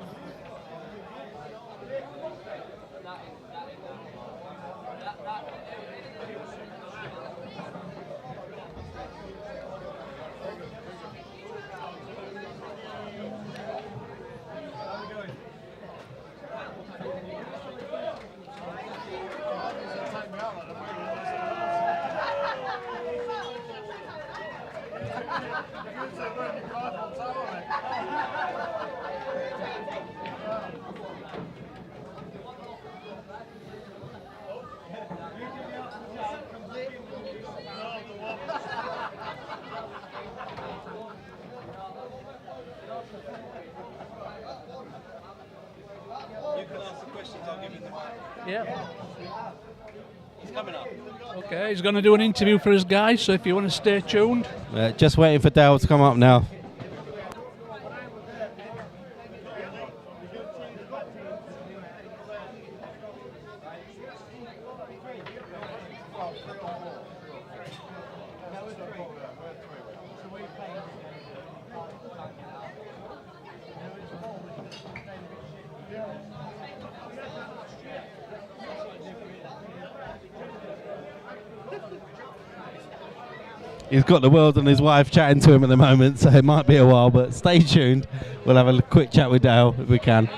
You can ask the questions, I'll give you the mic. Yeah. He's coming up. Okay, he's going to do an interview for us guys, so if you want to stay tuned. Just waiting for Dale to come up now. He's got the world and his wife chatting to him at the moment, so it might be a while, but stay tuned. We'll have a quick chat with Dale if we can.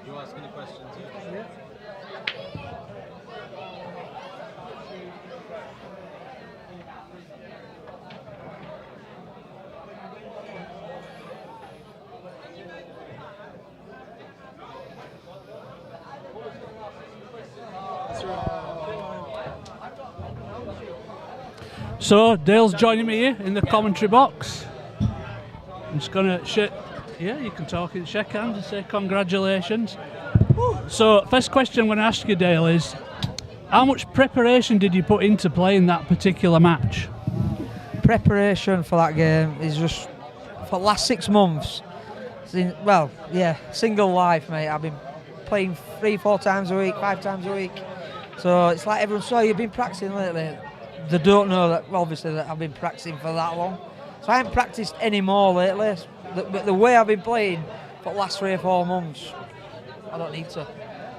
You ask any questions? So Dale's joining me here in the commentary box. I'm just gonna shake. Yeah, you can talk and shake hands and say congratulations. So first question I'm going to ask you, Dale, is how much preparation did you put into playing that particular match? Preparation for that game is just for the last 6 months. Well, yeah, single life, mate. I've been playing 3-4 times a week, 5 times a week. So it's like everyone saw you've been practicing lately. They don't know that, obviously, that I've been practicing for that long. So I haven't practiced any more lately. But the way I've been playing for the last 3 or 4 months, I don't need to.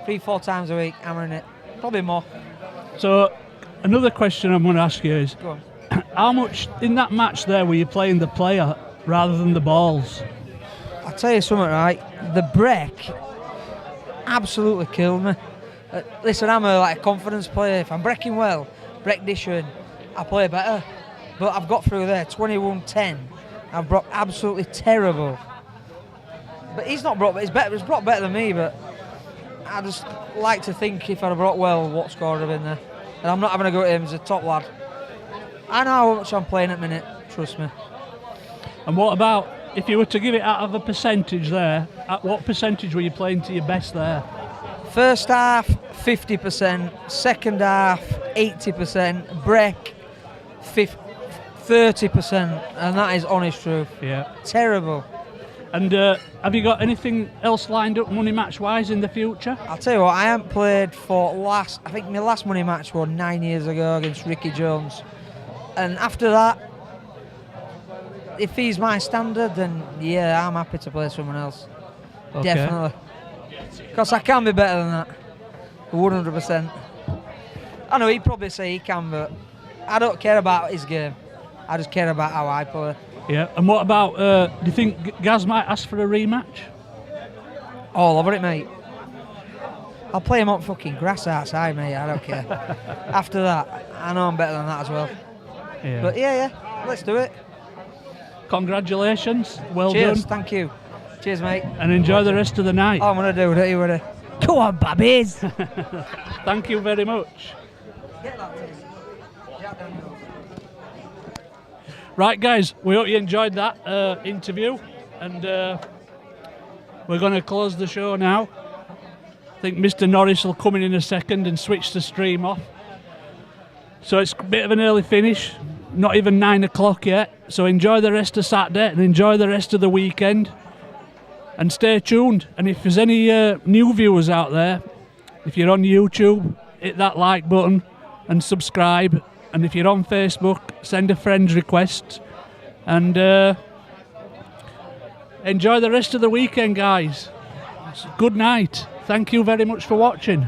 3-4 times a week, hammering it. Probably more. So another question I'm going to ask you is, Go on. how much in that match there were you playing the player rather than the balls? I'll tell you something, right? The break absolutely killed me. Listen, I'm a confidence player. If I'm breaking well, break dishing, I play better. But I've got through there, 21-10. I've brought absolutely terrible. But he's not brought, he's brought better than me, but I just like to think if I'd have brought well, what score would have been there. And I'm not having a go at him, he's a top lad. I know how much I'm playing at the minute, trust me. And what about, if you were to give it out of a percentage there, at what percentage were you playing to your best there? First half, 50%. Second half, 80%. Break, 30%. And that is honest truth. Yeah. Terrible. And have you got anything else lined up money match wise in the future? I'll tell you what, I haven't played for I think my last money match was 9 years ago against Ricky Jones. And after that, if he's my standard, then yeah, I'm happy to play someone else. Okay. Definitely. Because I can be better than that. 100%. I know he'd probably say he can, but I don't care about his game. I just care about how I play. Yeah, and what about, do you think Gaz might ask for a rematch? All over it, mate. I'll play him on fucking grass outside, mate, I don't care. After that, I know I'm better than that as well. Yeah. But yeah, let's do it. Congratulations, well Cheers, done. thank you. Cheers, mate. And enjoy the rest of the night. I'm going to do it, you ready? Come on, babbies. Thank you very much. Right, guys, we hope you enjoyed that interview, and we're going to close the show now. I think Mr. Norris will come in a second and switch the stream off. So it's a bit of an early finish, not even 9 o'clock yet. So enjoy the rest of Saturday and enjoy the rest of the weekend. And stay tuned. And if there's any new viewers out there, if you're on YouTube, hit that like button and subscribe. And if you're on Facebook, send a friend request. And enjoy the rest of the weekend, guys. Good night. Thank you very much for watching.